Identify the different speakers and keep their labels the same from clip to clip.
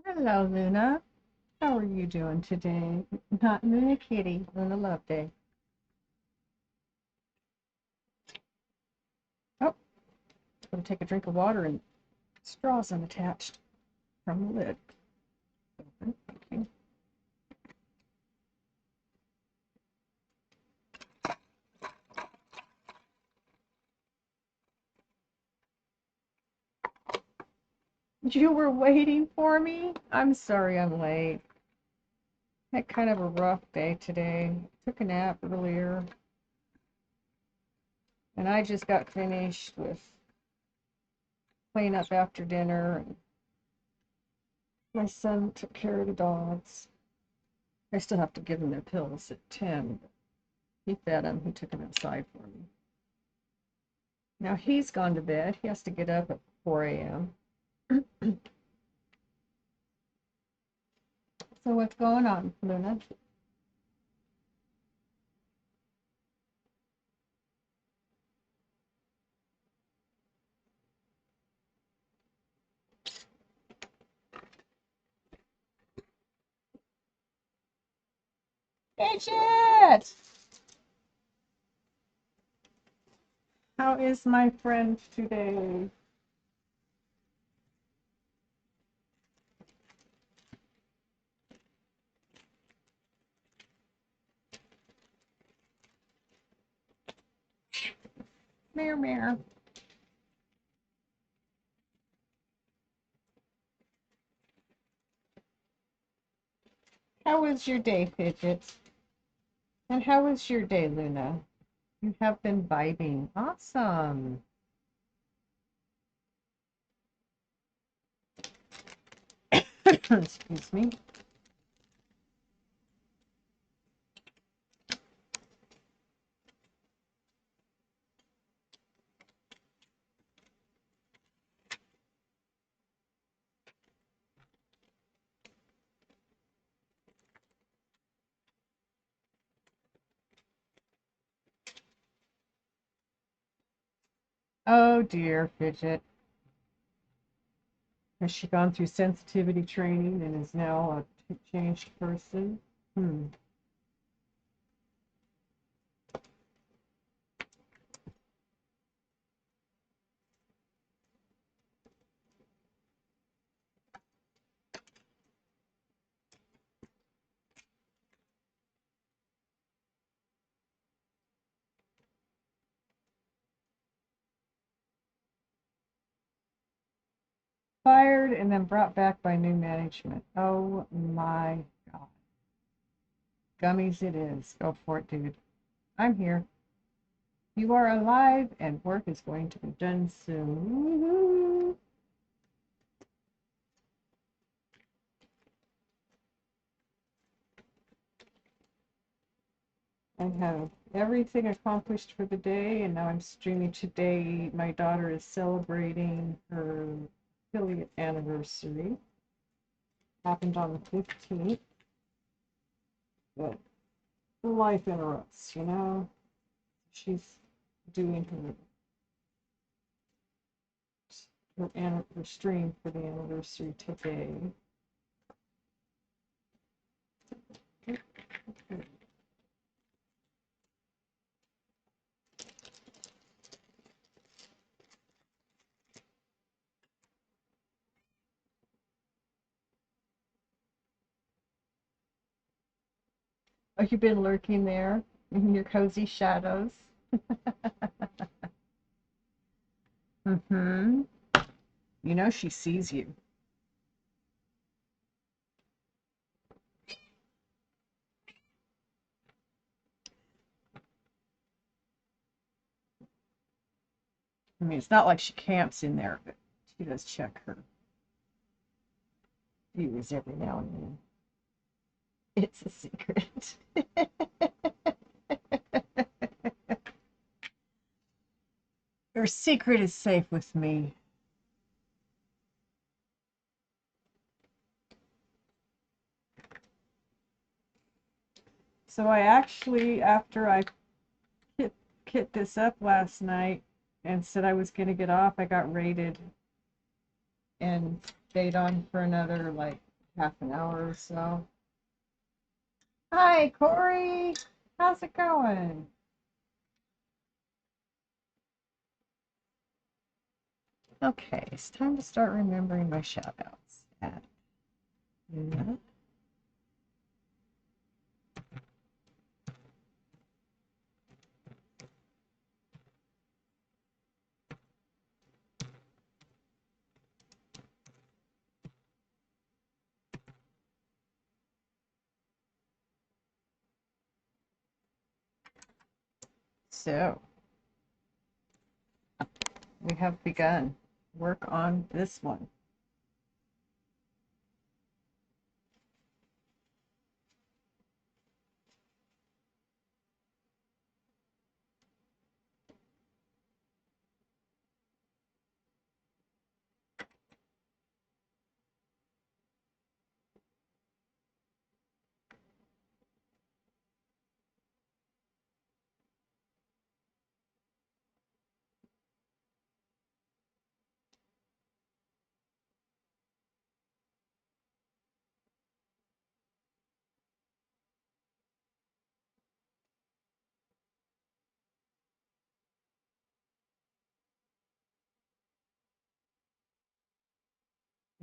Speaker 1: Hello, Luna. How are you doing today? Not Luna Kitty, Luna Love Day. Oh, I'm going to take a drink of water and straws unattached from the lid. Open. Thank you. You were waiting for me? I'm sorry I'm late. Had kind of a rough day today. Took a nap earlier. And I just got finished with cleaning up after dinner. And my son took care of the dogs. I still have to give them their pills at 10. He fed them. He took them outside for me. Now he's gone to bed. He has to get up at 4 a.m. So what's going on, Luna? Bridget! How is my friend today? Meow meow. How was your day, Fidget? And how was your day, Luna? You have been vibing. Awesome. Excuse me. Oh dear, Fidget. Has she gone through sensitivity training and is now a changed person? Hmm. Fired and then brought back by new management. Oh my God. Gummies it is. Go for it, dude. I'm here. You are alive and work is going to be done soon. I have everything accomplished for the day, and now I'm streaming today. My daughter is celebrating her affiliate anniversary. Happened on the 15th. But life interrupts, you know? She's doing her stream for the anniversary today. Oh, you've been lurking there in your cozy shadows. Mm-hmm. You know she sees you. I mean, it's not like she camps in there, but she does check her viewers every now and then. It's a secret. Her secret is safe with me. So I actually, after I kit this up last night and said I was going to get off, I got raided and stayed on for another like half an hour or so. Hi, Corey. How's it going? Okay, it's time to start remembering my shout outs. Yeah. So, we have begun work on this one.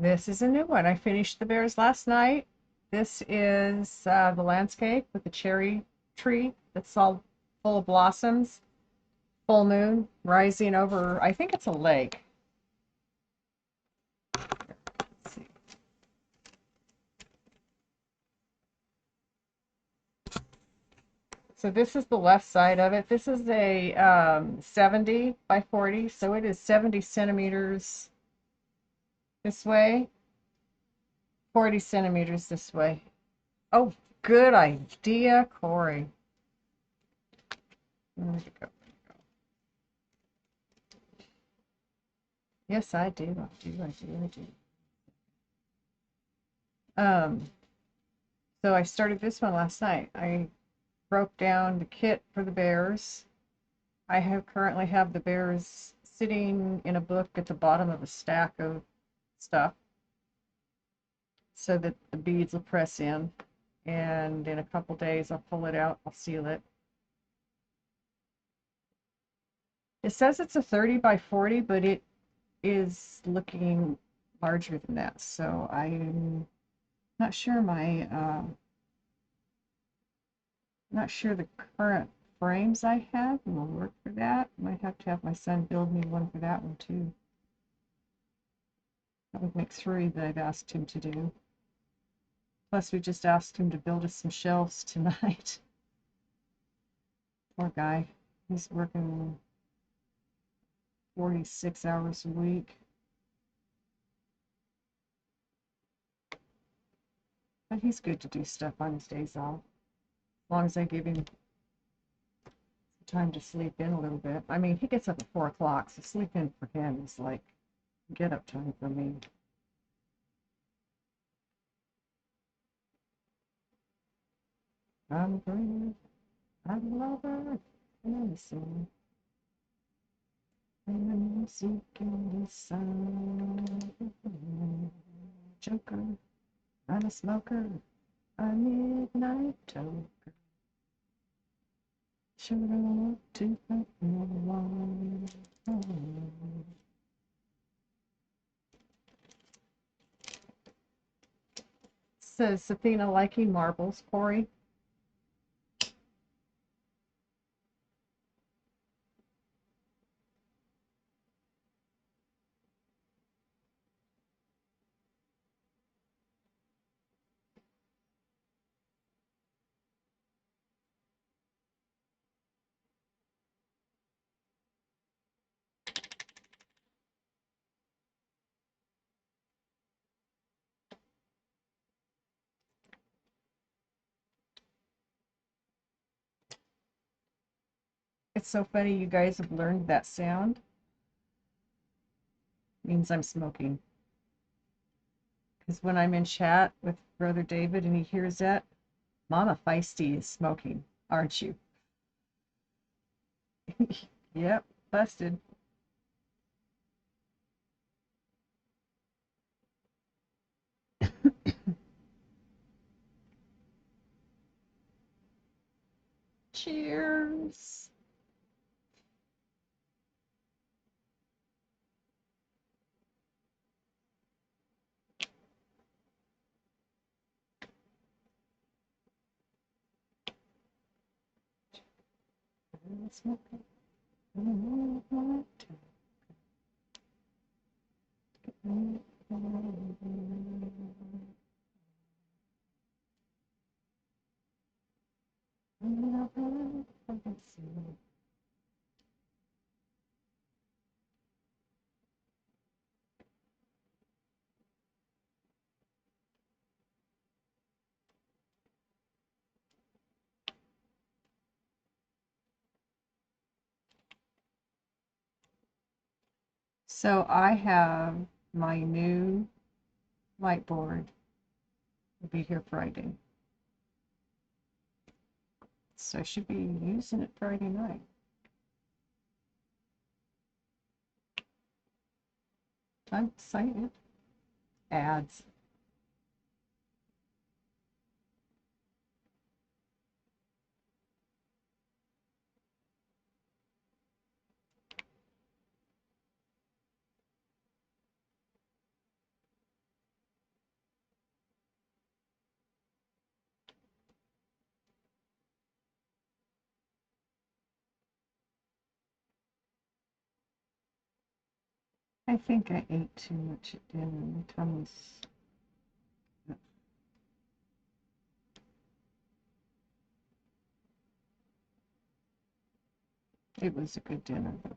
Speaker 1: This is a new one. I finished the bears last night. This is the landscape with the cherry tree that's all full of blossoms. Full moon rising over, I think it's a lake. Let's see. So this is the left side of it. This is a 70 by 40, so it is 70 centimeters this way, 40 centimeters this way. Oh, good idea, Corey. Where'd it go? Yes, I do. I do. So I started this one last night. I broke down the kit for the bears. I currently have the bears sitting in a book at the bottom of a stack of stuff so that the beads will press in. And in a couple days, I'll pull it out, I'll seal it. It says it's a 30 by 40, but it is looking larger than that. So I'm not sure not sure the current frames I have will work for that. Might have to have my son build me one for that one too. That would make 3 that I've asked him to do. Plus, we just asked him to build us some shelves tonight. Poor guy. He's working 46 hours a week. But he's good to do stuff on his days off. As long as I give him time to sleep in a little bit. I mean, he gets up at 4 o'clock, so sleep in for him is like get up time for me. I'm brave, I'm a lover, and I'm a sinner. And I'm seeking the sun. Joker, I'm a smoker, a midnight toker. Sure I want to help no one. Says Athena liking marbles, Corey. It's so funny you guys have learned that sound. It means I'm smoking. Because when I'm in chat with Brother David and he hears that, Mama Feisty is smoking, aren't you? Yep, busted. So I have my new light board. Will be here Friday. So I should be using it Friday night. I'm excited. Ads. I think I ate too much at dinner. My tummy's... It was a good dinner, though.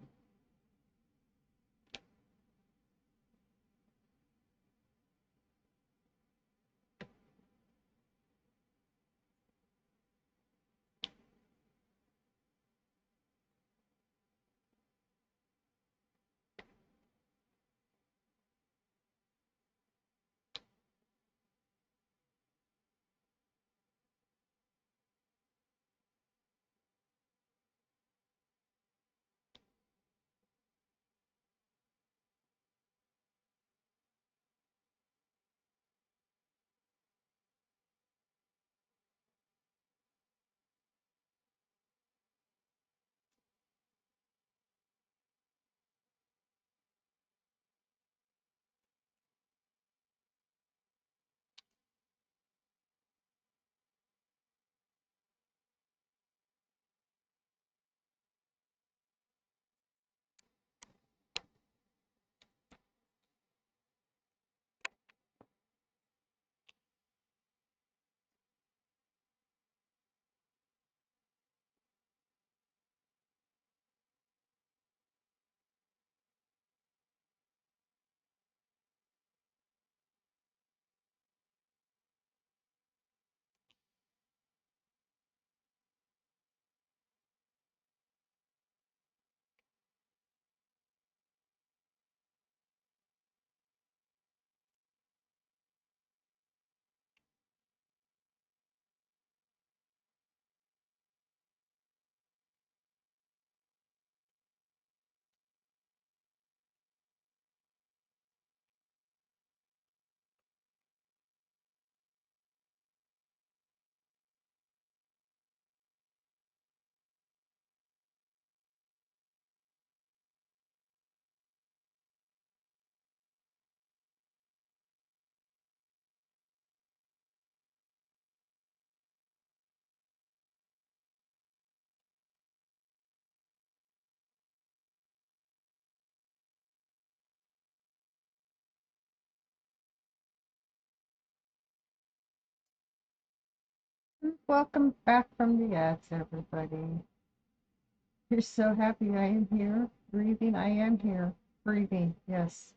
Speaker 1: Welcome back from the ads, everybody. You're so happy I am here, breathing. I am here, breathing. Yes.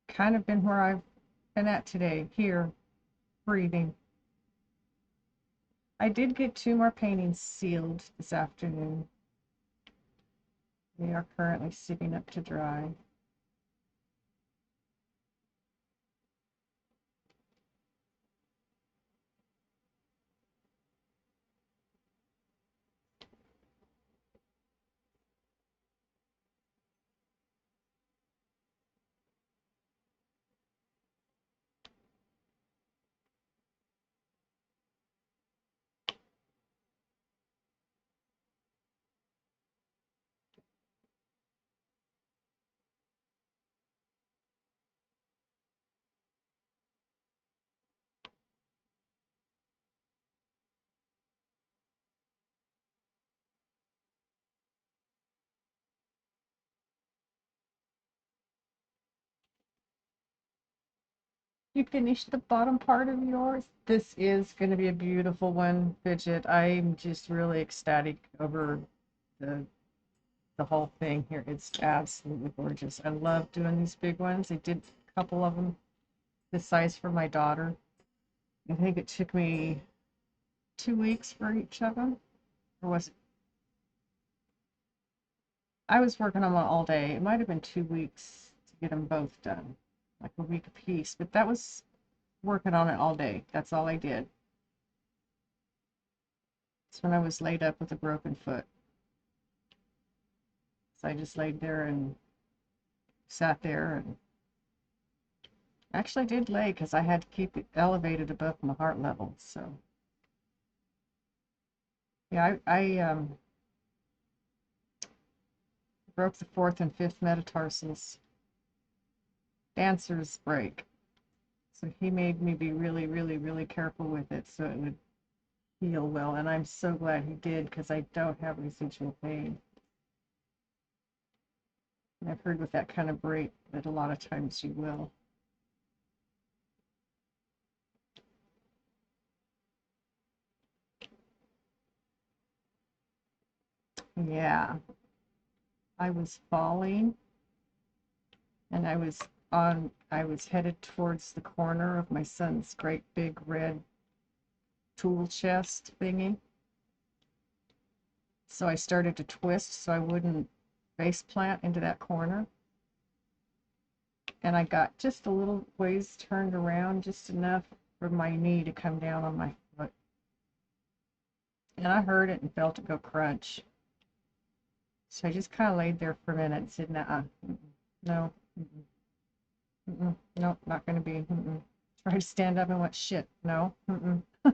Speaker 1: Kind of been where I've been at today, here, breathing. I did get 2 more paintings sealed this afternoon. They are currently sitting up to dry. You finished the bottom part of yours? This is going to be a beautiful one, Fidget. I'm just really ecstatic over the the whole thing here. It's absolutely gorgeous. I love doing these big ones. I did a couple of them this size for my daughter. I think it took me 2 weeks for each of them. Or was it? I was working on them all day. It might have been 2 weeks to get them both done, like a week apiece. But that was working on it all day. That's all I did. It's when I was laid up with a broken foot. So I just laid there and sat there and actually did lay because I had to keep it elevated above my heart level. So yeah, I broke the fourth and fifth metatarsals. Dancer's break. So he made me be really, really, really careful with it so it would heal well. And I'm so glad he did because I don't have residual pain. And I've heard with that kind of break that a lot of times you will. Yeah, I was falling and I was headed towards the corner of my son's great big red tool chest thingy. So I started to twist so I wouldn't face plant into that corner. And I got just a little ways turned around, just enough for my knee to come down on my foot. And I heard it and felt it go crunch. So I just kind of laid there for a minute and said, nah, no, nope, not going to be. Tried to stand up and went, shit, no. I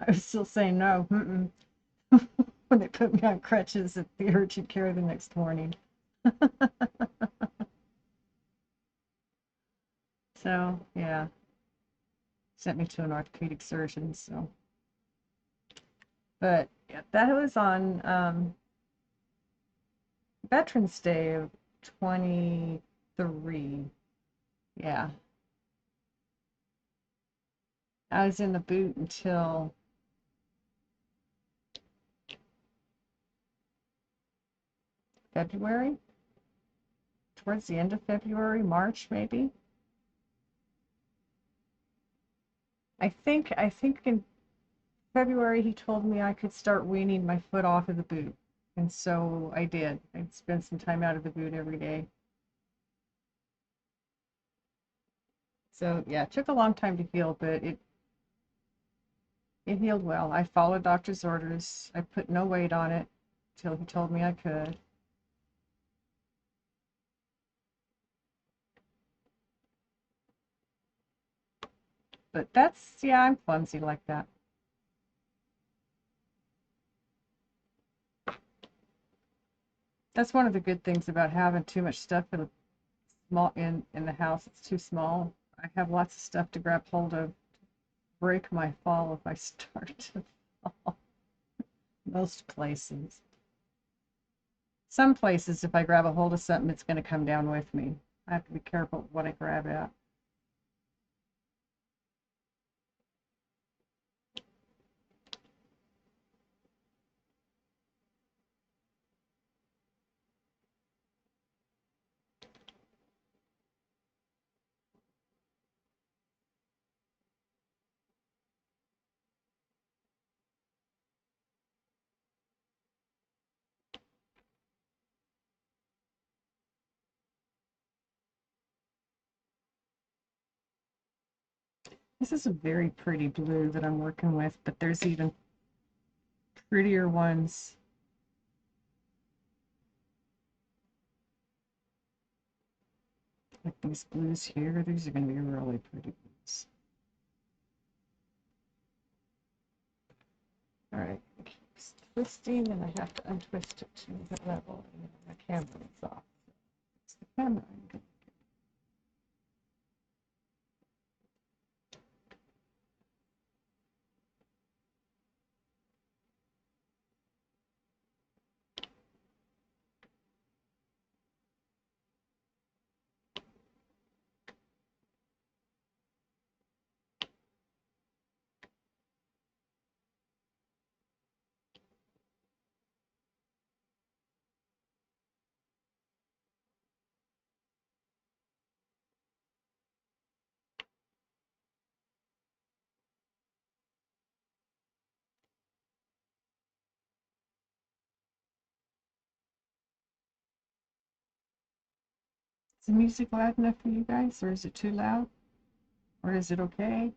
Speaker 1: was still saying no. When they put me on crutches at the urgent care the next morning. So, yeah, sent me to an orthopedic surgeon. So, but yeah, that was on Veterans Day of 23. Yeah, I was in the boot until February, towards the end of February, March maybe. I think in February he told me I could start weaning my foot off of the boot. And so I did. I'd spend some time out of the boot every day. So yeah, it took a long time to heal, but it healed well. I followed doctor's orders. I put no weight on it till he told me I could. But that's, yeah, I'm clumsy like that. That's one of the good things about having too much stuff in a small in the house. It's too small. I have lots of stuff to grab hold of. Break my fall if I start to fall. Most places. Some places, if I grab a hold of something, it's going to come down with me. I have to be careful what I grab at. This is a very pretty blue that I'm working with, but there's even prettier ones. Like these blues here. These are going to be really pretty blues. All right, keeps twisting, and I have to untwist it to the level, and my camera is off. It's the camera. Is the music loud enough for you guys, or is it too loud? Or is it okay?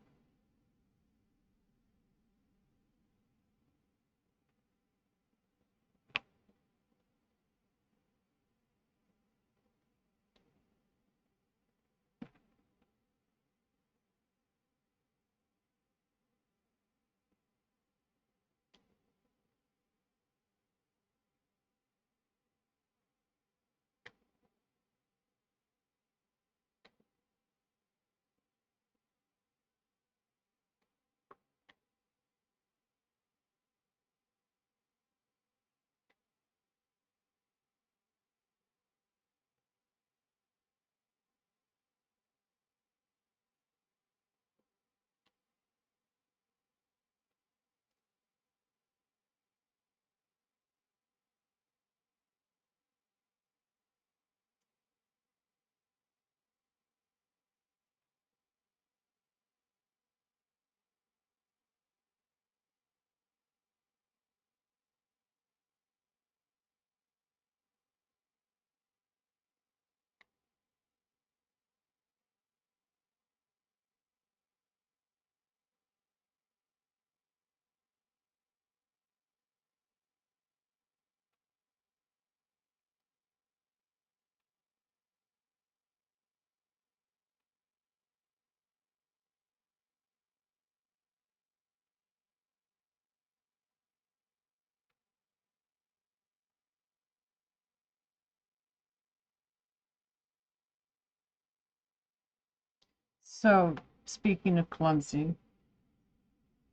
Speaker 1: So, speaking of clumsy,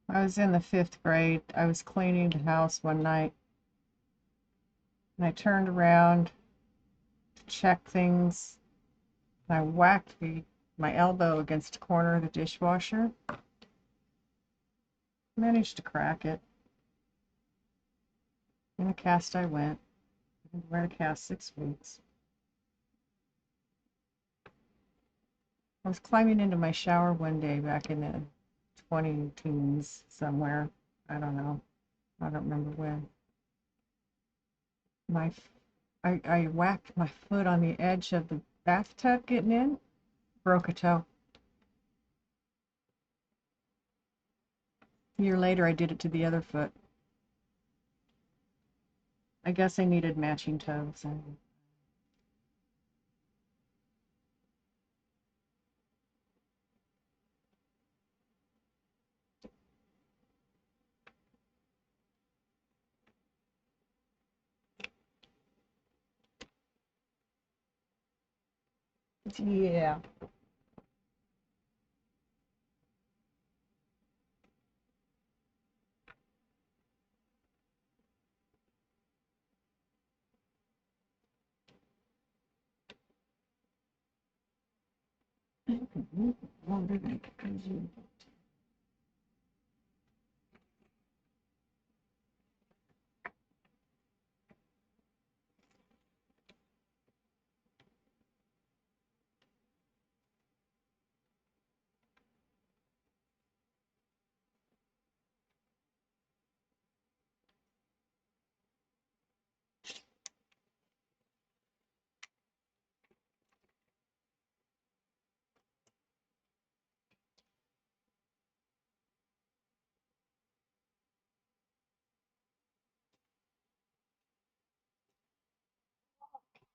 Speaker 1: I was in the 5th grade. I was cleaning the house one night, and I turned around to check things, and I whacked my elbow against the corner of the dishwasher. Managed to crack it. In a cast I went. I had to wear a cast 6 weeks. I was climbing into my shower one day back in the 20 teens somewhere. I don't know. I don't remember when. I whacked my foot on the edge of the bathtub getting in, broke a toe. A year later, I did it to the other foot. I guess I needed matching toes. Yeah.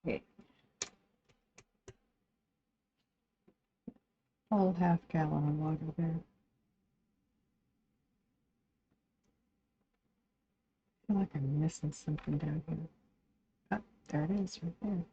Speaker 1: Okay. Whole half-gallon of water there. I feel like I'm missing something down here. Oh, there it is, right there.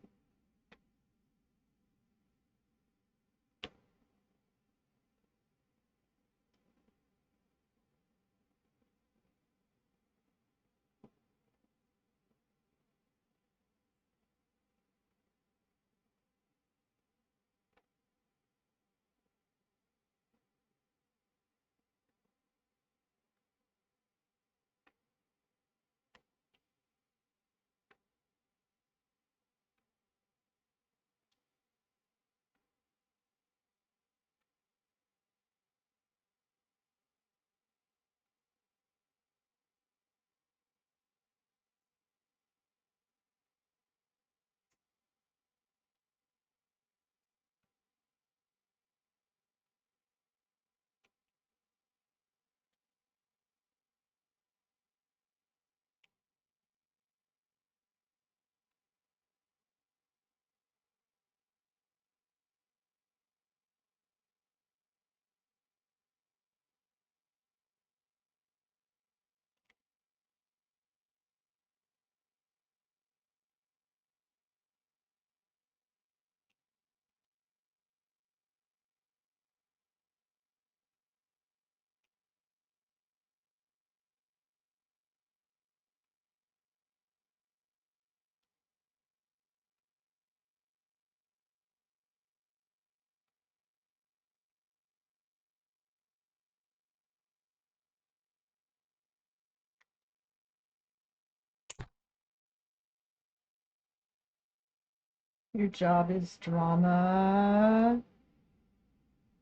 Speaker 1: Your job is drama.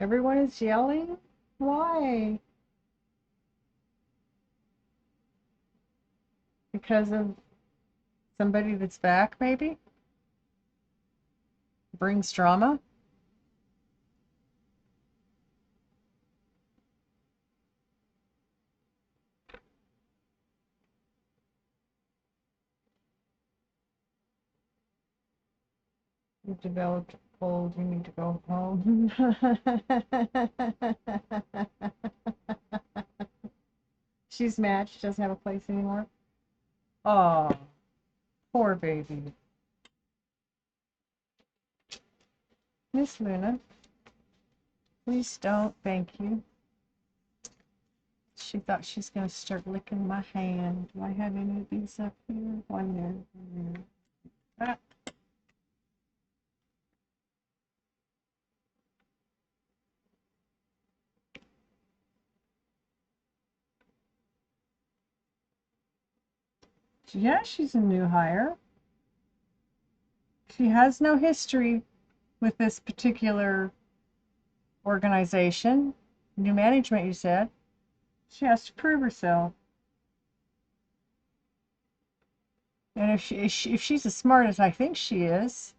Speaker 1: Everyone is yelling? Why? Because of somebody that's back, maybe? Brings drama? You've developed a cold, you need to go home. She's mad, she doesn't have a place anymore. Oh, poor baby. Miss Luna, please don't, thank you. She thought she's going to start licking my hand. Do I have any of these up here? One there, one there. Ah. Yeah, she's a new hire. She has no history with this particular organization. New management, you said. She has to prove herself. And if she's as smart as I think she is,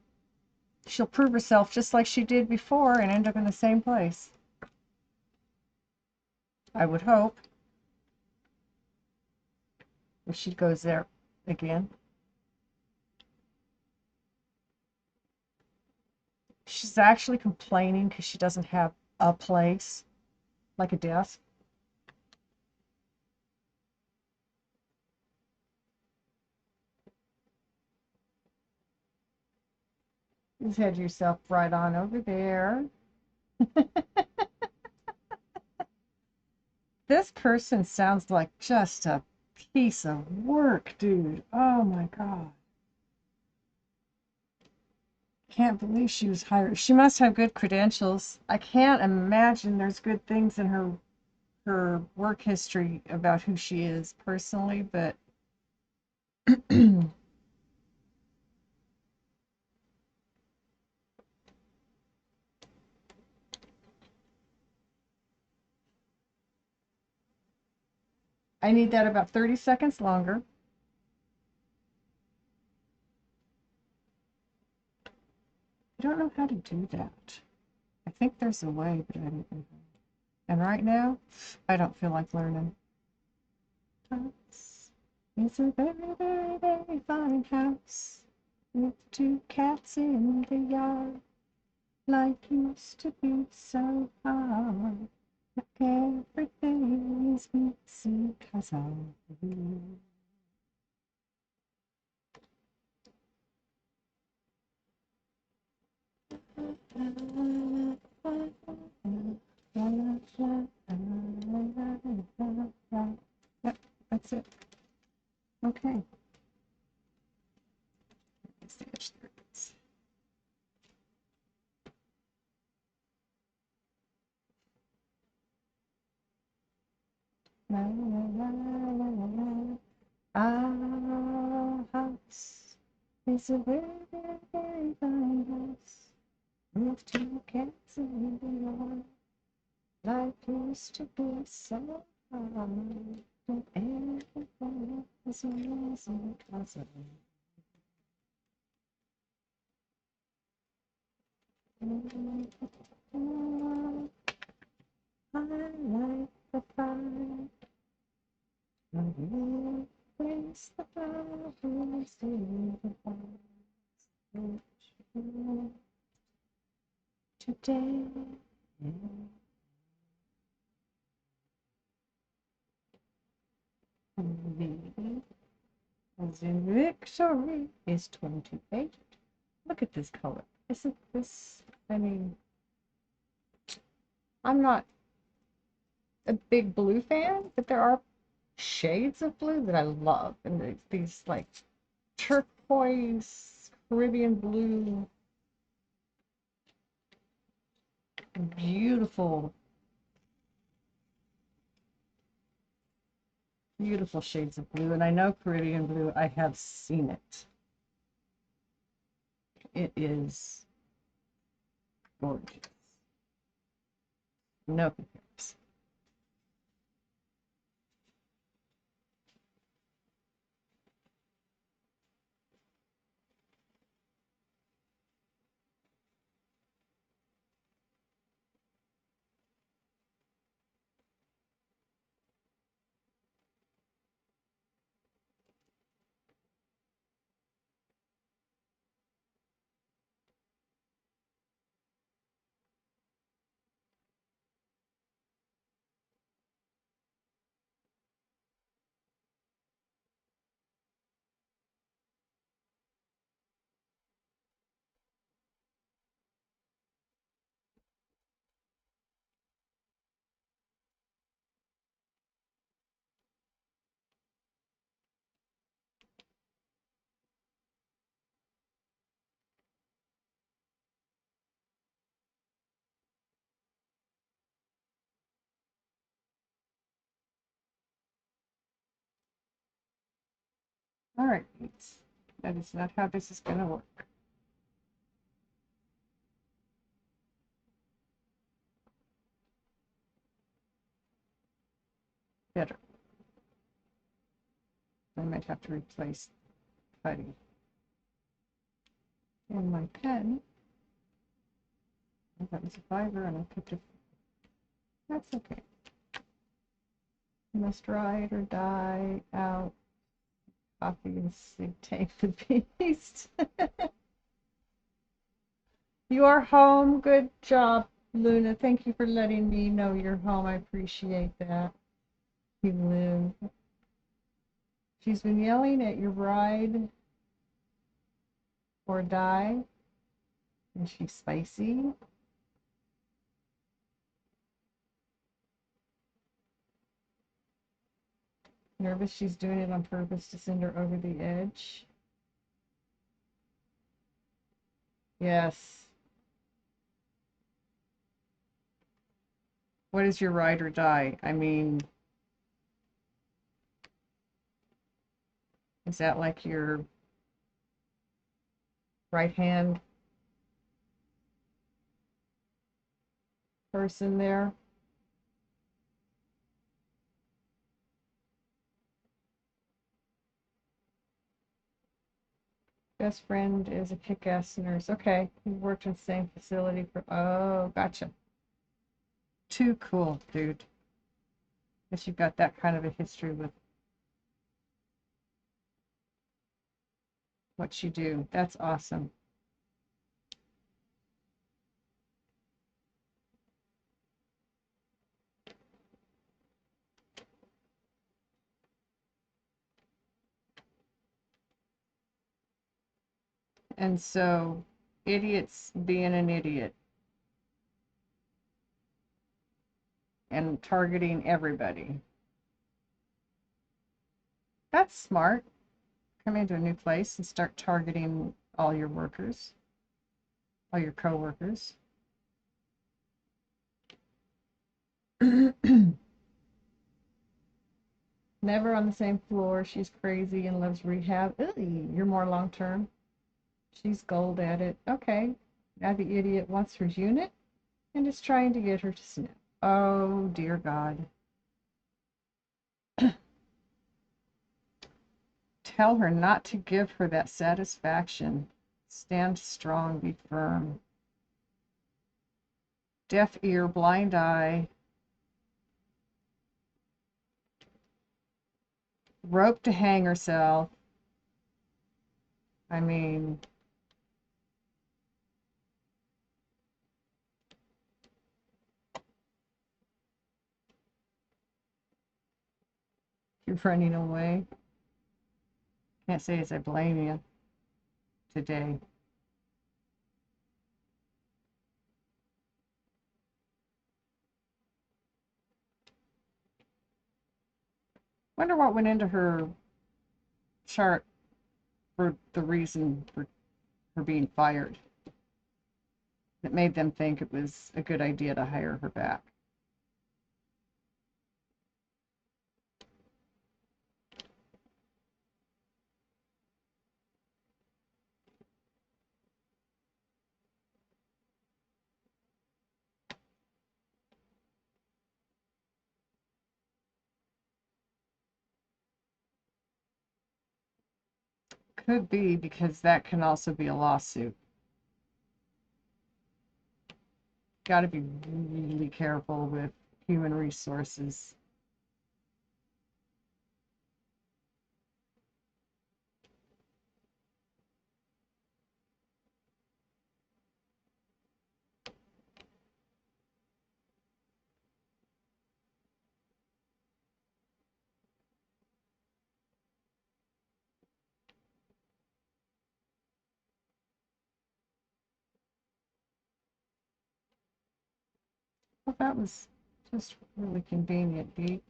Speaker 1: she'll prove herself just like she did before and end up in the same place. I would hope. If she goes there again. She's actually complaining because she doesn't have a place, like a desk. Just head yourself right on over there. This person sounds like just a piece of work, dude. Oh my God. Can't believe she was hired. She must have good credentials. I can't imagine there's good things in her work history about who she is personally, but I need that about 30 seconds longer. I don't know how to do that. I think there's a way, but I don't know how. And right now, I don't feel like learning. It's a very, very, very fine house with two cats in the yard. Life used to be so hard. Everything is missing because of you. Yep, that's it. Okay. That's the edge there. La, la, la, la, la, la. Our house is a very, very, very fine house with two cats in the yard. Life used to be so hard, but everything was amazing because of you. I like the fire. Place the flowers in the basket today. Maybe as in victory is 28. Look at this color. Isn't this, I mean, I'm not a big blue fan, but there are shades of blue that I love. And these like turquoise, Caribbean blue, beautiful, beautiful shades of blue. And I know Caribbean blue, I have seen it. it is gorgeous. No comparison. All right, that is not how this is going to work. Better. I might have to replace putty. And my pen, that was a fiber and I picked it. That's okay. Must write or die out. Coffee and sleep tank the beast. You are home. Good job, Luna. Thank you for letting me know you're home. I appreciate that. You live. She's been yelling at your ride or die. And she's spicy. Nervous she's doing it on purpose to send her over the edge. Yes. What is your ride or die? I mean, is that like your right hand person there? Best friend is a kick-ass nurse. Okay, we worked in the same facility for, oh, gotcha. Too cool, dude. Guess you've got that kind of a history with what you do. That's awesome. And so, idiots being an idiot and targeting everybody. That's smart. Come into a new place and start targeting all your workers, all your co-workers. Never on the same floor. She's crazy and loves rehab. Ooh, you're more long-term. She's gold at it. Okay. Now the idiot wants her unit and is trying to get her to snip. Oh, dear God. Tell her not to give her that satisfaction. Stand strong, be firm. Deaf ear, blind eye. Rope to hang herself. I mean, you're running away. Can't say as I blame you today. Wonder what went into her chart for the reason for her being fired that made them think it was a good idea to hire her back. Could be, because that can also be a lawsuit. Got to be really careful with human resources. Well, that was just really convenient, Dee.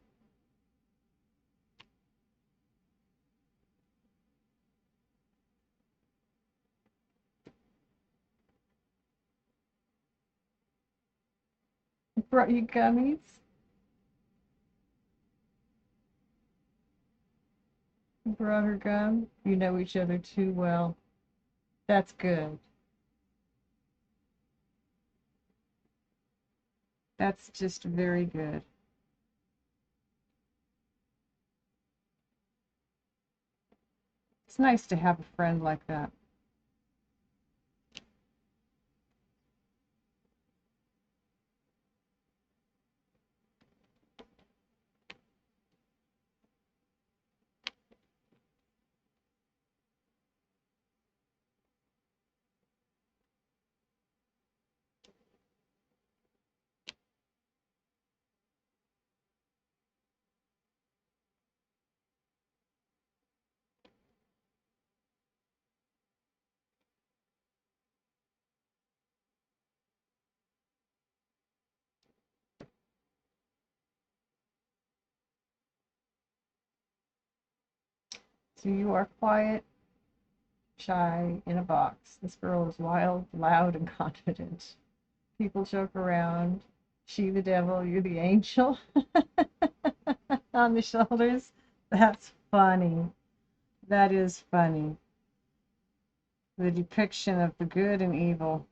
Speaker 1: Brought you gummies? Brought her gum? You know each other too well. That's good. That's just very good. It's nice to have a friend like that. So you are quiet, shy, in a box. This girl is wild, loud, and confident. People joke around. She the devil, you the angel. On the shoulders. That's funny. That is funny. The depiction of the good and evil.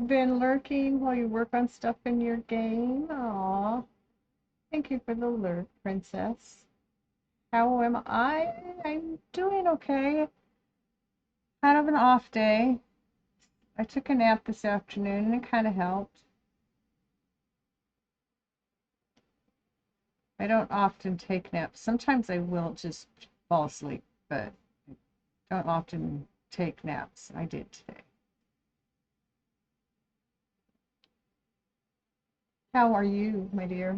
Speaker 1: Been lurking while you work on stuff in your game? Aw. Thank you for the lurk, princess. How am I? I'm doing okay. Kind of an off day. I took a nap this afternoon and it kind of helped. I don't often take naps. Sometimes I will just fall asleep, but I don't often take naps. I did today. How are you, my dear?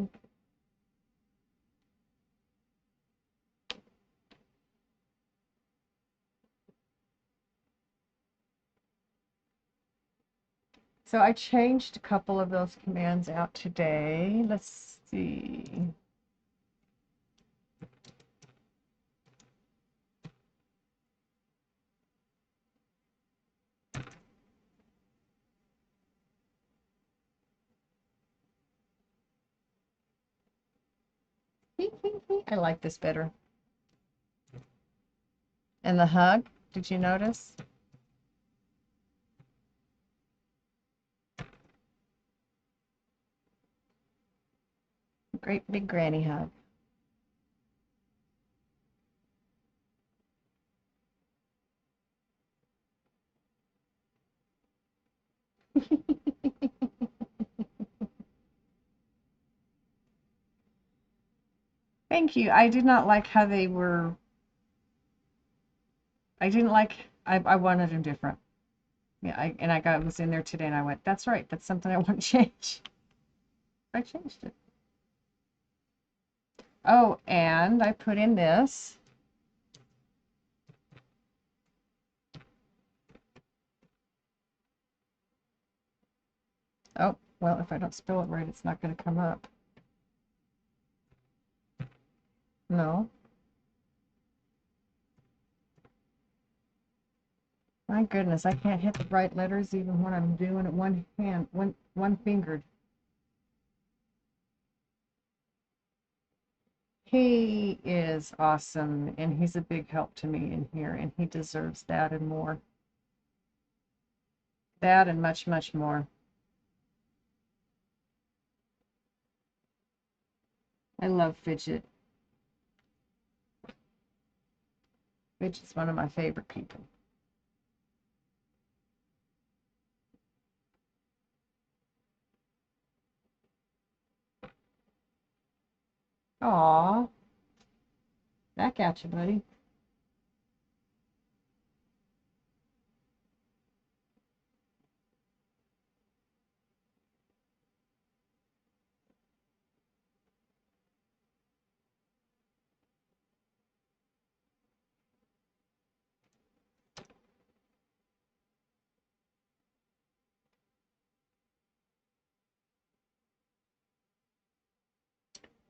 Speaker 1: So I changed a couple of those commands out today. Let's see. I like this better. And the hug, did you notice? Great big granny hug. Thank you. I did not like how they were. I didn't like. I wanted them different. Yeah, I was in there today and I went, that's right. That's something I want to change. I changed it. Oh, and I put in this. Oh, well, if I don't spell it right, it's not going to come up. No. My goodness, I can't hit the right letters even when I'm doing it one fingered. He is awesome, and he's a big help to me in here, and he deserves that and more. That and much, much more. I love Fidget. Fidget's one of my favorite people. Aw, back at you, buddy.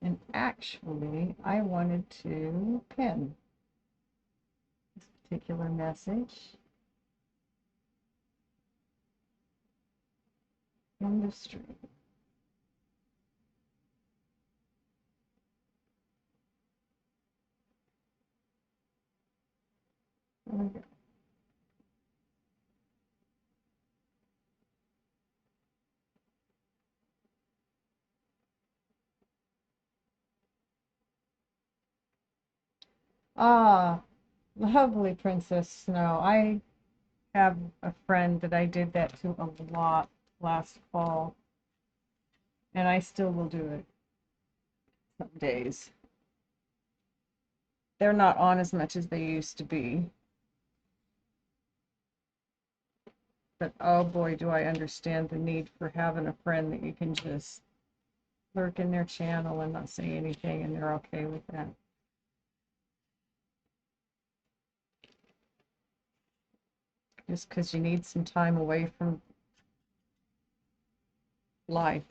Speaker 1: And actually, I wanted to pin this particular message in the stream. There we go. Ah, lovely Princess Snow. I have a friend that I did that to a lot last fall, and I still will do it some days. They're not on as much as they used to be. But oh boy, do I understand the need for having a friend that you can just lurk in their channel and not say anything, and they're okay with that. Just because you need some time away from life.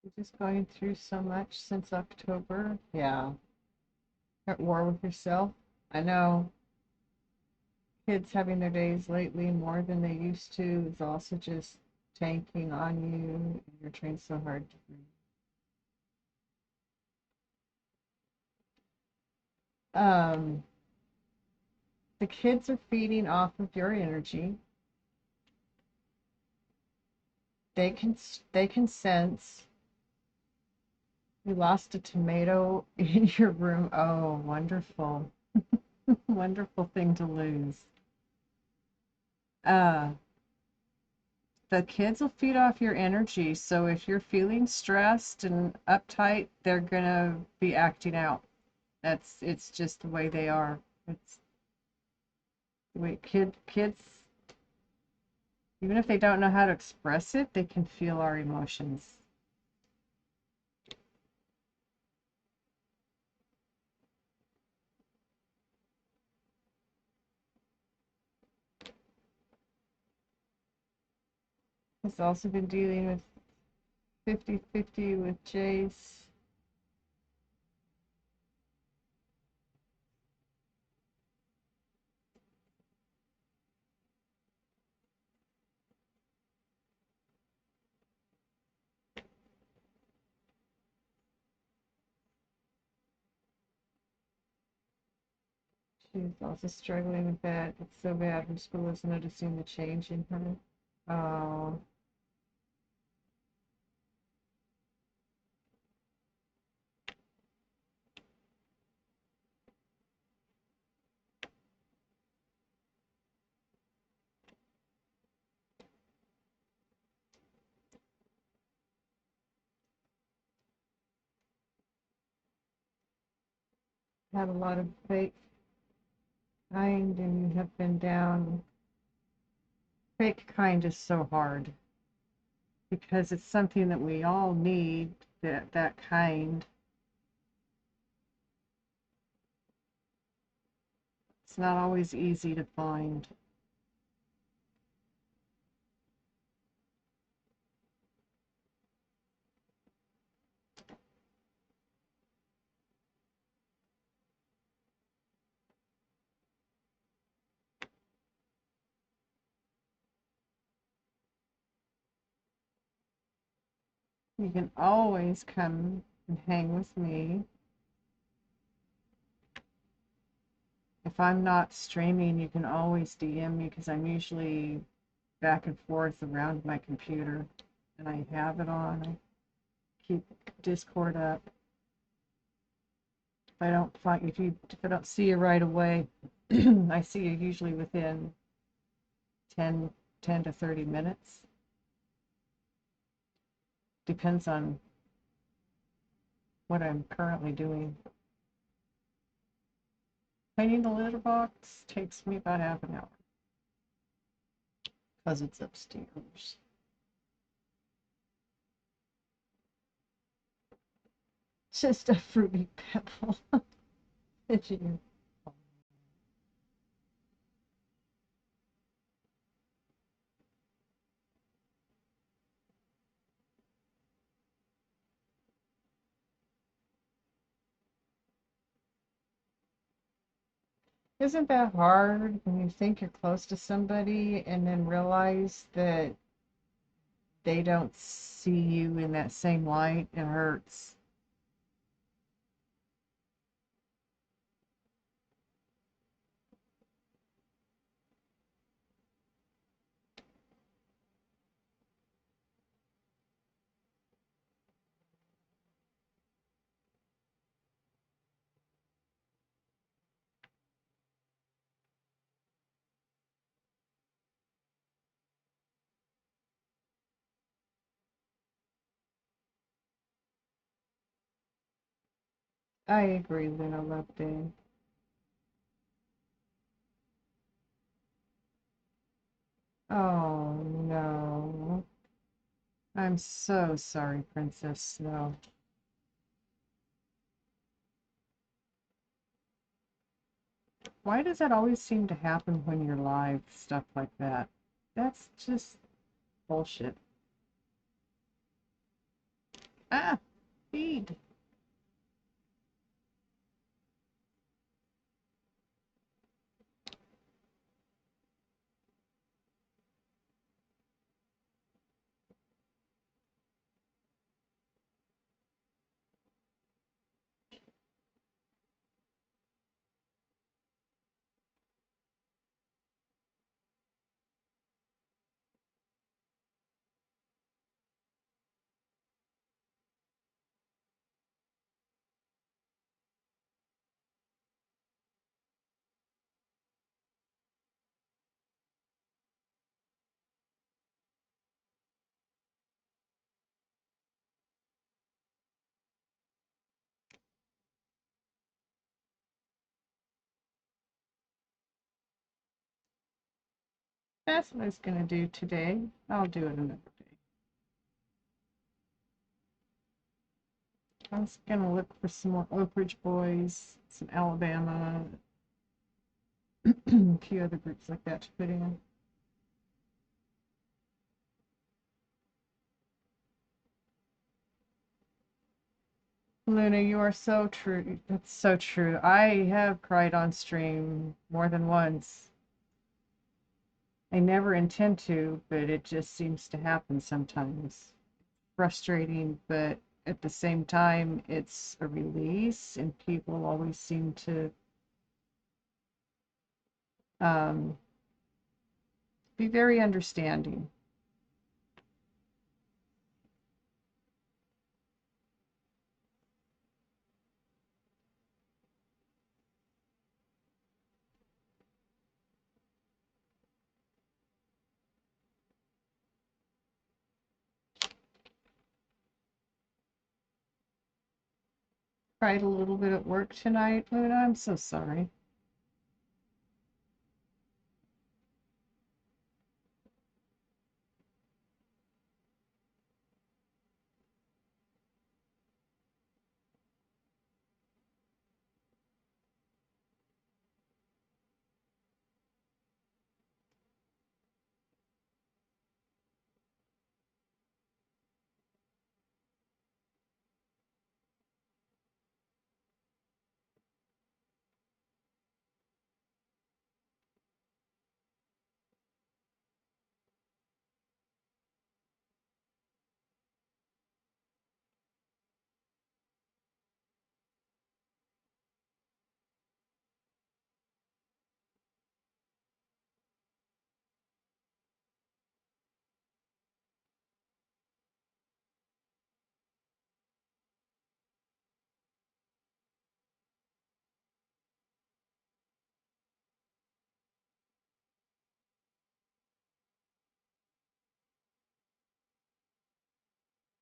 Speaker 1: You're just going through so much since October. Yeah. At war with yourself. I know kids having their days lately more than they used to is also just tanking on you, and you're trying so hard to breathe. The kids are feeding off of your energy. They can sense you lost a tomato in your room. Oh, wonderful. Wonderful thing to lose. Uh, the kids will feed off your energy. So if you're feeling stressed and uptight, they're gonna be acting out. It's just the way they are. It's the way kids, even if they don't know how to express it, they can feel our emotions. Has also been dealing with 50-50 with Jace. She's also struggling with that. It's so bad her school is noticing the change in her. Oh, had a lot of fake kind and have been down. Fake kind is so hard because it's something that we all need, that kind. It's not always easy to find. You can always come and hang with me. If I'm not streaming, you can always DM me because I'm usually back and forth around my computer and I have it on. I keep Discord up. If I don't see you right away, I see you usually within 10 to 30 minutes. Depends on what I'm currently doing. Cleaning the litter box takes me about half an hour because it's upstairs. Just a fruity pebble. Isn't that hard when you think you're close to somebody and then realize that they don't see you in that same light? It hurts. I agree, Luna Loveday. Oh no. I'm so sorry, Princess Snow. Why does that always seem to happen when you're live, stuff like that? That's just bullshit. Ah, feed. That's what I was gonna do today. I'll do it another day. I was gonna look for some more Oak Ridge Boys, some Alabama, a few other groups like that to put in. Luna, you are so true. That's so true. I have cried on stream more than once. I never intend to, but it just seems to happen sometimes. Frustrating, but at the same time, it's a release, and people always seem to um, be very understanding. Cried a little bit at work tonight, Luna. I'm so sorry.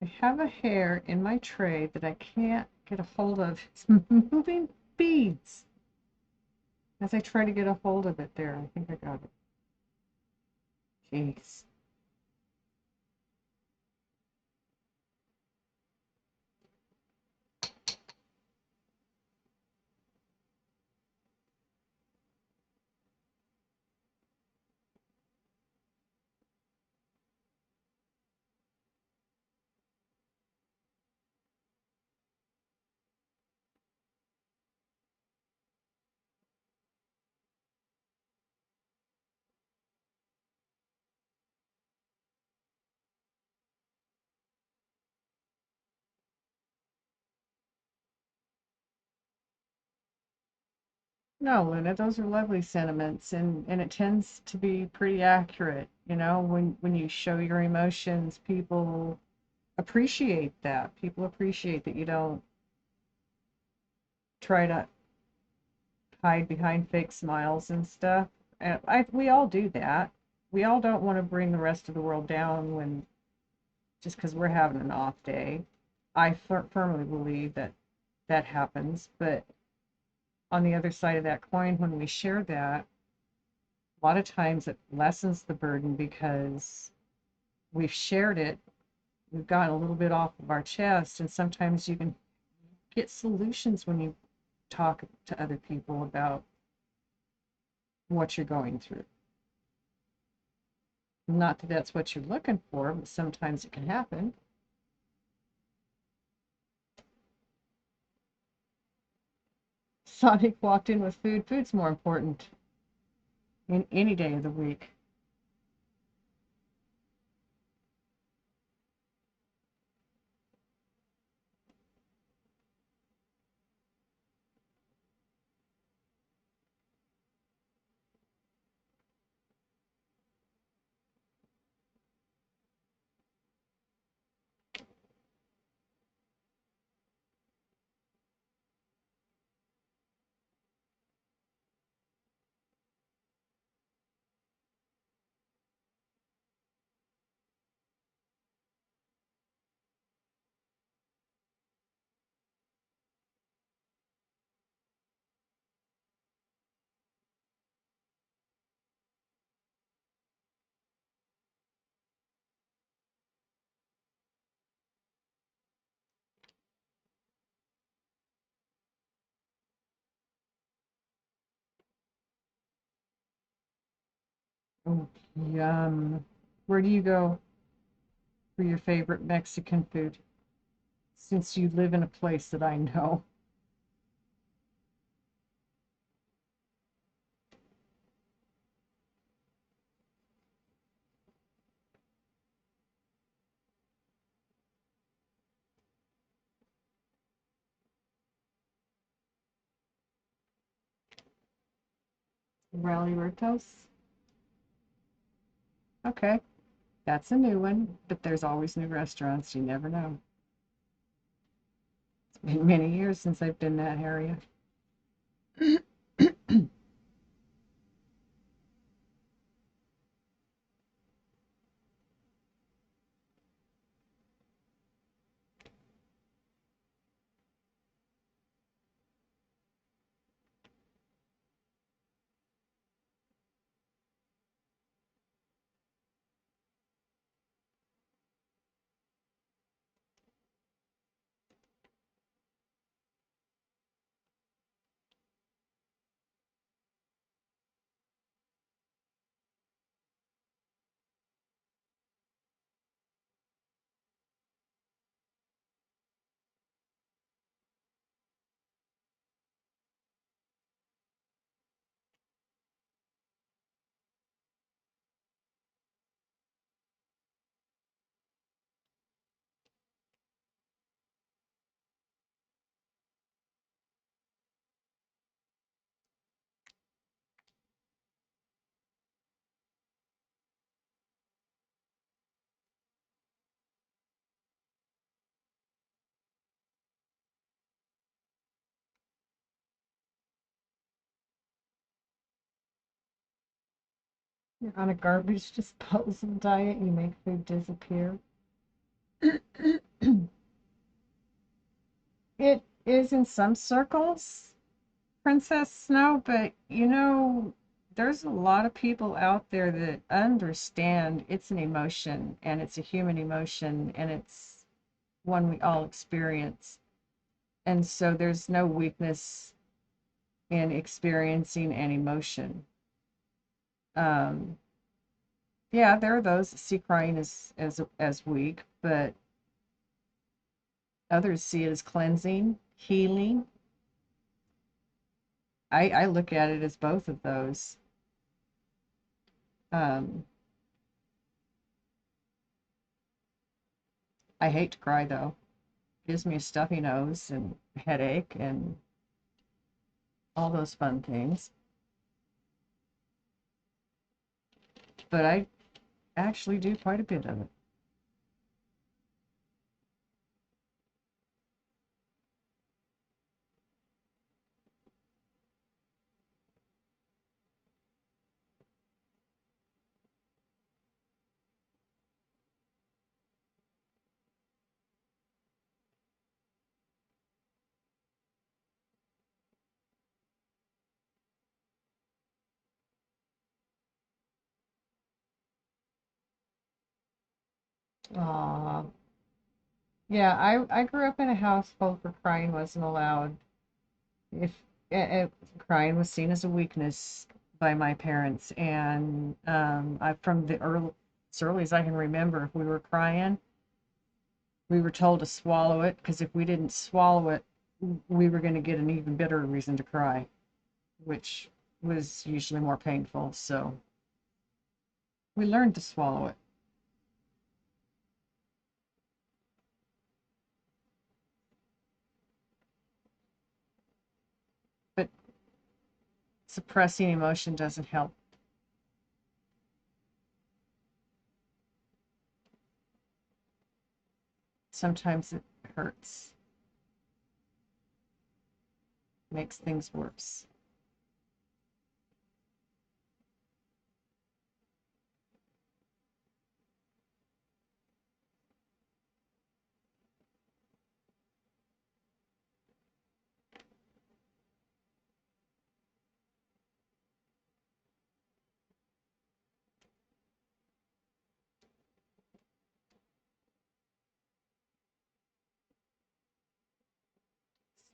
Speaker 1: I have a hair in my tray that I can't get a hold of. It's moving beads. As I try to get a hold of it there, I think I got it. Jeez. No, Luna, those are lovely sentiments, and it tends to be pretty accurate. You know, when you show your emotions, people appreciate that. People appreciate that you don't try to hide behind fake smiles and stuff. And we all do that. We all don't want to bring the rest of the world down when just because we're having an off day. I firmly believe that that happens, but on the other side of that coin, when we share that, a lot of times it lessens the burden because we've shared it, we've gotten a little bit off of our chest, and sometimes you can get solutions when you talk to other people about what you're going through. Not that that's what you're looking for, but sometimes it can happen. Sonic walked in with food. Food's more important in any day of the week. Oh, yum. Where do you go for your favorite Mexican food? since you live in a place that I know. Rally Rotos? Okay, that's a new one, but there's always new restaurants. You never know. It's been many years since I've been that area. You're on a garbage disposal diet, you make food disappear. It is in some circles, Princess Snow, but there's a lot of people out there that understand it's an emotion and it's a human emotion and it's one we all experience. And so there's no weakness in experiencing an emotion. Um, yeah, there are those that see crying as weak, but others see it as cleansing, healing. I look at it as both of those. Um, I hate to cry though. It gives me a stuffy nose and a headache and all those fun things. But I actually do quite a bit of it. Aw. Yeah, I grew up in a household where crying wasn't allowed. If crying was seen as a weakness by my parents, and I from the early as early as I can remember, if we were crying, we were told to swallow it because if we didn't swallow it, we were going to get an even better reason to cry, which was usually more painful. So we learned to swallow it. But suppressing emotion doesn't help. Sometimes it hurts, makes things worse.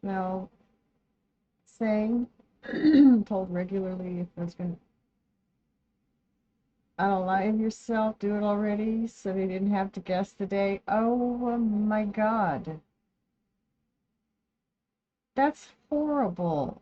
Speaker 1: Now, saying told regularly if there's going to unalive yourself, do it already so they didn't have to guess the day. Oh my God. That's horrible.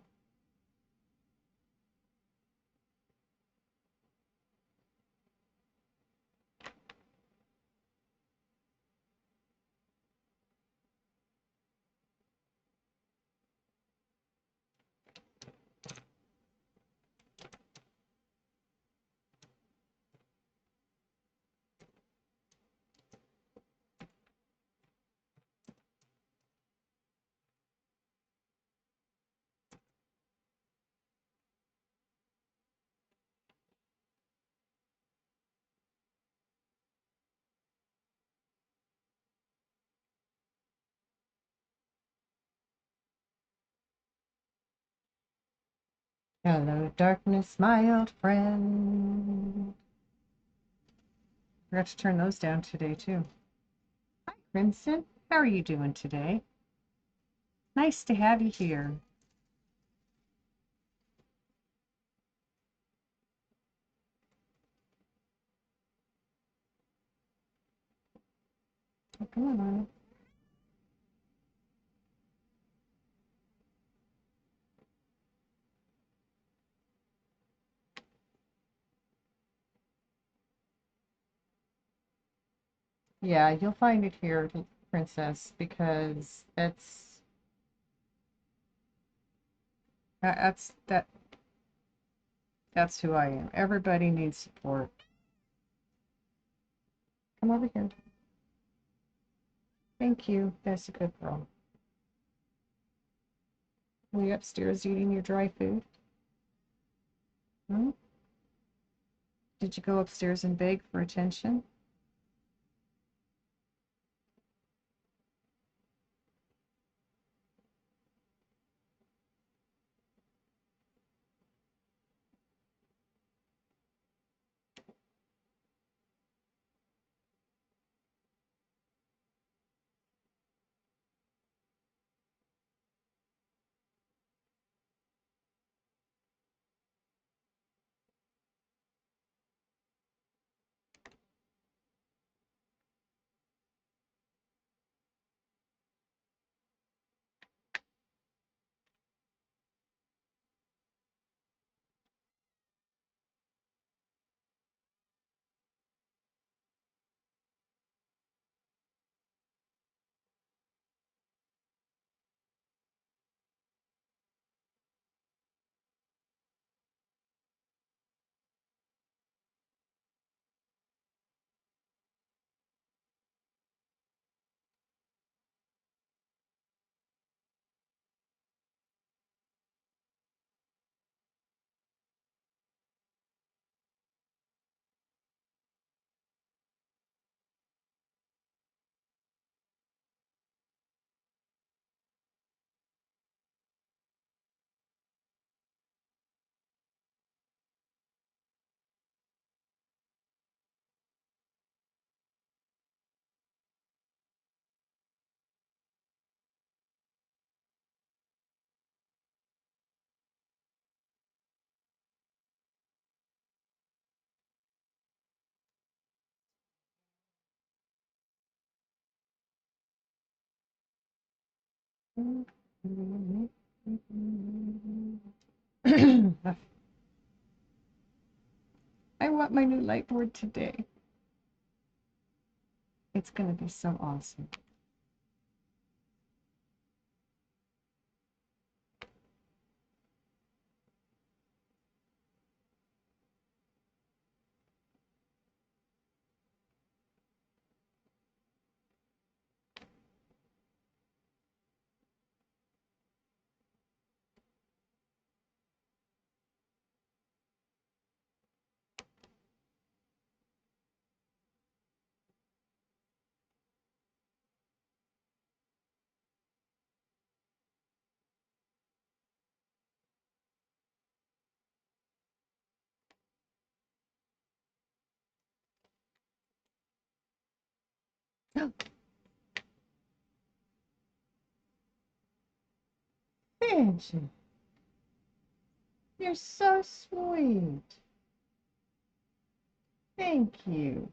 Speaker 1: Hello, darkness, my old friend. Forgot to turn those down today, too. Hi, Crimson. How are you doing today? Nice to have you here. Oh, come on. Yeah, you'll find it here, Princess, because that's that's who I am. Everybody needs support. Come over here. Thank you. That's a good girl. Were you upstairs eating your dry food? Hmm? Did you go upstairs and beg for attention? I want my new light board today. It's going to be so awesome. Angie, you're so sweet. Thank you.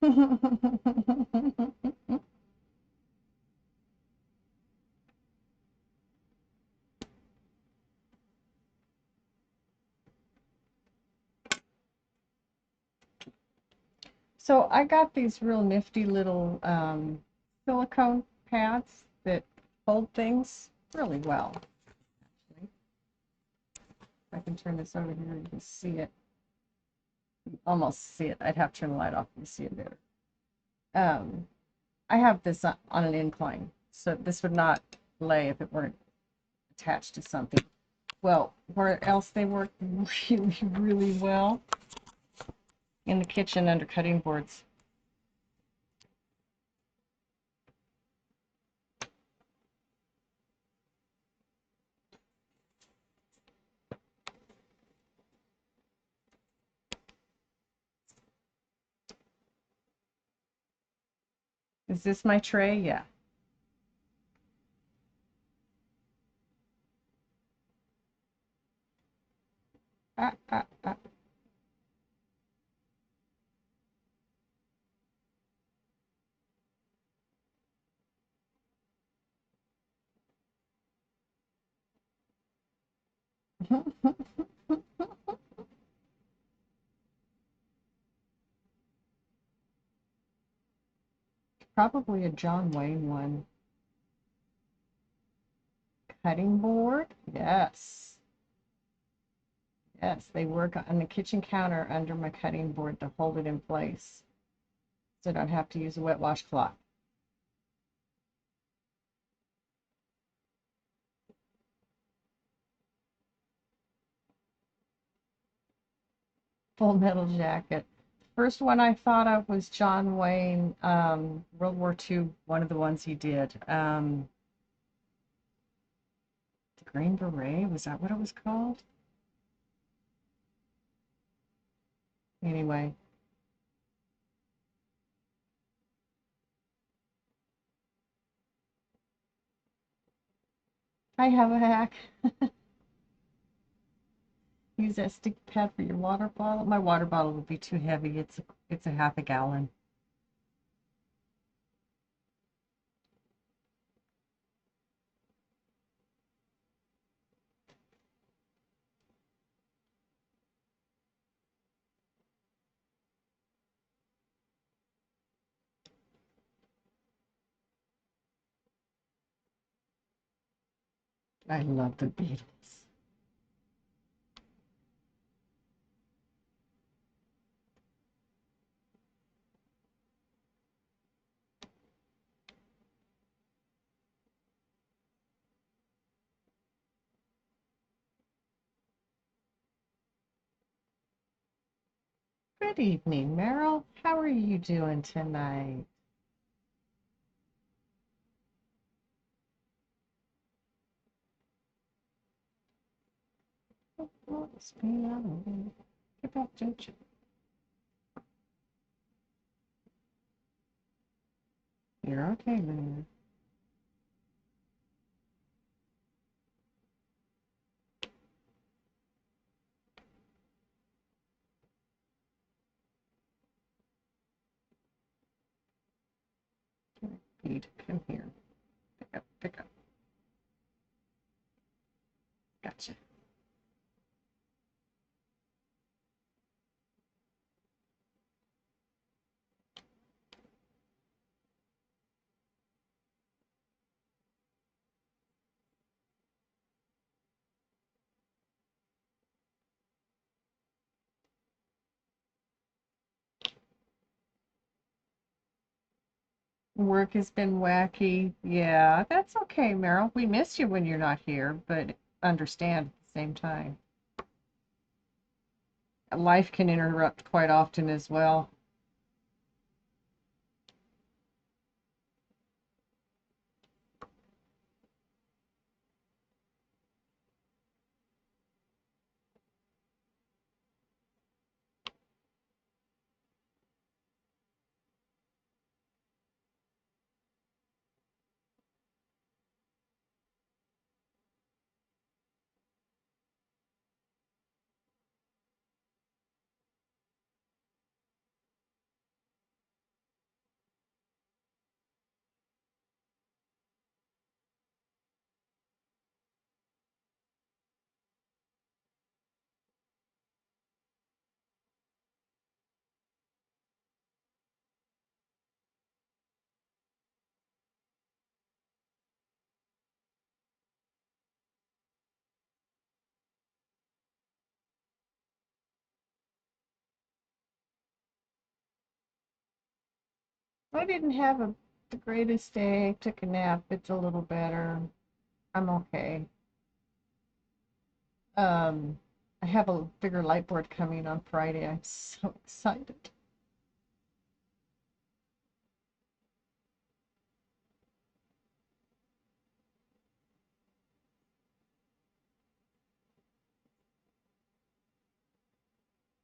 Speaker 1: So I got these real nifty little silicone pads that hold things really well. Actually, if I can turn this over here, you can see it. You almost see it. I'd have to turn the light off and see it better. I have this on an incline, so this would not lay if it weren't attached to something. Well, where else they work really, really well? In the kitchen under cutting boards. Is this my tray? Yeah. Ah, ah, ah. Probably a John Wayne one. Cutting board? Yes. Yes, they work on the kitchen counter under my cutting board to hold it in place so I don't have to use a wet washcloth. Full Metal Jacket. First one I thought of was John Wayne, World War II, one of the ones he did. The Green Beret, was that what it was called? Anyway, I have a hack. Use that sticky pad for your water bottle. My water bottle would be too heavy. It's a half a gallon. I love the Beatles. Good evening, Meryl. How are you doing tonight? Oh, spin out of it. Get back, don't you? You're okay, man. Pete, come here. Pick up, pick up. Gotcha. Work has been wacky. Yeah, that's okay, Meryl. We miss you when you're not here, but understand at the same time. Life can interrupt quite often as well. I didn't have the greatest day. Took a nap. It's a little better. I'm okay. Um, I have a bigger light board coming on Friday. I'm so excited.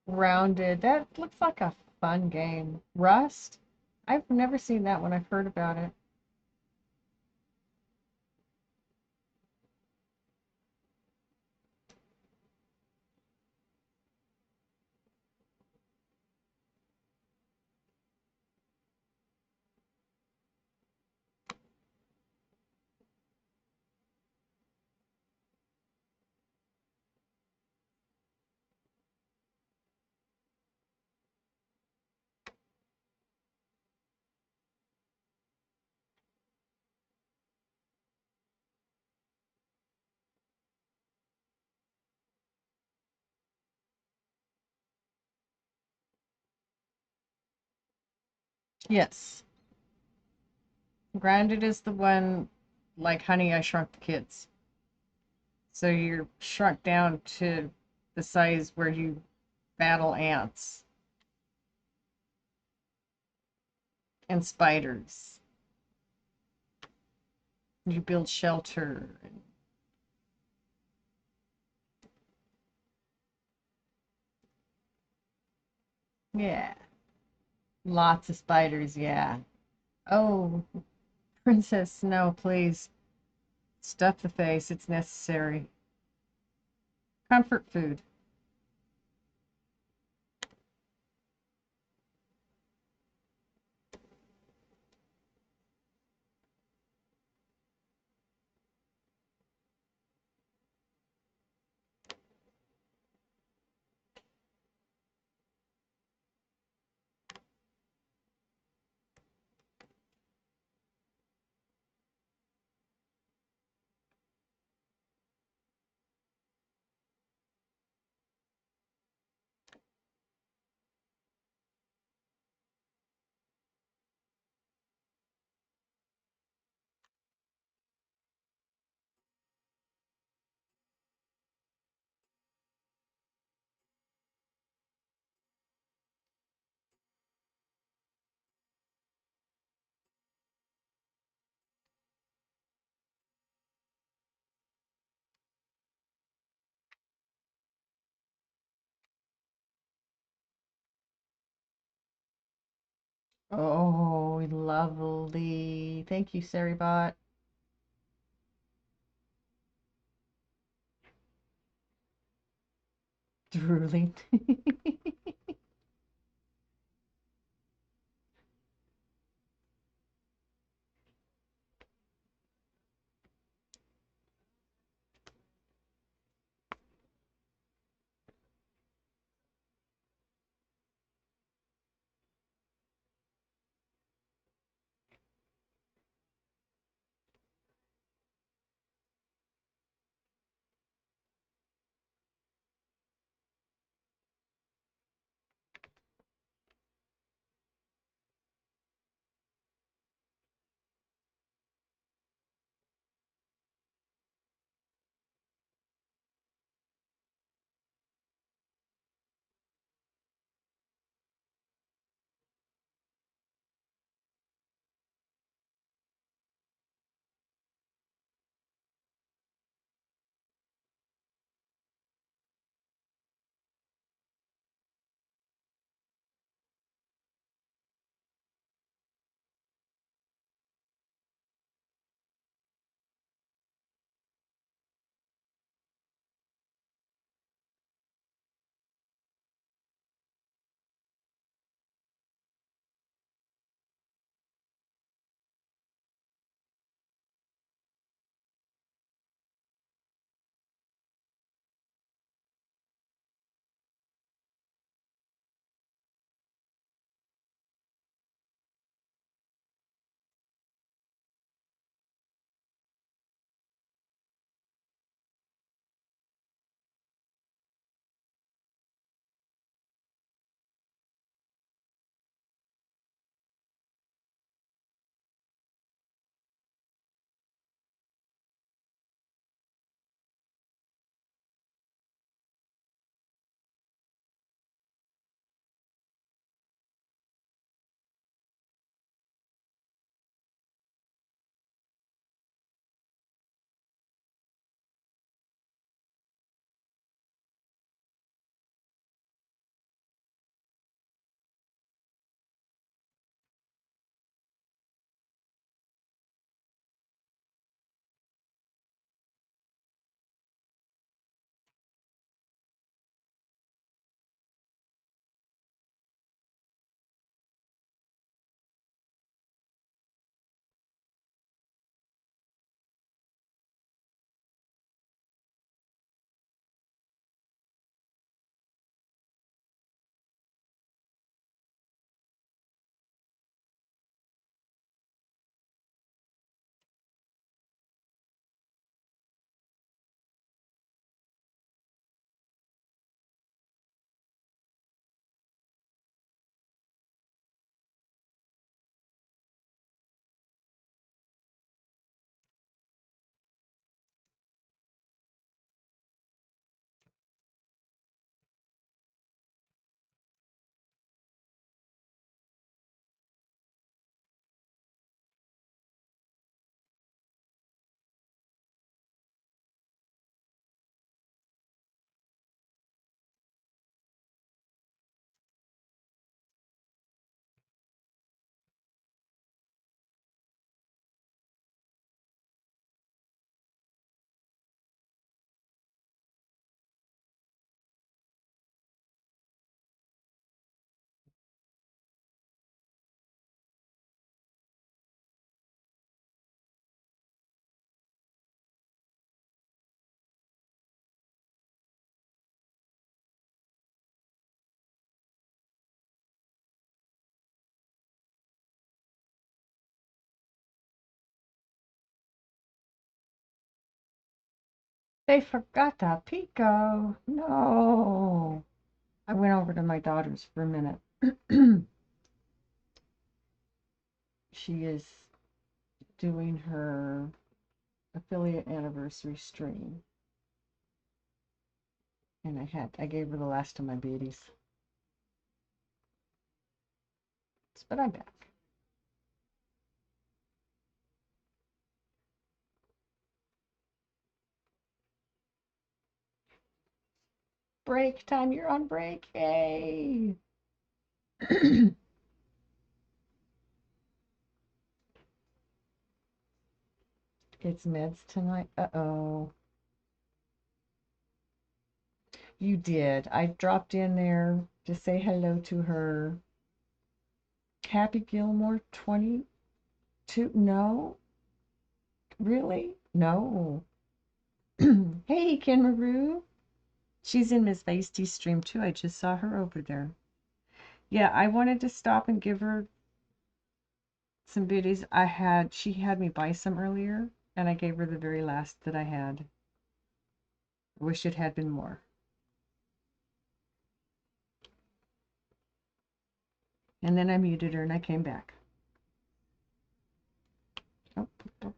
Speaker 1: Rounded. That looks like a fun game. Rust? I've never seen that one. I've heard about it. Yes. Grounded is the one like Honey, I Shrunk the Kids. So you're shrunk down to the size where you battle ants and spiders. You build shelter. Yeah. Lots of spiders, yeah. Oh, Princess, no, please. Stuff the face. It's necessary. Comfort food. Oh, lovely. Thank you, Saribot. Drooling. They forgot the Pico. No. I went over to my daughter's for a minute. She is doing her affiliate anniversary stream. And I gave her the last of my beauties. But I'm back. Break time, you're on break. Yay. It's meds tonight. Uh-oh. You did. I dropped in there to say hello to her. Happy Gilmore 22. No? Really? No. Hey, Kenmaru. She's in Miss Feisty's stream too. I just saw her over there. Yeah, I wanted to stop and give her some goodies. She had me buy some earlier, and I gave her the very last that I had. I wish it had been more. And then I muted her and I came back. Oh, oh.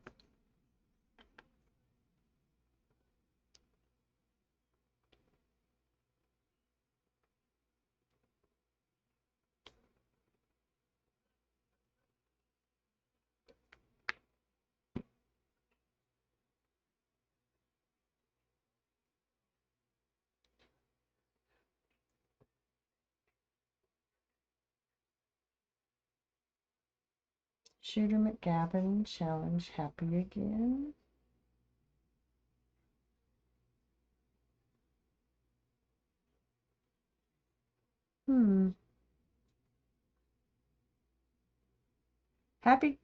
Speaker 1: Shooter McGavin challenge happy again. Happy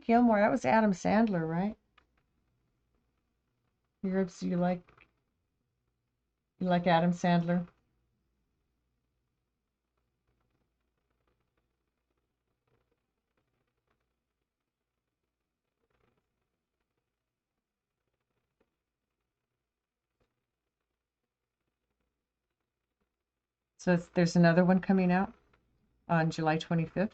Speaker 1: Gilmore. That was Adam Sandler, right? You like Adam Sandler? So there's another one coming out on July 25th.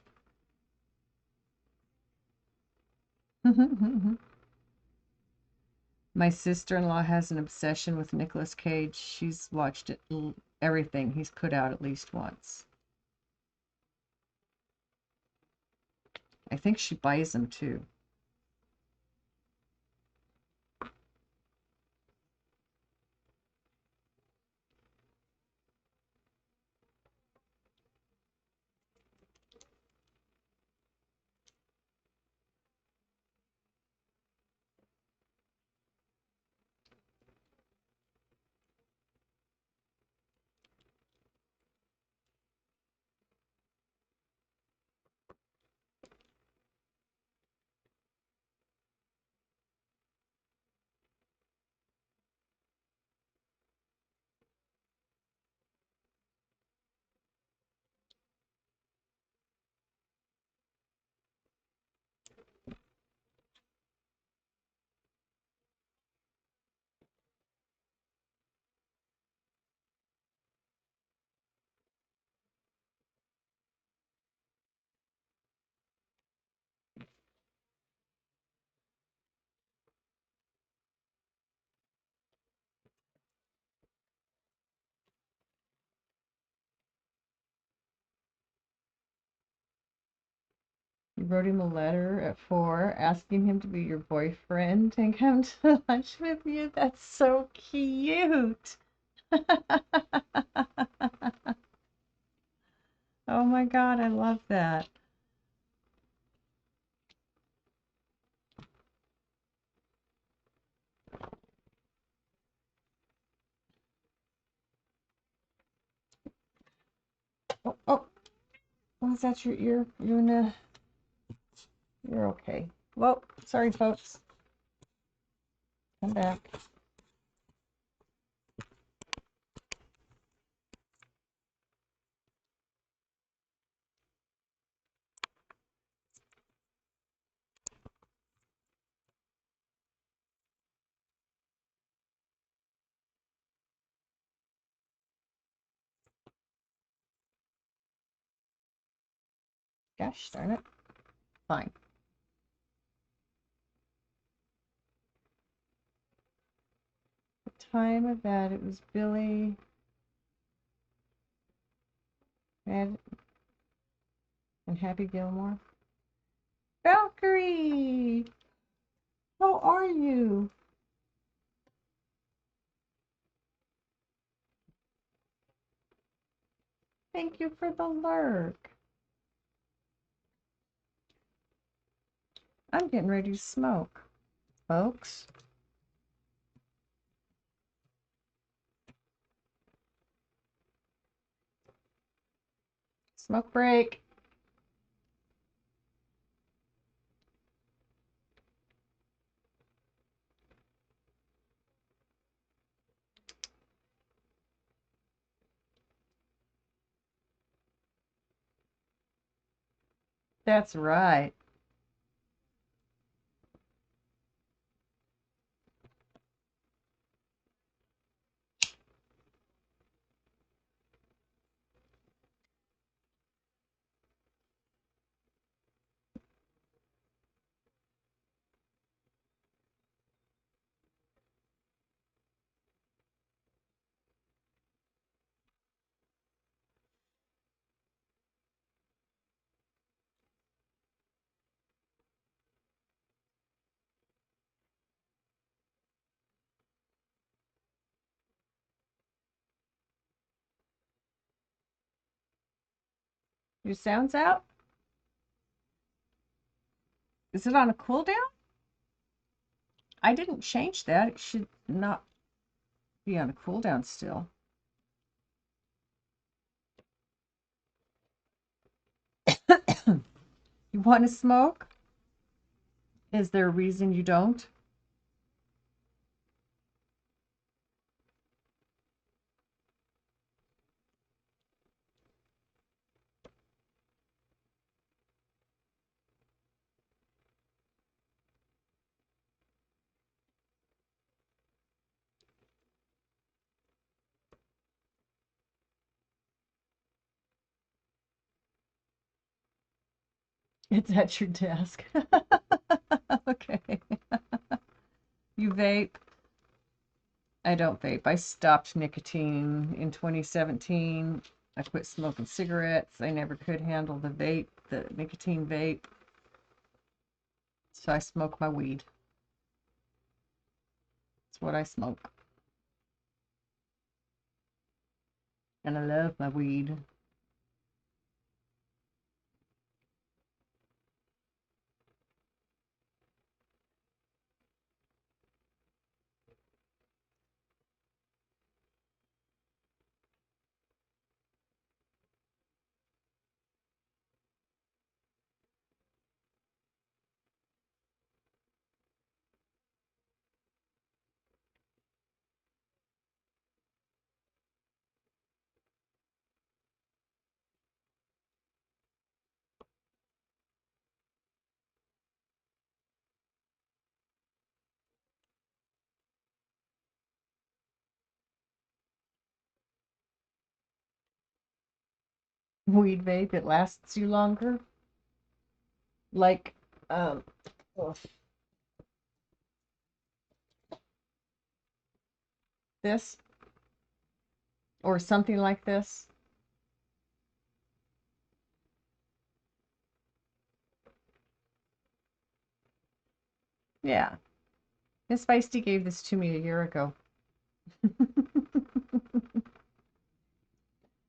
Speaker 1: My sister-in-law has an obsession with Nicolas Cage. She's watched everything he's put out at least once. I think she buys them too. You wrote him a letter at 4 asking him to be your boyfriend and come to lunch with you. That's so cute. Oh my God, I love that. Oh, was that your ear? You're okay. Well, sorry, folks. Come back. Gosh darn it. Fine. The time of that, it was Billy, Ed, and Happy Gilmore. Valkyrie! How are you? Thank you for the lurk. I'm getting ready to smoke, folks. Smoke break. That's right. Your sound's out? Is it on a cooldown? I didn't change that. It should not be on a cooldown still. You want to smoke? Is there a reason you don't? It's at your desk. Okay. You vape? I don't vape. I stopped nicotine in 2017. I quit smoking cigarettes. I never could handle the vape, the nicotine vape. So I smoke my weed. That's what I smoke. And I love my weed. Weed vape, it lasts you longer. Like, um, this or something like this. Yeah. Miss Feisty gave this to me a year ago.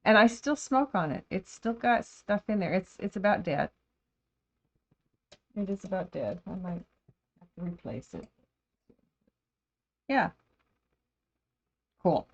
Speaker 1: And I still smoke on it. It's still got stuff in there. It's about dead. It is about dead. I might have to replace it. Yeah. Cool.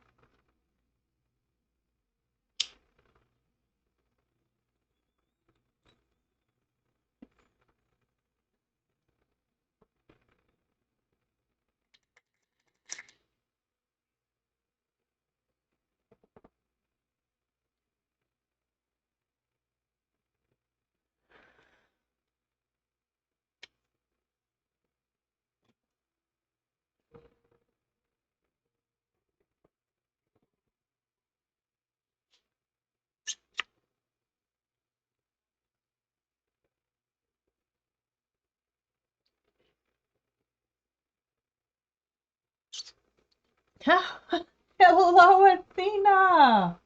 Speaker 1: Hello, Athena.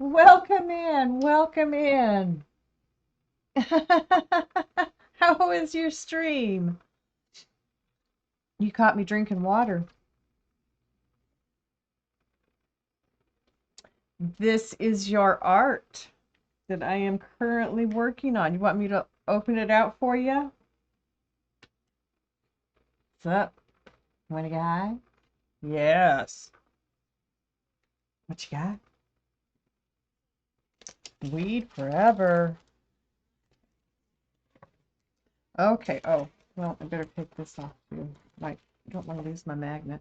Speaker 1: Welcome in. Welcome in. How was your stream? You caught me drinking water. This is your art that I am currently working on. You want me to open it out for you? What's up? Want to get high? Yes. What you got? Weed forever. Okay. Oh, well, I better take this off too. I don't want to lose my magnet.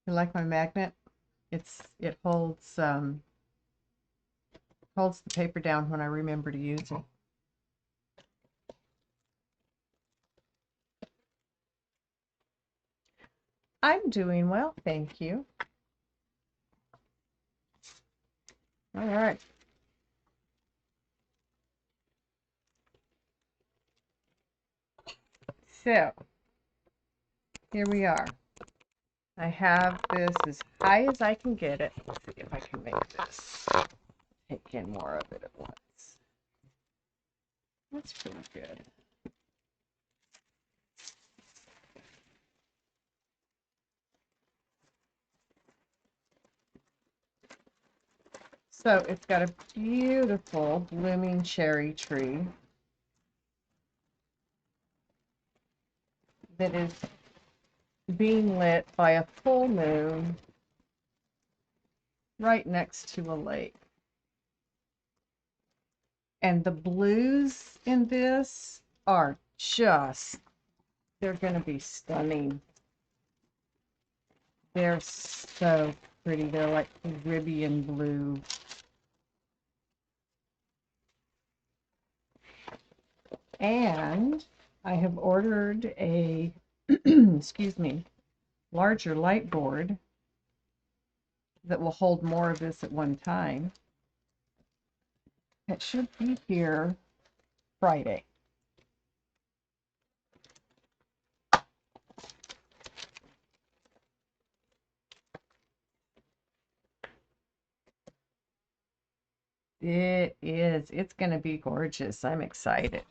Speaker 1: You like my magnet? It holds holds the paper down when I remember to use it. I'm doing well, thank you. All right. So, here we are. I have this as high as I can get it. Let's see if I can make this take in more of it at once. That's pretty good. So it's got a beautiful blooming cherry tree that is being lit by a full moon right next to a lake. And the blues in this are just, they're going to be stunning. They're so pretty. They're like Caribbean blue. And I have ordered a, excuse me, larger light board that will hold more of this at one time. It should be here Friday. It is. It's going to be gorgeous. I'm excited.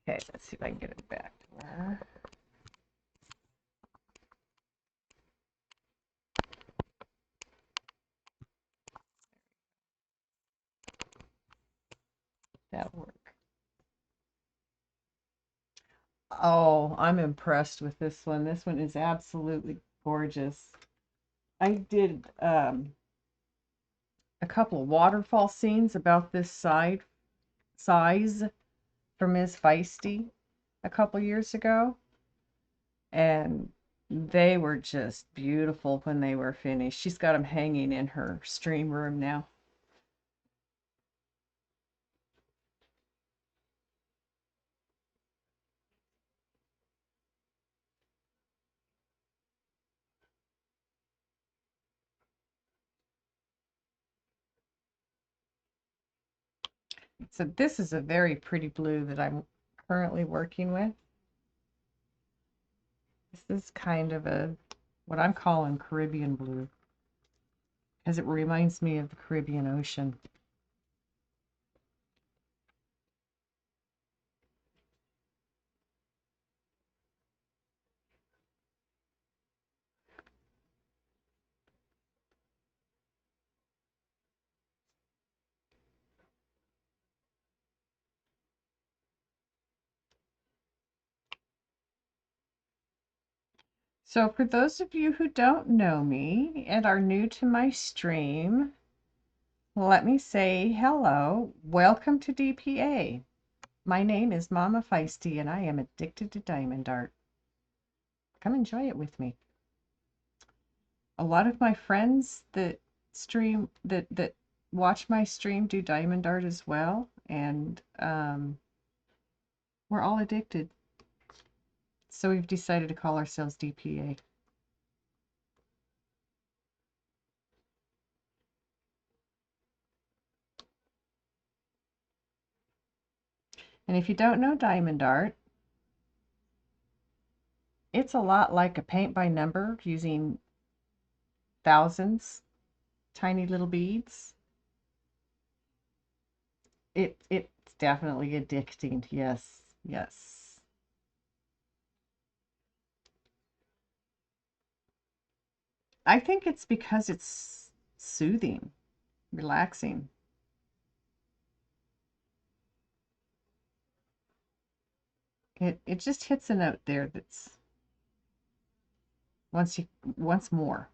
Speaker 1: Okay, let's see if I can get it back to where. That'll work. Oh, I'm impressed with this one. This one is absolutely gorgeous. I did a couple of waterfall scenes about this size for Ms. Feisty a couple years ago, and they were just beautiful when they were finished. She's got them hanging in her stream room now. So this is a very pretty blue that I'm currently working with. This is kind of a, what I'm calling Caribbean blue, because it reminds me of the Caribbean Ocean. So for those of you who don't know me and are new to my stream, let me say hello. Welcome to DPA. My name is Mama Feisty and I am addicted to diamond art. Come enjoy it with me. A lot of my friends that stream, that watch my stream do diamond art as well, and we're all addicted. So we've decided to call ourselves DPA. And if you don't know diamond art, it's a lot like a paint by number using thousands tiny little beads. It's definitely addicting. Yes, yes. I think it's because it's soothing, relaxing. It just hits a note there that's once more.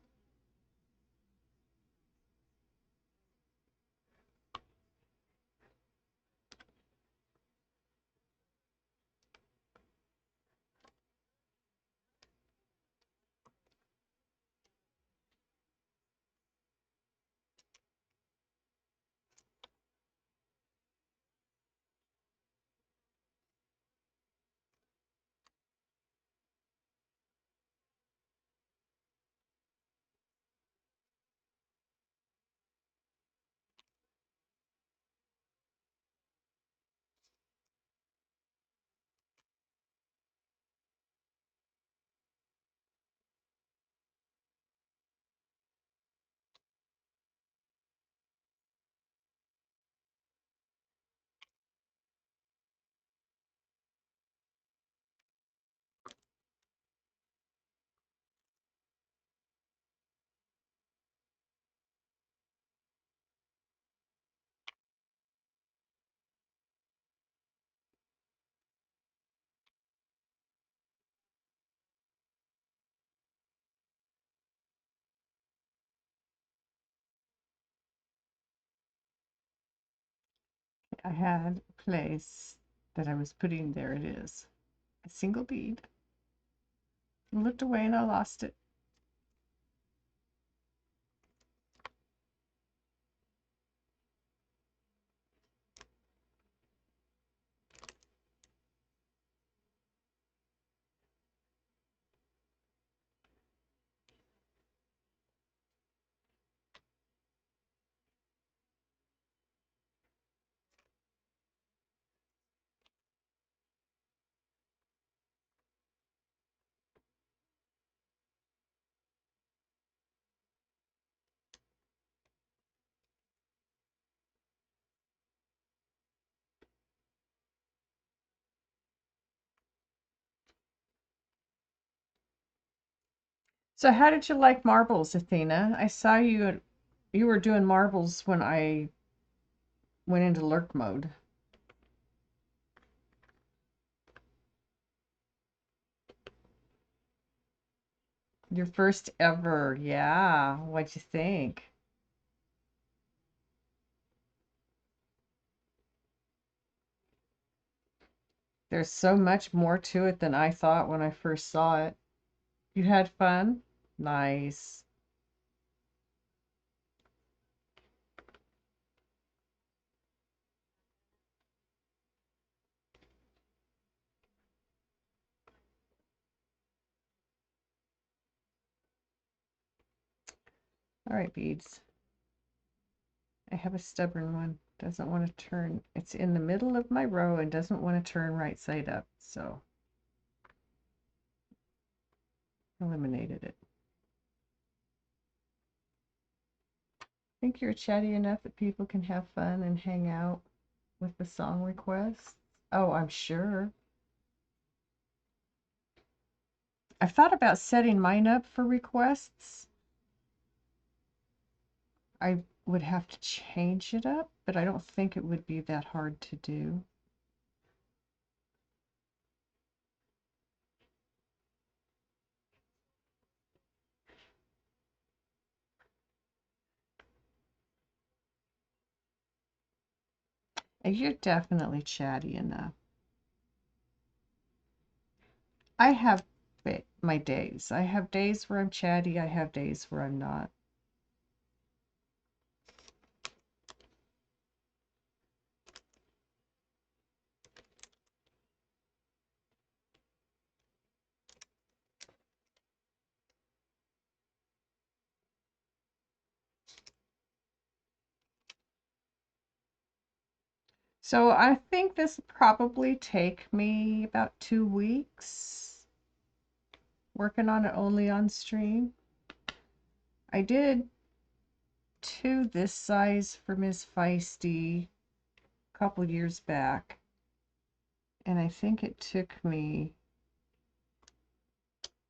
Speaker 1: I had a place that I was putting, there it is, a single bead. I looked away and I lost it. So how did you like marbles, Athena? I saw you were doing marbles when I went into lurk mode. Your first ever, yeah. What'd you think? There's so much more to it than I thought when I first saw it. You had fun? Nice. All right, beads. I have a stubborn one. Doesn't want to turn. It's in the middle of my row and doesn't want to turn right side up. So eliminated it. Think you're chatty enough that people can have fun and hang out with the song requests? Oh, I'm sure. I've thought about setting mine up for requests. I would have to change it up, but I don't think it would be that hard to do. And you're definitely chatty enough. I have my days. I have days where I'm chatty. I have days where I'm not. So I think this will probably take me about 2 weeks. working on it only on stream. I did 2 this size for Miss Feisty a couple years back, and I think it took me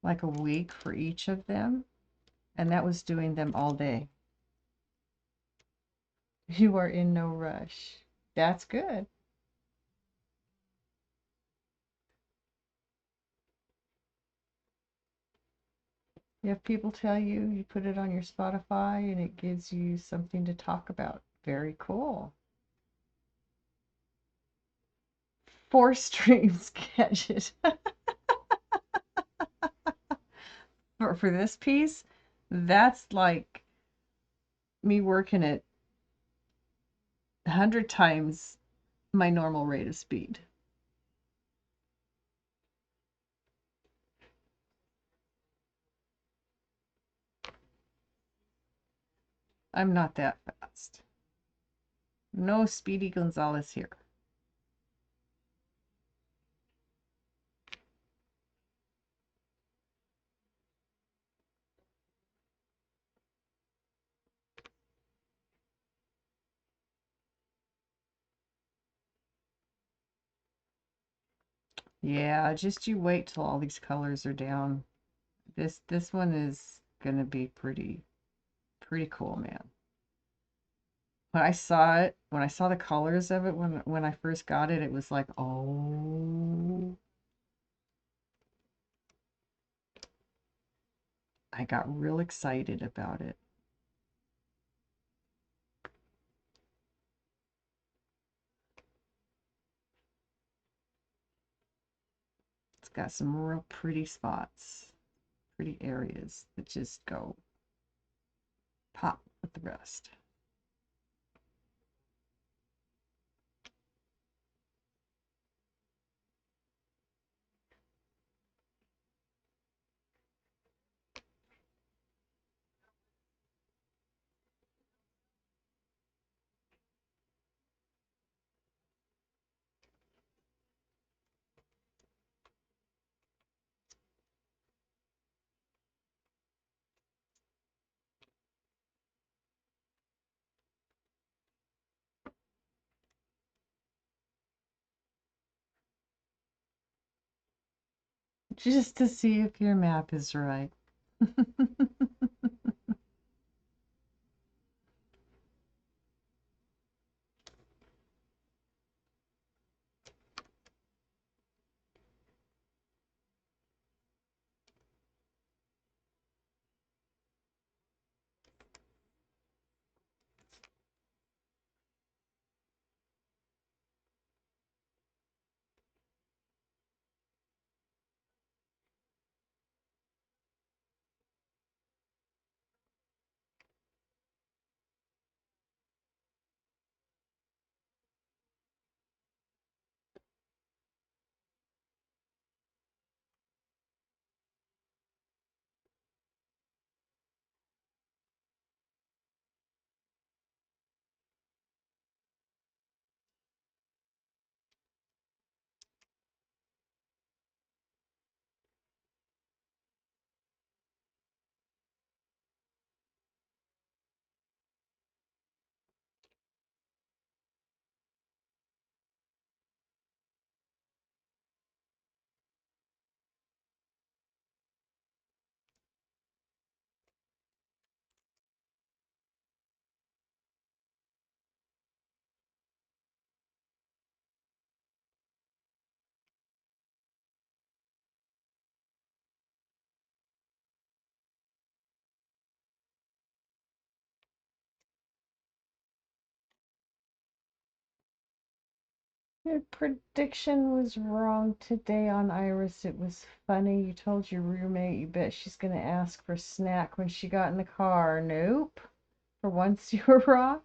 Speaker 1: like a week for each of them, and that was doing them all day. You are in no rush. That's good. You have people tell you, you put it on your Spotify and it gives you something to talk about. Very cool. 4 streams catch it. For this piece, that's like me working at 100 times my normal rate of speed. I'm not that fast. No Speedy Gonzalez here. Yeah, just you wait till all these colors are down. This one is gonna be pretty cool, man. When I saw it, when I saw the colors of it when I first got it, it was like, oh, I got real excited about it. It's got some real pretty spots, pretty areas that just go pop with the rest. Just to see if your map is right. Your prediction was wrong today on Iris. It was funny. You told your roommate you bet she's going to ask for a snack when she got in the car. Nope. For once you were wrong.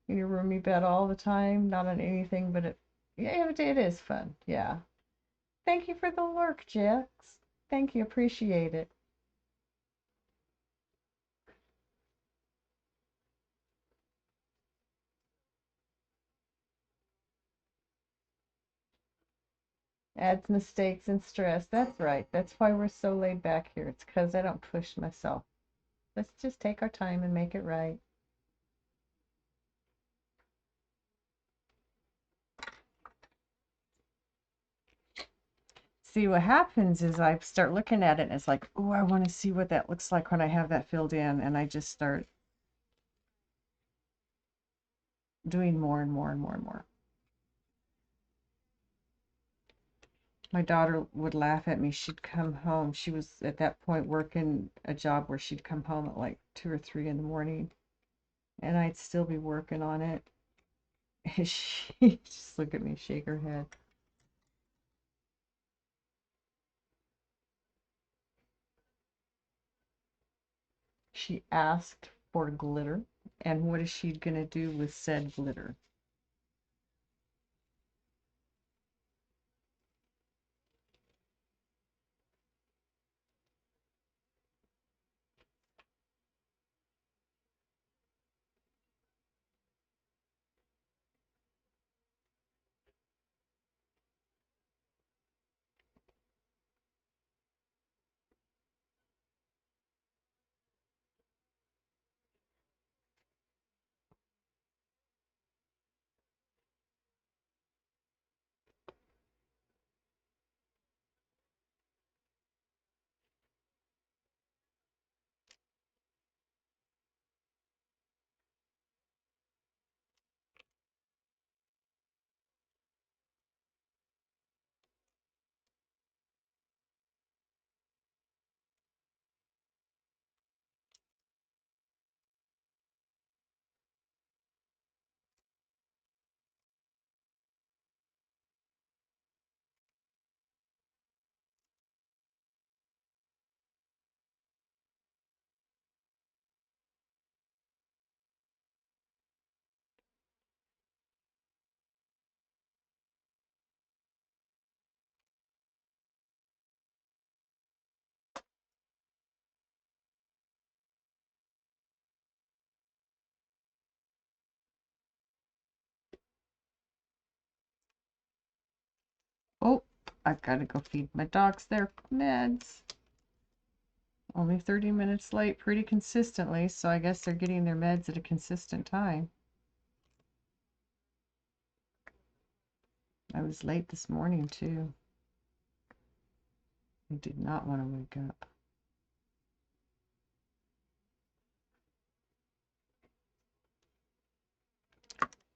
Speaker 1: Your roomie bet all the time, not on anything, but yeah, it is fun. Yeah. Thank you for the lurk, Jax. Thank you. Appreciate it. Adds mistakes and stress. That's right. That's why we're so laid back here. It's because I don't push myself. Let's just take our time and make it right. See, what happens is I start looking at it and it's like, oh, I want to see what that looks like when I have that filled in. And I just start doing more and more and more and more. My daughter would laugh at me. She'd come home. She was at that point working a job where she'd come home at like 2 or 3 in the morning and I'd still be working on it. And she just look at me, shake her head. She asked for glitter, and what is she gonna do with said glitter? Oh, I've got to go feed my dogs their meds. Only 30 minutes late pretty consistently, so I guess they're getting their meds at a consistent time. I was late this morning, too. I did not want to wake up.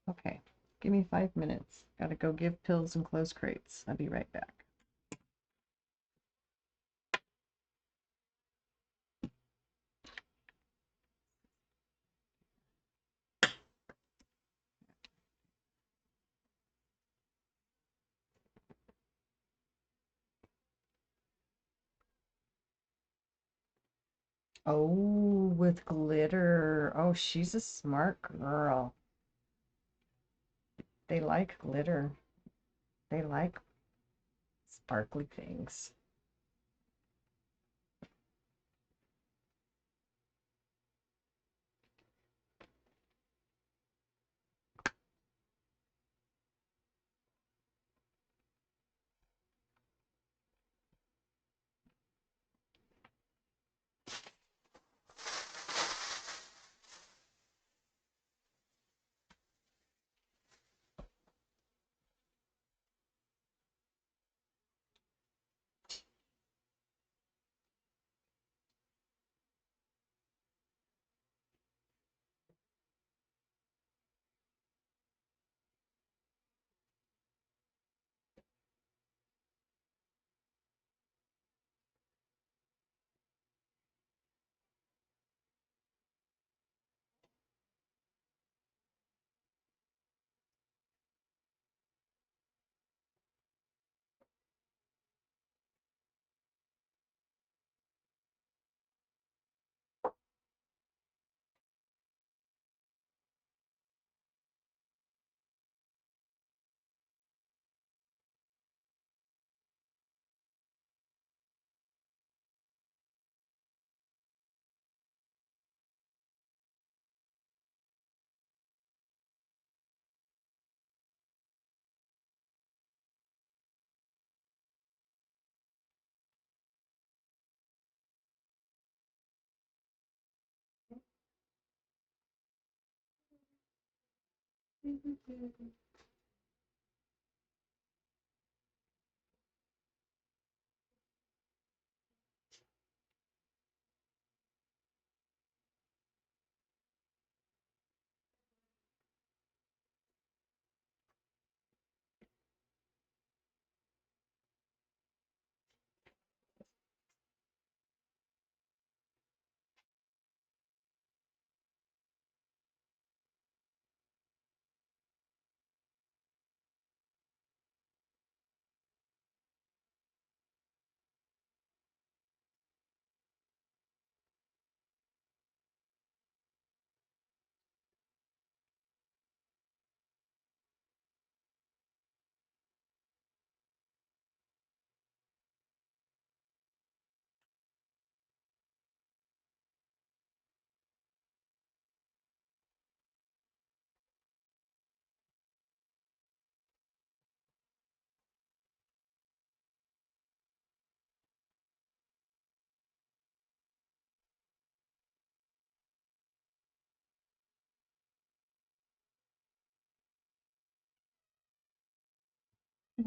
Speaker 1: Okay, give me 5 minutes. Gotta go give pills and close crates. I'll be right back. Oh, with glitter. Oh, she's a smart girl. They like glitter. They like sparkly things.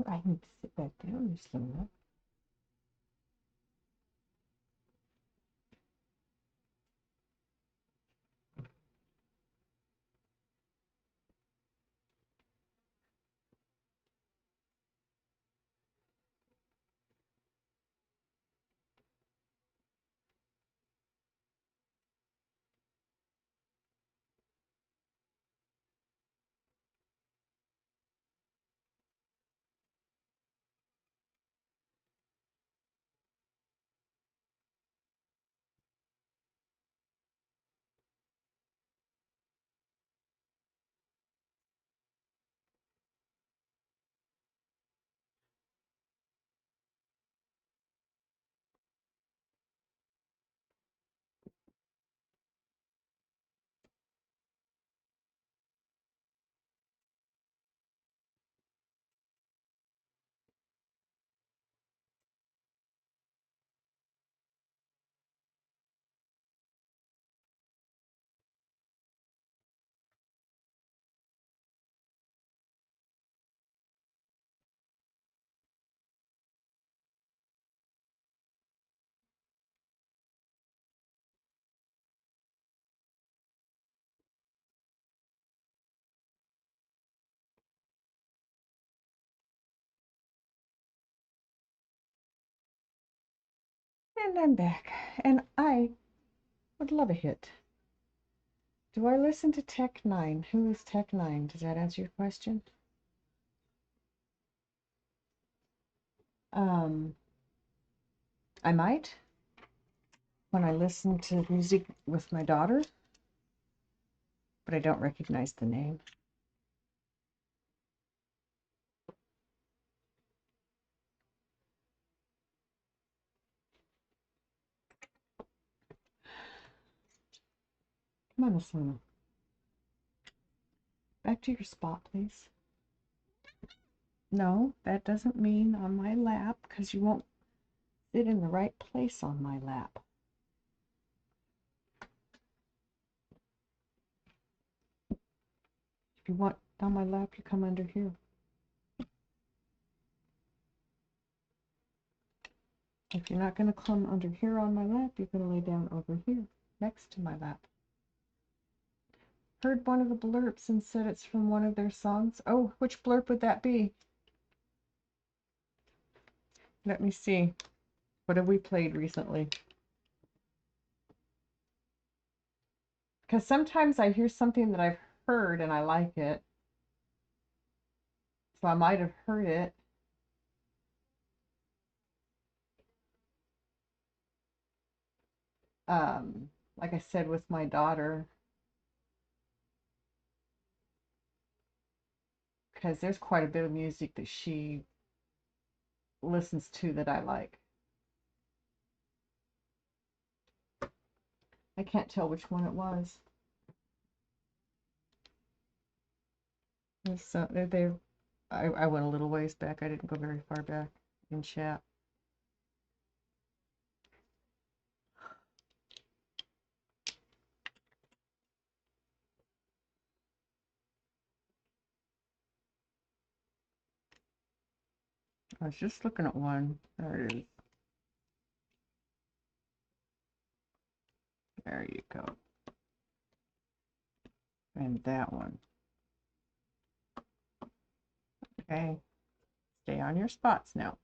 Speaker 1: I need to sit back down just a minute. And I'm back. And I would love a hit. Do I listen to Tech 9? Who is Tech 9? Does that answer your question? I might when I listen to music with my daughter, but I don't recognize the name. Come on, Asuna. Back to your spot, please. No, that doesn't mean on my lap, because you won't sit in the right place on my lap. If you want on my lap, you come under here. If you're not going to come under here on my lap, you're going to lay down over here, next to my lap. Heard one of the blurps and said it's from one of their songs. Oh, which blurp would that be? Let me see. What have we played recently? Because sometimes I hear something that I've heard and I like it. So I might have heard it. Like I said, with my daughter. Because there's quite a bit of music that she listens to that I like. I can't tell which one it was. So I went a little ways back. I didn't go very far back in chat. I was just looking at one. There it is. There you go. And that one. Okay. Stay on your spots now.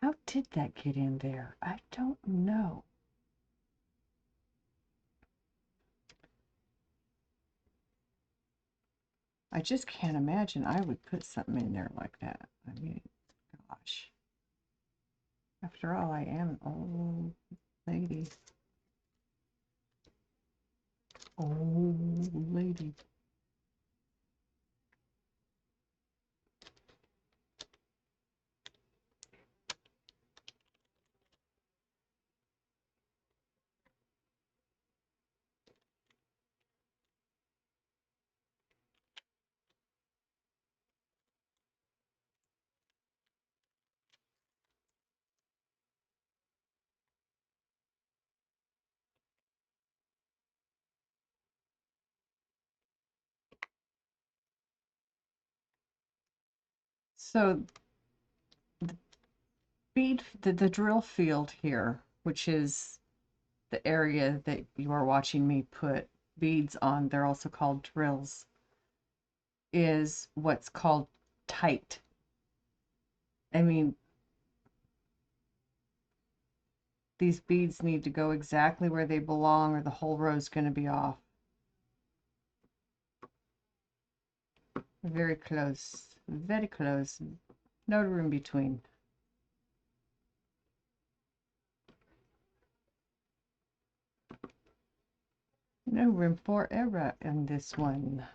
Speaker 1: How did that get in there? I don't know. I just can't imagine I would put something in there like that. I mean, gosh. After all, I am an old lady. Old lady. So the drill field here, which is the area that you are watching me put beads on, they're also called drills, is what's called tight. I mean, these beads need to go exactly where they belong or the whole row is going to be off. Very close, very close. No room between. No room for error in this one.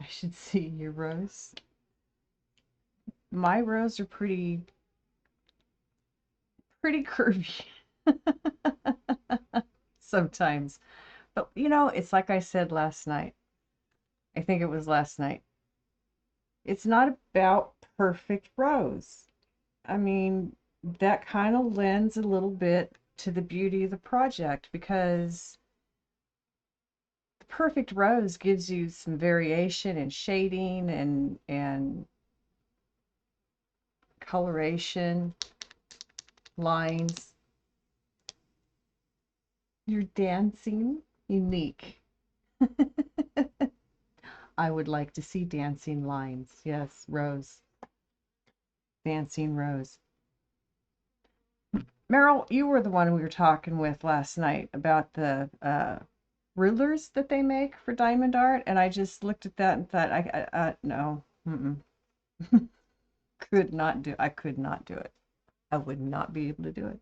Speaker 1: I should see your rows. My rows are pretty curvy sometimes. But you know, it's like I said last night. I think it was last night. It's not about perfect rows. I mean, that kind of lends a little bit to the beauty of the project, because the perfect rose gives you some variation and shading and coloration, lines. You're dancing unique. I would like to see dancing lines. Yes, rose. Dancing rose. Meryl, you were the one we were talking with last night about the rulers that they make for diamond art, and I just looked at that and thought, no, could not do. I could not do it. I would not be able to do it.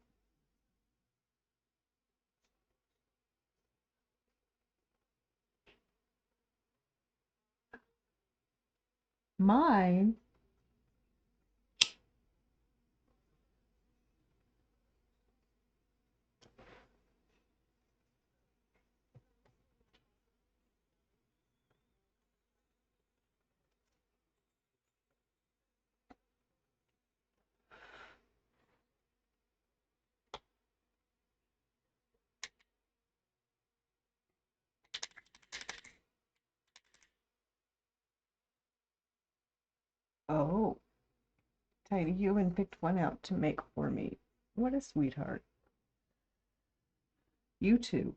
Speaker 1: Mine. Oh, Tiny Human picked one out to make for me. What a sweetheart. You too.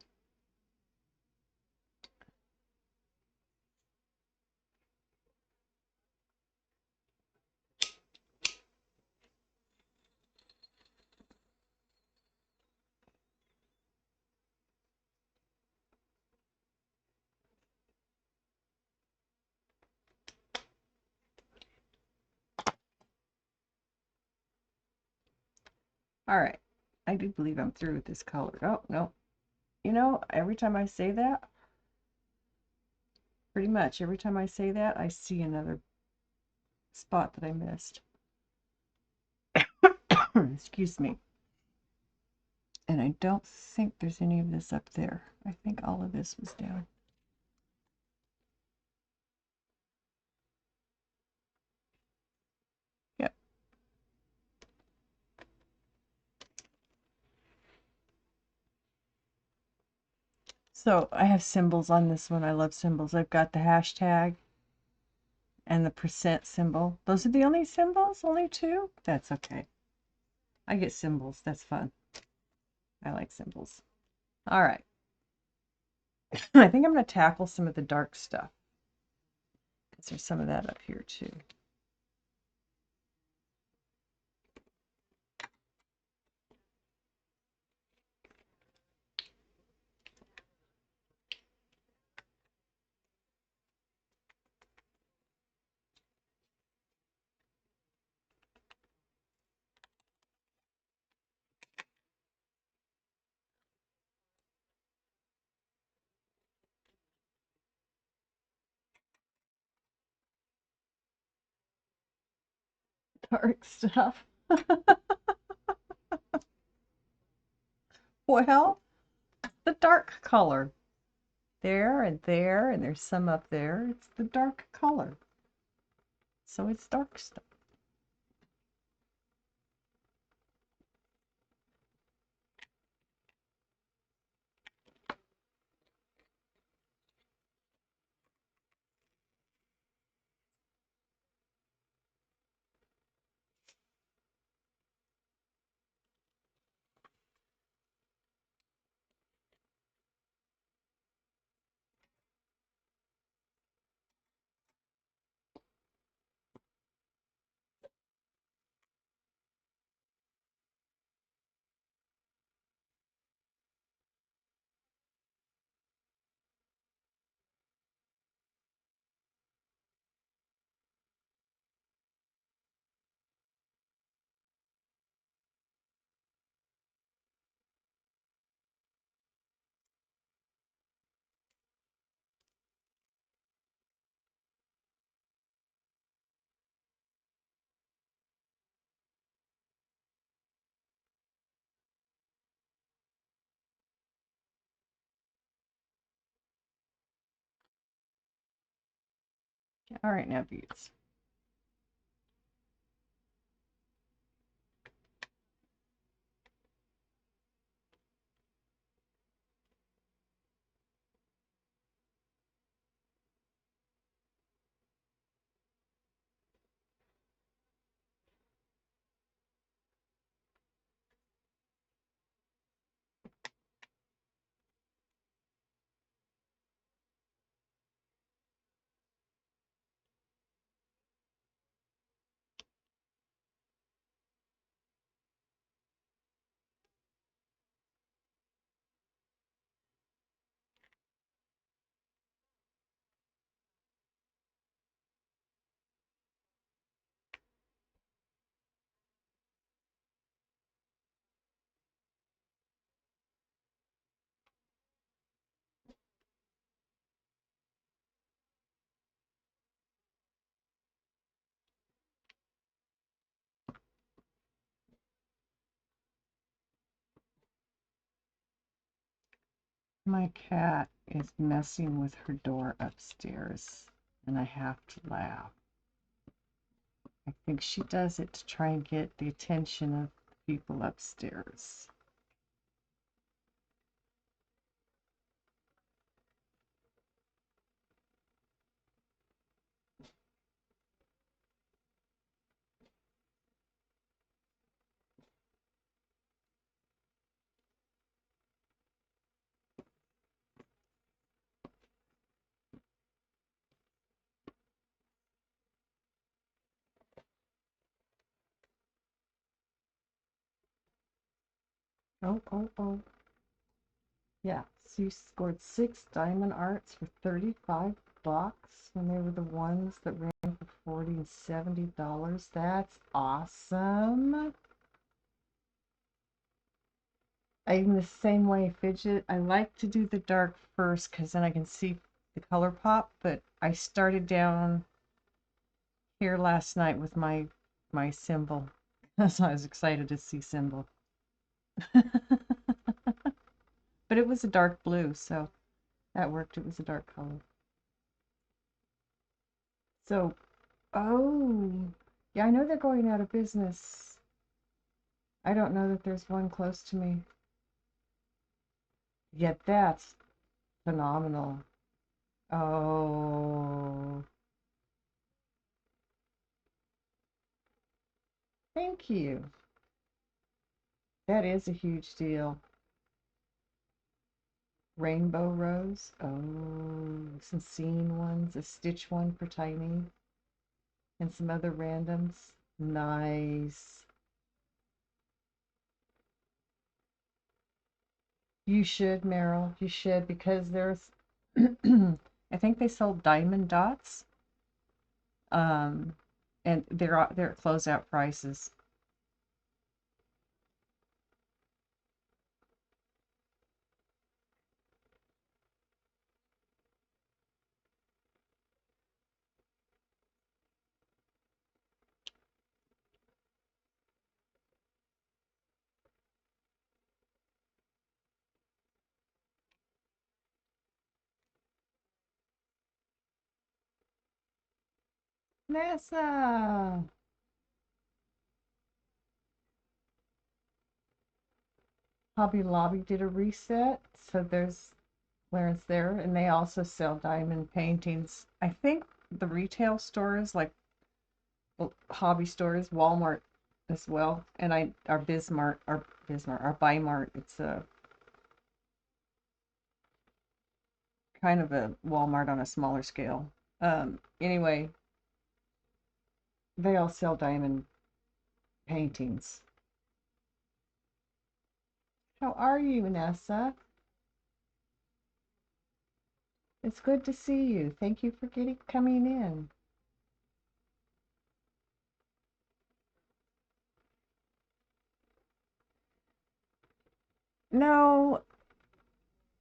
Speaker 1: All right. I do believe I'm through with this color. Oh, no. You know, every time I say that, pretty much every time I say that, I see another spot that I missed. Excuse me. And I don't think there's any of this up there. I think all of this was down. Yep. So I have symbols on this one. I love symbols. I've got the hashtag and the percent symbol. Those are the only symbols? Only two? That's okay. I get symbols. That's fun. I like symbols. All right. I think I'm going to tackle some of the dark stuff. Because there's some of that up here too. Dark stuff. Well, the dark color. There, and there's some up there. It's the dark color. So it's dark stuff. All right, now beads. My cat is messing with her door upstairs, and I have to laugh. I think she does it to try and get the attention of people upstairs. Oh, oh, oh. Yeah, so you scored 6 diamond arts for $35 when they were the ones that ran for $40 and $70. That's awesome. I'm the same way, fidget. I like to do the dark first because then I can see the color pop, but I started down here last night with my symbol. So I was excited to see symbol. But it was a dark blue, so that worked. It was a dark color. So, oh, yeah, I know they're going out of business. I don't know that there's one close to me. Yet that's phenomenal. Oh, thank you. That is a huge deal. Rainbow rose. Oh, some scene ones, a stitch one for Tiny, and some other randoms. Nice. You should, Meryl. You should, because there's, I think they sold diamond dots, um, and they're at closeout prices. Nessa, Hobby Lobby did a reset, so there's clearance there, and they also sell diamond paintings. I think the retail stores like hobby stores, Walmart as well, and our Bimart. It's a kind of a Walmart on a smaller scale. Anyway, they all sell diamond paintings. How are you, Vanessa? It's good to see you. Thank you for coming in. No,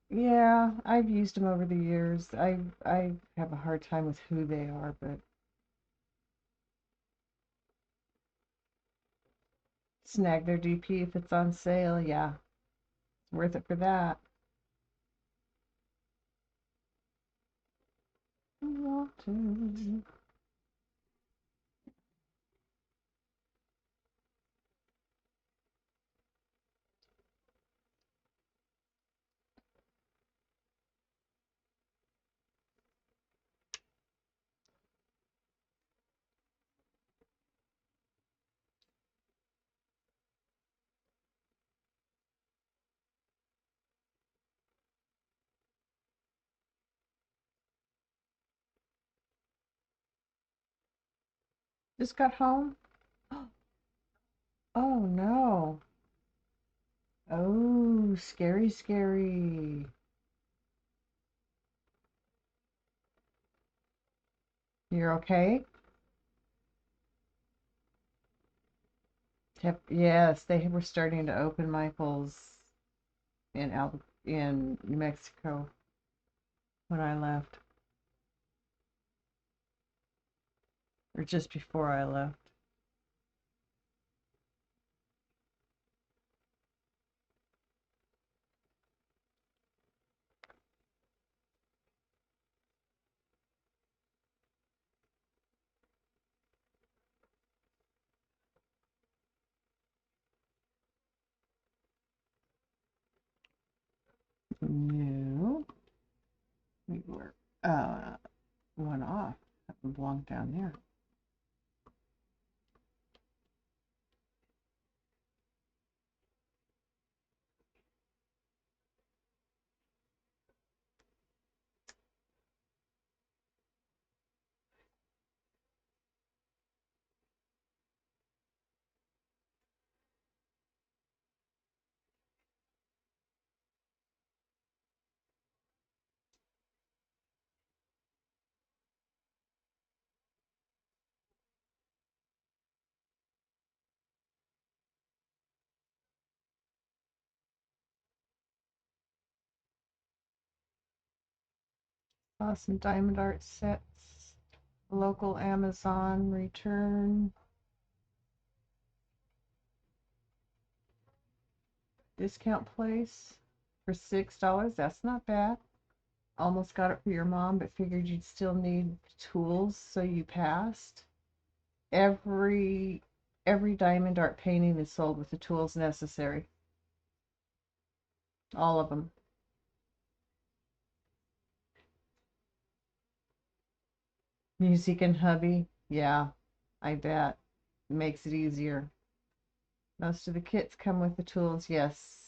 Speaker 1: yeah, I've used them over the years. I have a hard time with who they are, but snag their DP if it's on sale. Yeah, it's worth it for that. Water. Just got home? Oh no. Oh, scary, scary. You're okay? Yep. Yes, they were starting to open Michael's in New Mexico when I left, or just before I left. No, we were one off. That one belonged down there. Some diamond art sets. Local Amazon return. Discount place for $6. That's not bad. Almost got it for your mom, but figured you'd still need tools, so you passed. Every diamond art painting is sold with the tools necessary. All of them. Music and hubby. Yeah, I bet. Makes it easier. Most of the kits come with the tools, yes.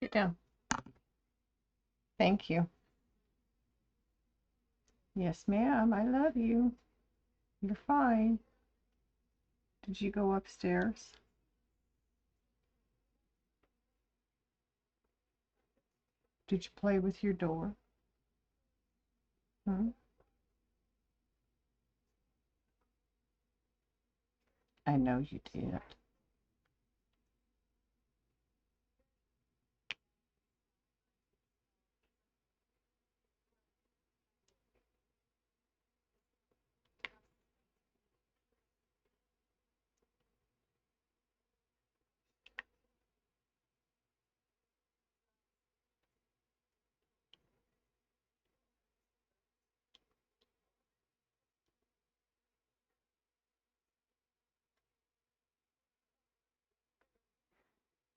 Speaker 1: Sit down. Thank you. Yes, ma'am, I love you. You're fine. Did you go upstairs? Did you play with your door? Hmm? I know you did.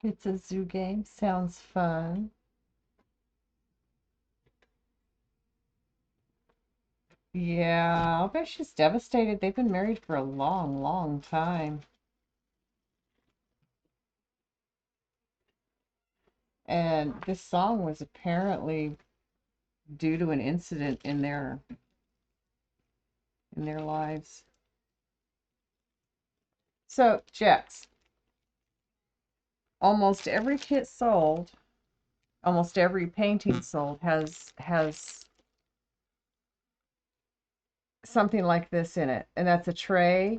Speaker 1: It's a zoo game. Sounds fun. Yeah, I'll bet she's devastated. They've been married for a long, long time. And this song was apparently due to an incident in their lives. So, Jets, almost every kit sold, almost every painting sold has something like this in it, and that's a tray.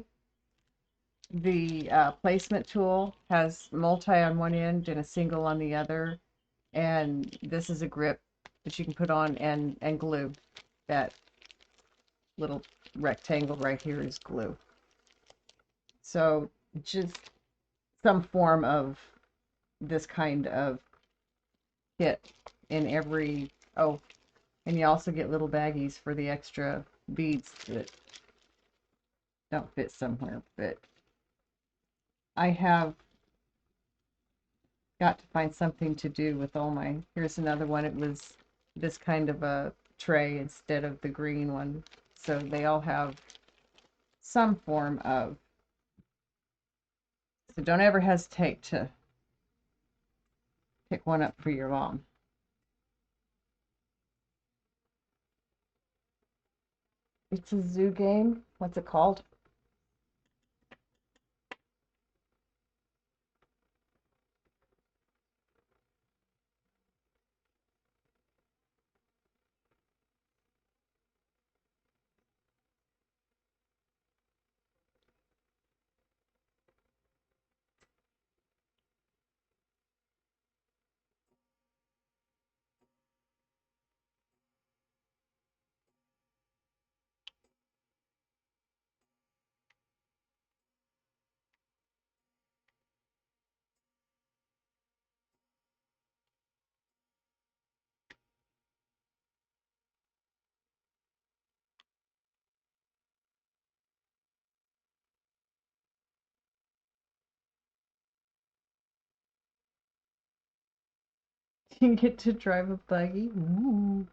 Speaker 1: The placement tool has multi on one end and a single on the other, and this is a grip that you can put on and glue. That little rectangle right here is glue. So just some form of this kind of kit in every, oh, and you also get little baggies for the extra beads that don't fit somewhere, but I have got to find something to do with all my, here's another one. It was this kind of a tray instead of the green one. So they all have some form of, so don't ever hesitate to pick one up for your mom. It's a zoo game. What's it called? You get to drive a buggy? Ooh.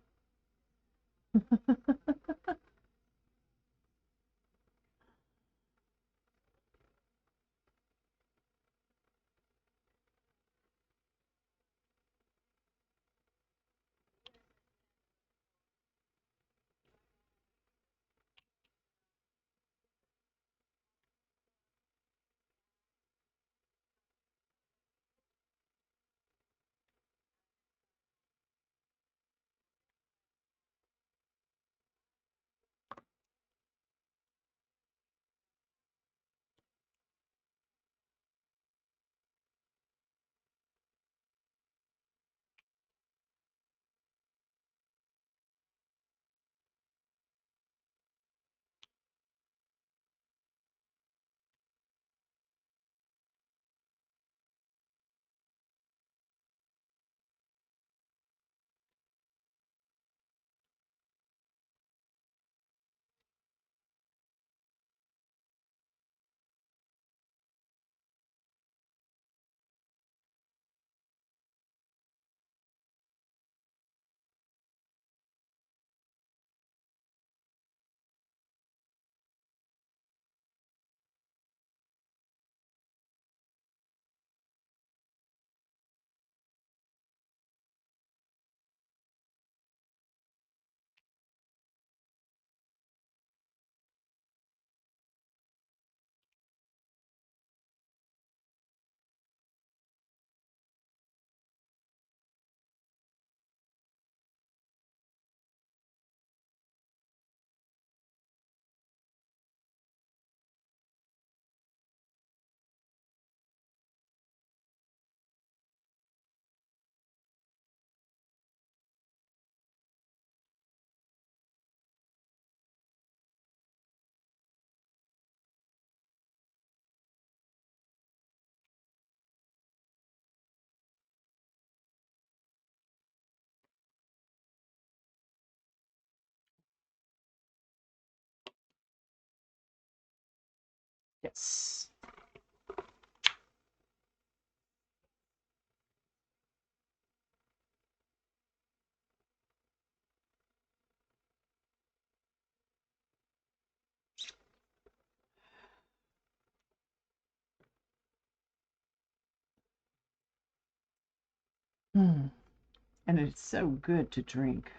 Speaker 2: Yes. And it's so good to drink.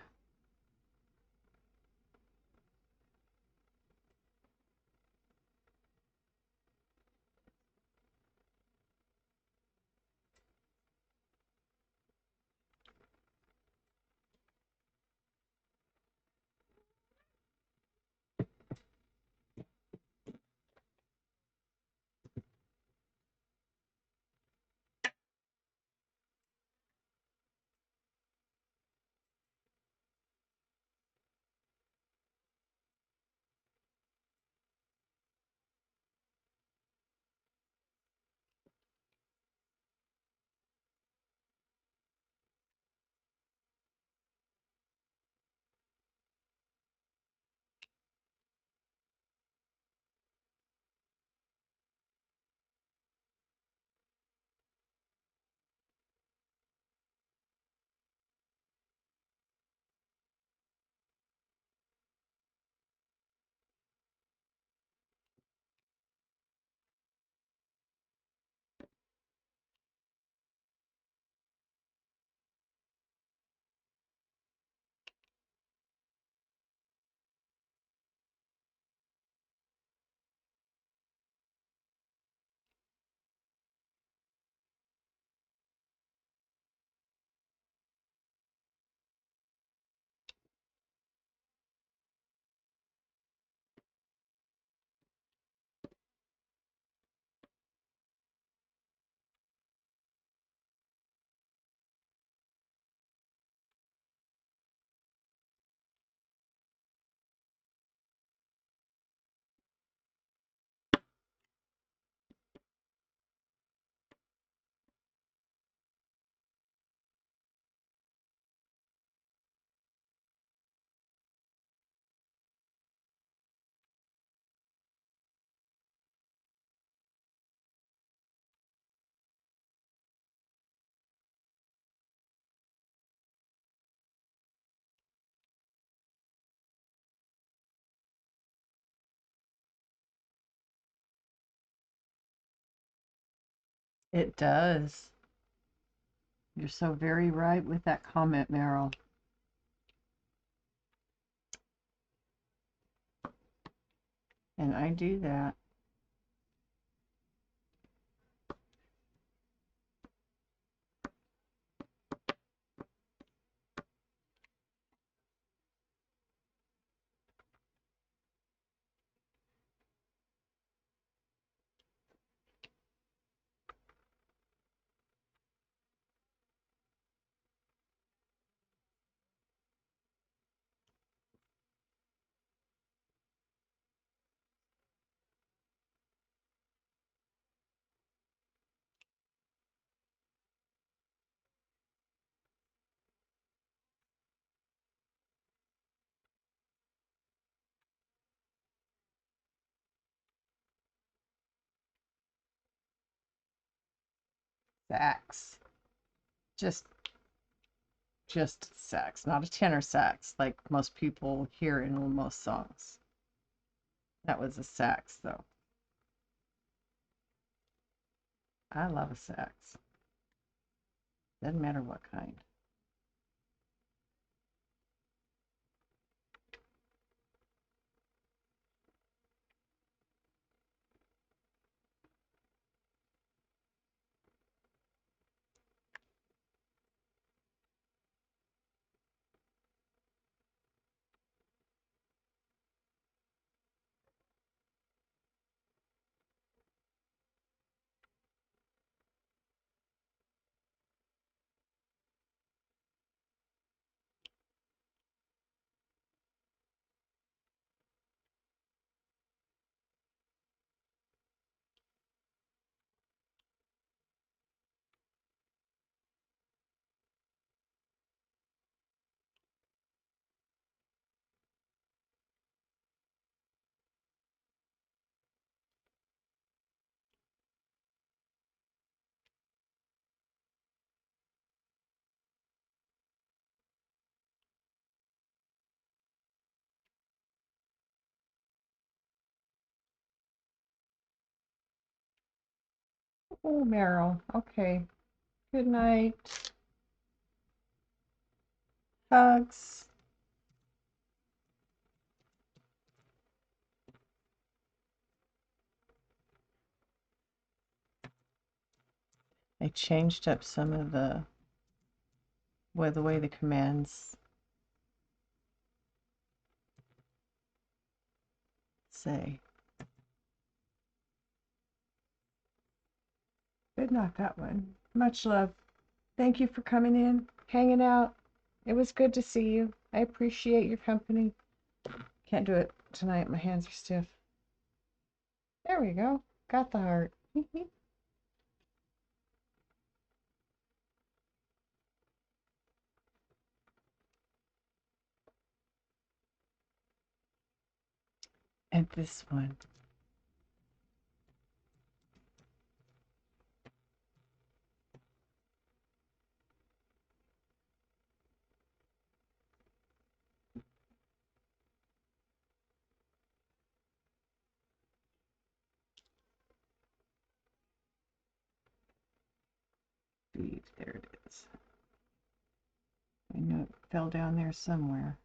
Speaker 2: It does. You're so very right with that comment, Meryl. And I do that. Sax. Just sax, not a tenor sax like most people hear in most songs. That was a sax, though. I love a sax. Doesn't matter what kind. Oh, Meryl. Okay. Good night. Hugs. I changed up some of the way the commands say. Good night, that one. Much love. Thank you for coming in, hanging out. It was good to see you. I appreciate your company. Can't do it tonight. My hands are stiff. There we go. Got the heart. And this one. There it is. I know it fell down there somewhere.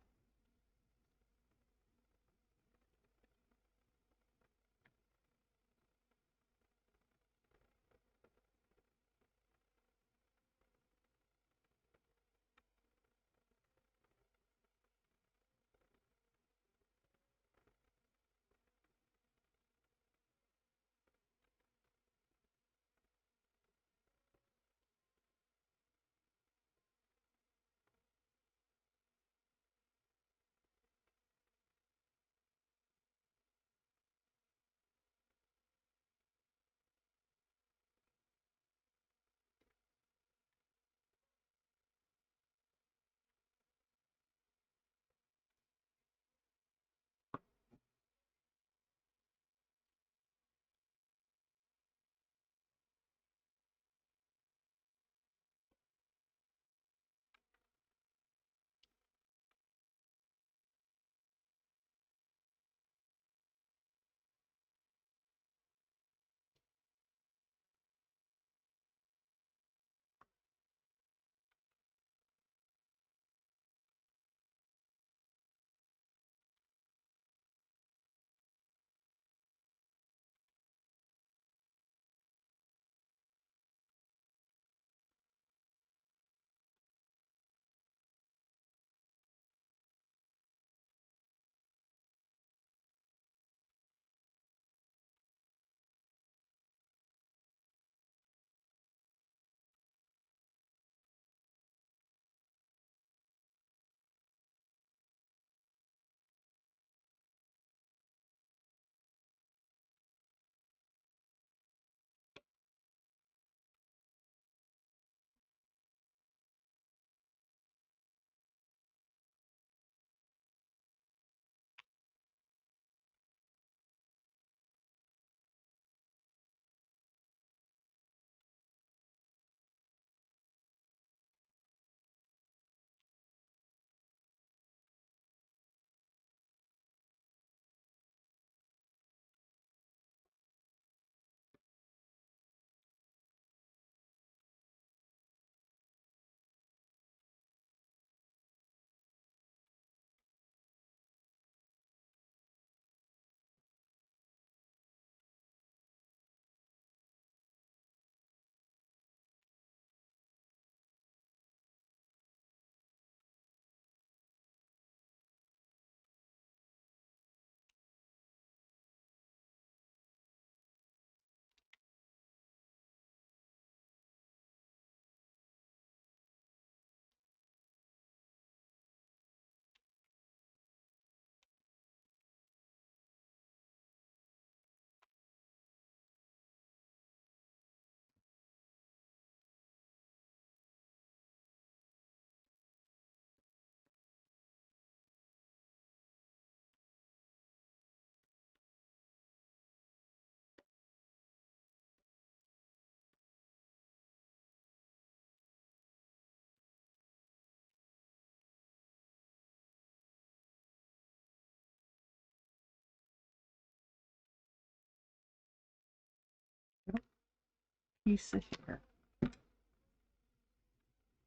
Speaker 2: piece of hair.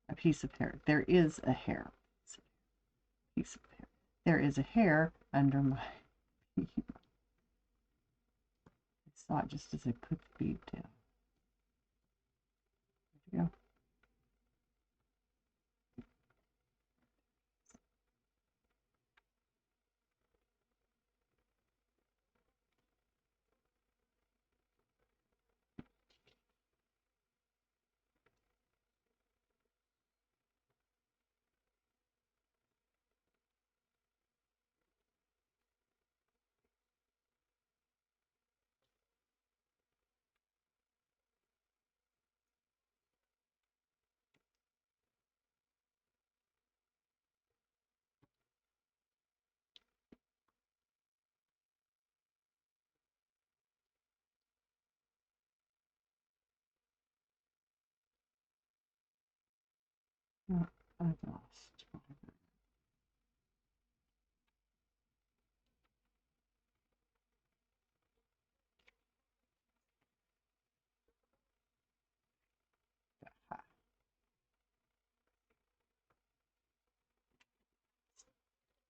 Speaker 2: A piece of hair. There is a hair. Piece of hair. There is a hair under my bead. I saw it just as I put the bead down. There we go. Oh, I've lost.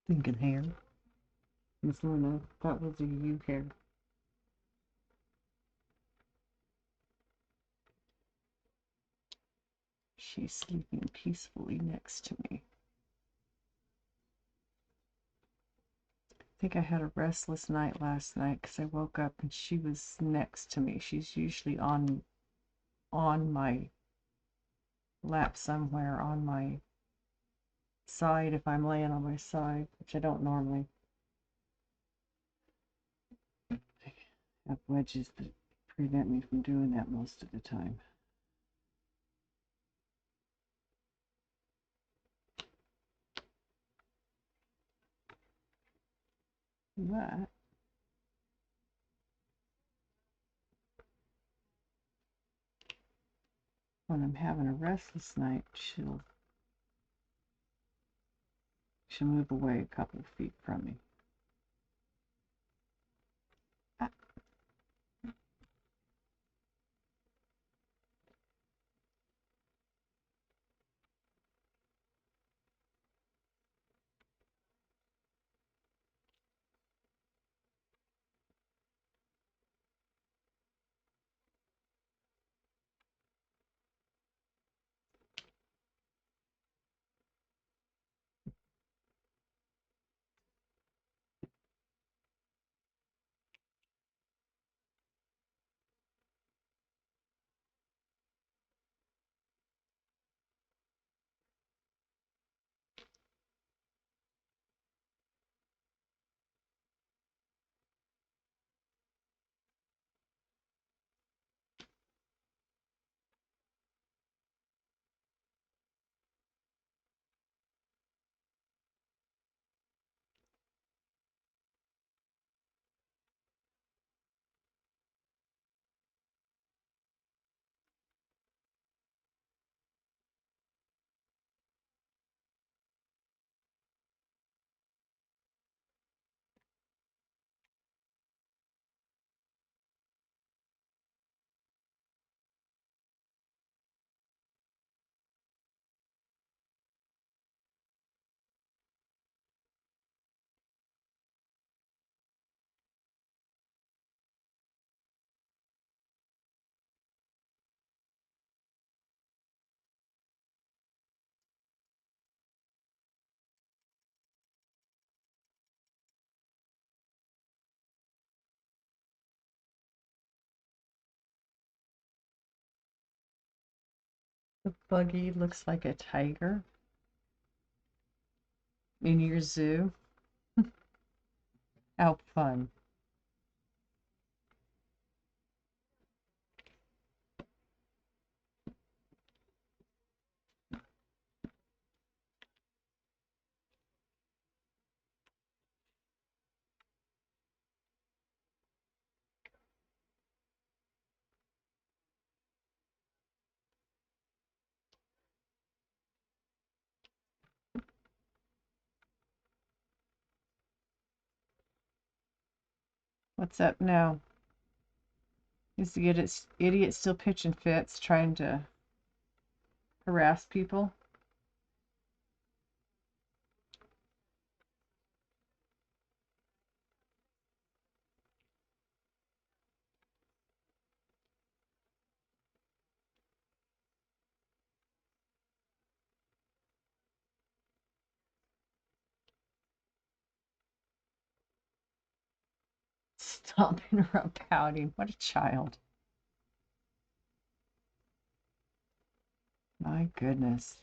Speaker 2: Thinking hair. Miss Luna, that was a you hair. She's sleeping peacefully next to me. I think I had a restless night last night because I woke up and she was next to me. She's usually on my lap somewhere, on my side if I'm laying on my side, which I don't normally. I have wedges that prevent me from doing that most of the time. But when I'm having a restless night, she'll move away a couple of feet from me. The buggy looks like a tiger in your zoo. How fun. What's up now? Is the idiot still pitching fits, trying to harass people? Stomping around pouting. What a child. My goodness.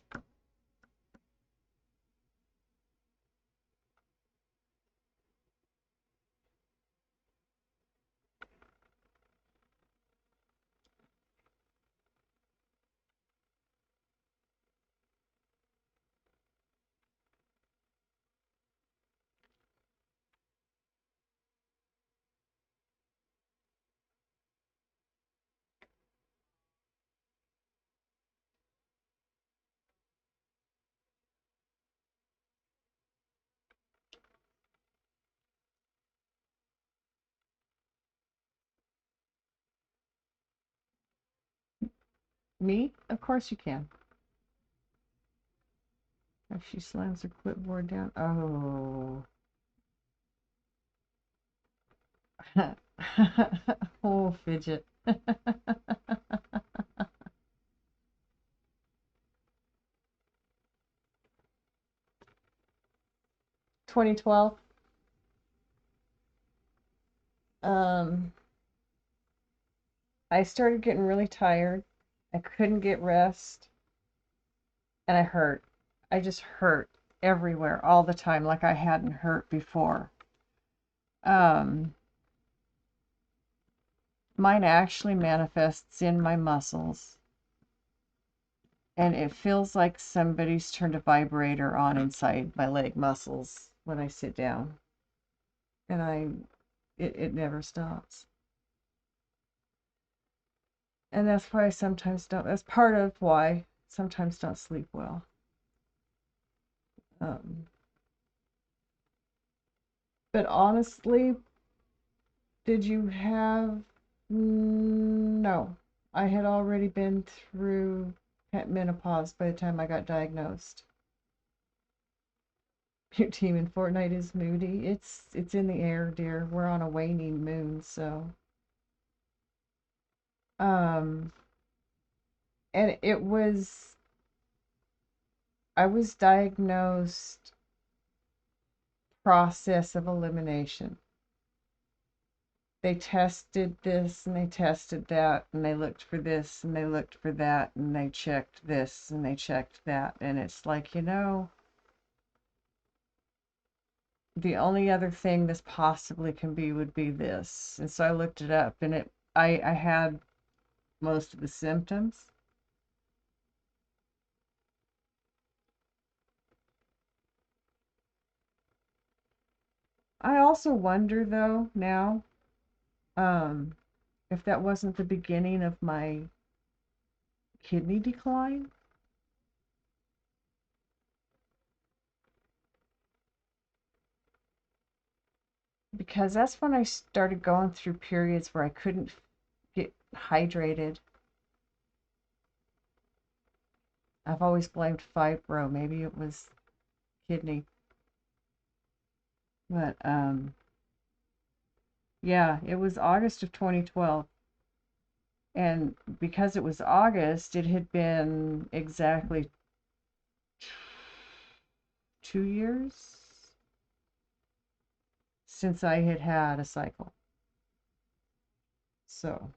Speaker 2: Me? Of course you can. If she slams her clipboard down. Oh. Oh, fidget. 2012. I started getting really tired. I couldn't get rest, and I hurt. I just hurt everywhere all the time like I hadn't hurt before. Um, Mine actually manifests in my muscles, and it feels like somebody's turned a vibrator on inside my leg muscles when I sit down, and it never stops. And that's why I sometimes don't, that's part of why I sometimes don't sleep well. But honestly, did you have, no, I had already been through menopause by the time I got diagnosed. Your team in Fortnite is moody. It's in the air, dear. We're on a waning moon, so um and I was diagnosed process of elimination. They tested this and they tested that and they looked for this and they looked for that and they checked this and they checked that, and it's like, the only other thing this possibly can be would be this. And so I looked it up, and I had most of the symptoms. I also wonder though now, if that wasn't the beginning of my kidney decline. Because that's when I started going through periods where I couldn't get hydrated. I've always blamed fibro. Maybe it was kidney. But yeah, it was August of 2012. And because it was August, it had been exactly 2 years since I had had a cycle. So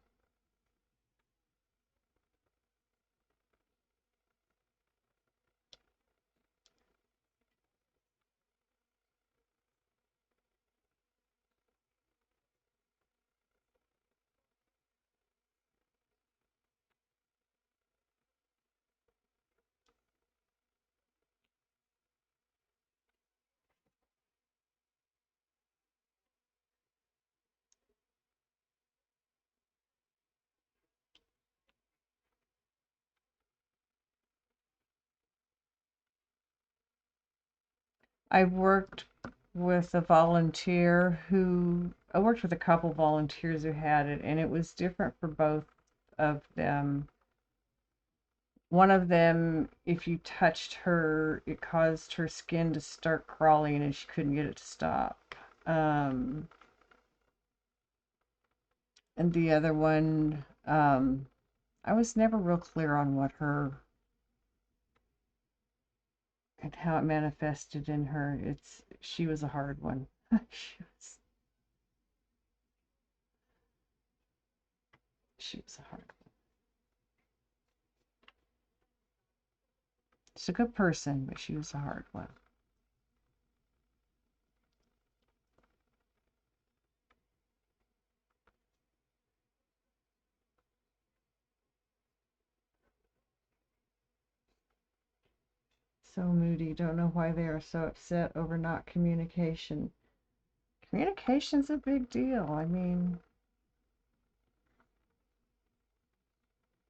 Speaker 2: I worked with a volunteer who I worked with a couple volunteers who had it, and it was different for both of them. One of them, if you touched her, it caused her skin to start crawling and she couldn't get it to stop. And the other one, I was never real clear on what her and how it manifested in her. She was a hard one. She was a hard one. She's a good person, but she was a hard one. So moody. Don't know why they are so upset over not communication. Communication's a big deal. I mean,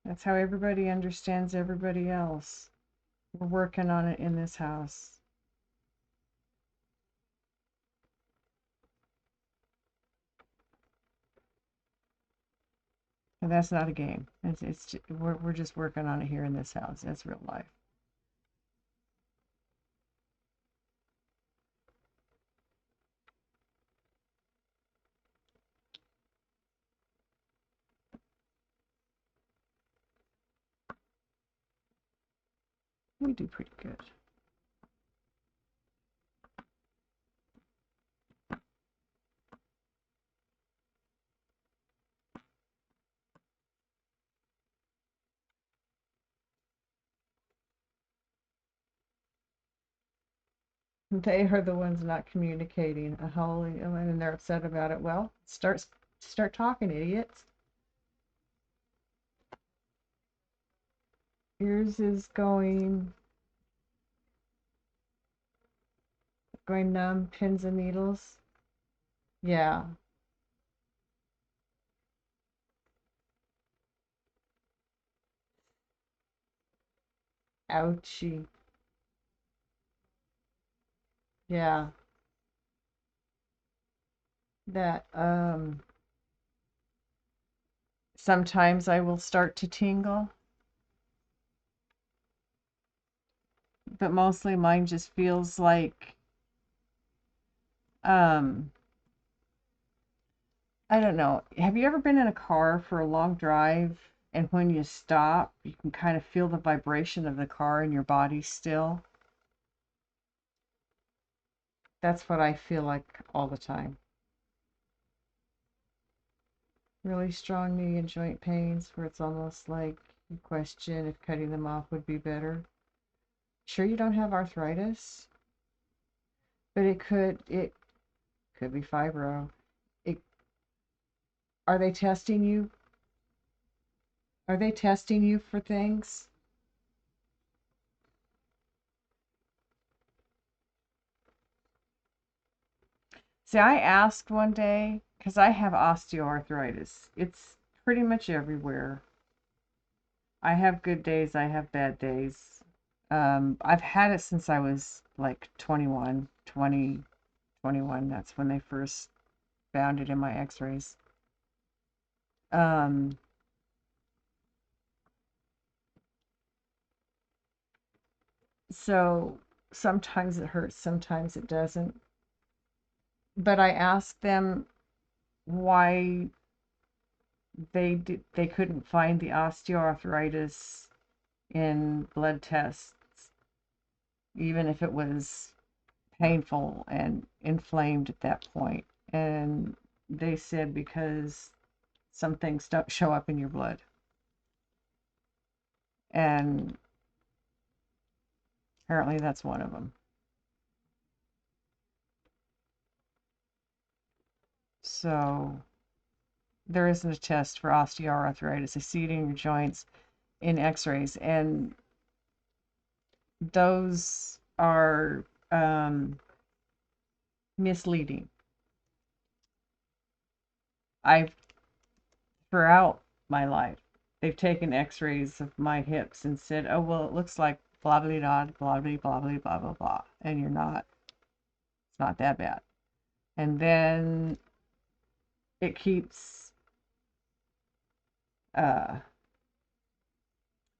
Speaker 2: that's how everybody understands everybody else. We're working on it in this house. And that's not a game. We're just working on it here in this house. That's real life. We do pretty good. They are the ones not communicating. And they're upset about it. Well, start talking, idiots. Yours is going numb, pins and needles. Yeah. Ouchie. Yeah. That sometimes I will start to tingle, but mostly mine just feels like I don't know. Have you ever been in a car for a long drive and when you stop, you can kind of feel the vibration of the car in your body still? That's what I feel like all the time. Really strong knee and joint pains where it's almost like you question if cutting them off would be better. Sure you don't have arthritis? But it could be fibro. It, are they testing you? Are they testing you for things? See, I asked one day, because I have osteoarthritis. It's pretty much everywhere. I have good days, I have bad days. I've had it since I was like 21, 20, 21. That's when they first found it in my x-rays. So sometimes it hurts, sometimes it doesn't. But I asked them why they couldn't find the osteoarthritis in blood tests, even if it was painful and inflamed at that point. And they said because some things don't show up in your blood. And apparently that's one of them. So there isn't a test for osteoarthritis. They see it in your joints in x-rays, and those are misleading. I've throughout my life, they've taken x-rays of my hips and said, oh, well, it looks like blah, blah, blah, blah, blah, blah, blah, blah, blah, blah. And it's not that bad. And then it keeps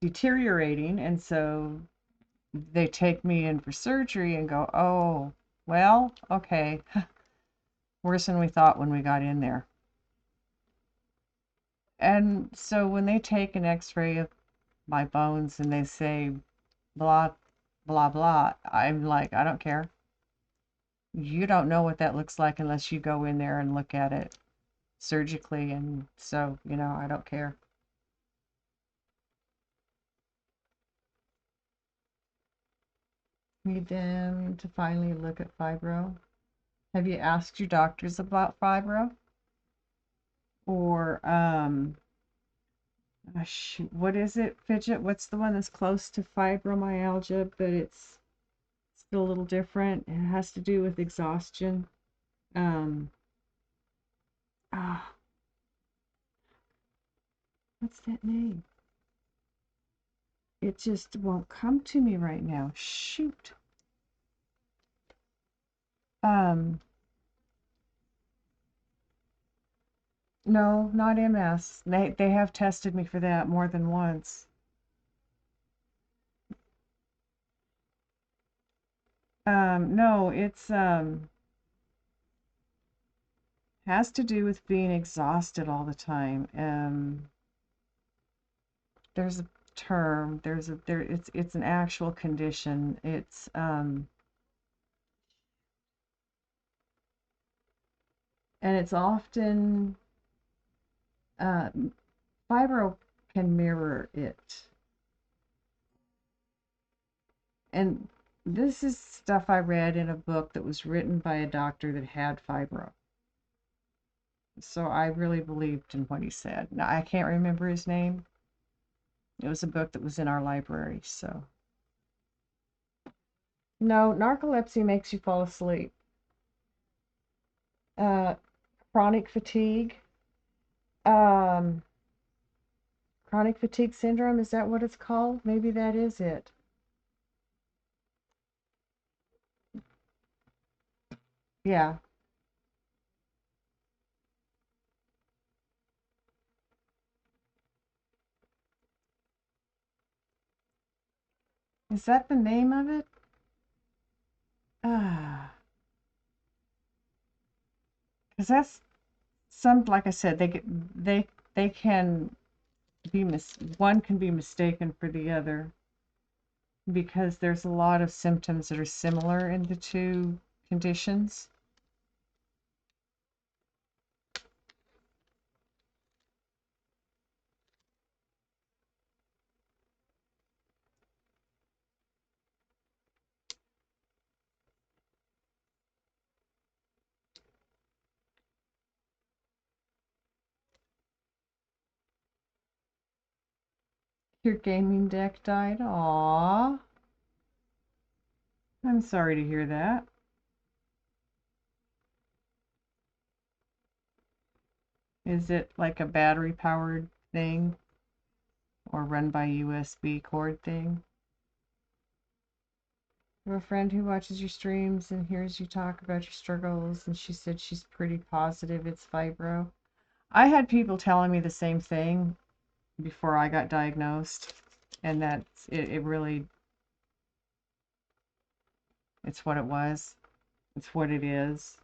Speaker 2: deteriorating, and so they take me in for surgery and go, oh, well, okay, worse than we thought when we got in there. And so when they take an x-ray of my bones and they say blah, blah, blah, I'm like, I don't care. You don't know what that looks like unless you go in there and look at it surgically. And so, I don't care. Need them to finally look at fibro. Have you asked your doctors about fibro? Or, what is it, Fidget? What's the one that's close to fibromyalgia, but it's still a little different? It has to do with exhaustion. Um, ah, what's that name? It just won't come to me right now. Shoot. Um, no, not MS. They have tested me for that more than once. No, it's has to do with being exhausted all the time. There's a term. It's an actual condition. It's and it's often fibro can mirror it. And this is stuff I read in a book that was written by a doctor that had fibro. So I really believed in what he said. Now, I can't remember his name. It was a book that was in our library, so. No, narcolepsy makes you fall asleep. Chronic fatigue. Um, Chronic fatigue syndrome, is that what it's called? Maybe that is it. Yeah. Is that the name of it? Ah. Because that's like I said, they can be one can be mistaken for the other because there's a lot of symptoms that are similar in the two conditions. Your gaming deck died? Aww. I'm sorry to hear that. Is it like a battery powered thing or run by USB cord thing? I have a friend who watches your streams and hears you talk about your struggles, and she said she's pretty positive it's fibro. I had people telling me the same thing before I got diagnosed, and that's it really, it's what it was. It's what it is.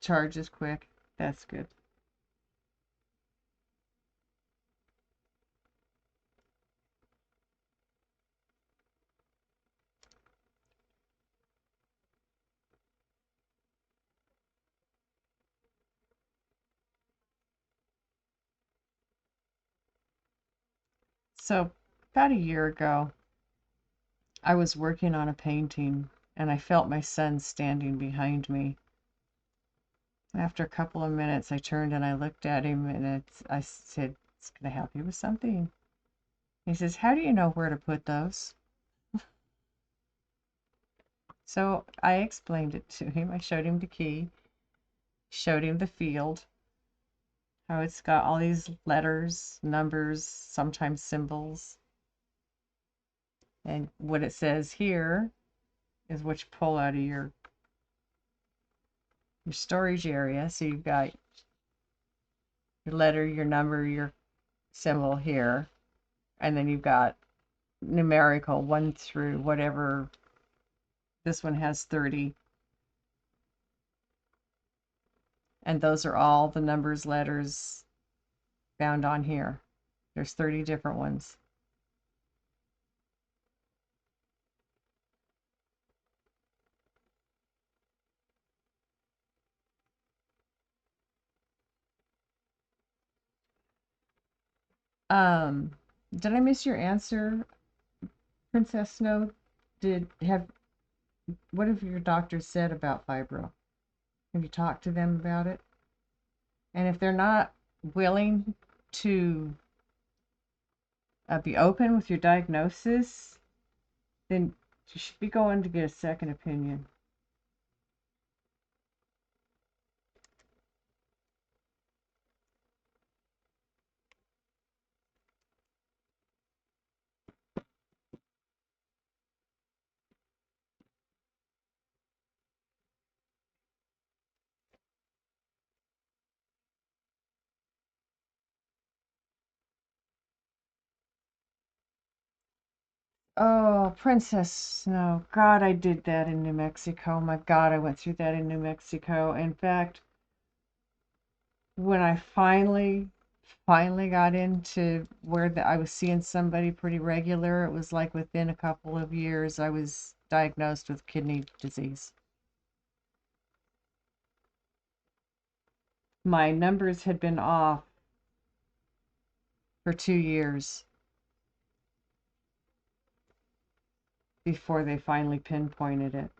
Speaker 2: Charge is quick. That's good. So, about a year ago, I was working on a painting and I felt my son standing behind me. After a couple of minutes, I turned and I looked at him and I said, "It's going to help you with something." He says, "How do you know where to put those?" So I explained it to him. I showed him the key, showed him the field, how it's got all these letters, numbers, sometimes symbols. And what it says here is what you pull out of your storage area. So you've got your letter, your number, your symbol here, and then you've got numerical 1 through whatever. This one has 30. And those are all the numbers, letters found on here. There's 30 different ones. Did I miss your answer, Princess Snow? What have your doctors said about fibro? Have you talked to them about it? And if they're not willing to be open with your diagnosis, then you should be going to get a second opinion. Oh, Princess Snow. God, I did that in New Mexico. My God, I went through that in New Mexico. In fact, when I finally got into where I was seeing somebody pretty regular, it was like within a couple of years I was diagnosed with kidney disease. My numbers had been off for 2 years before they finally pinpointed it.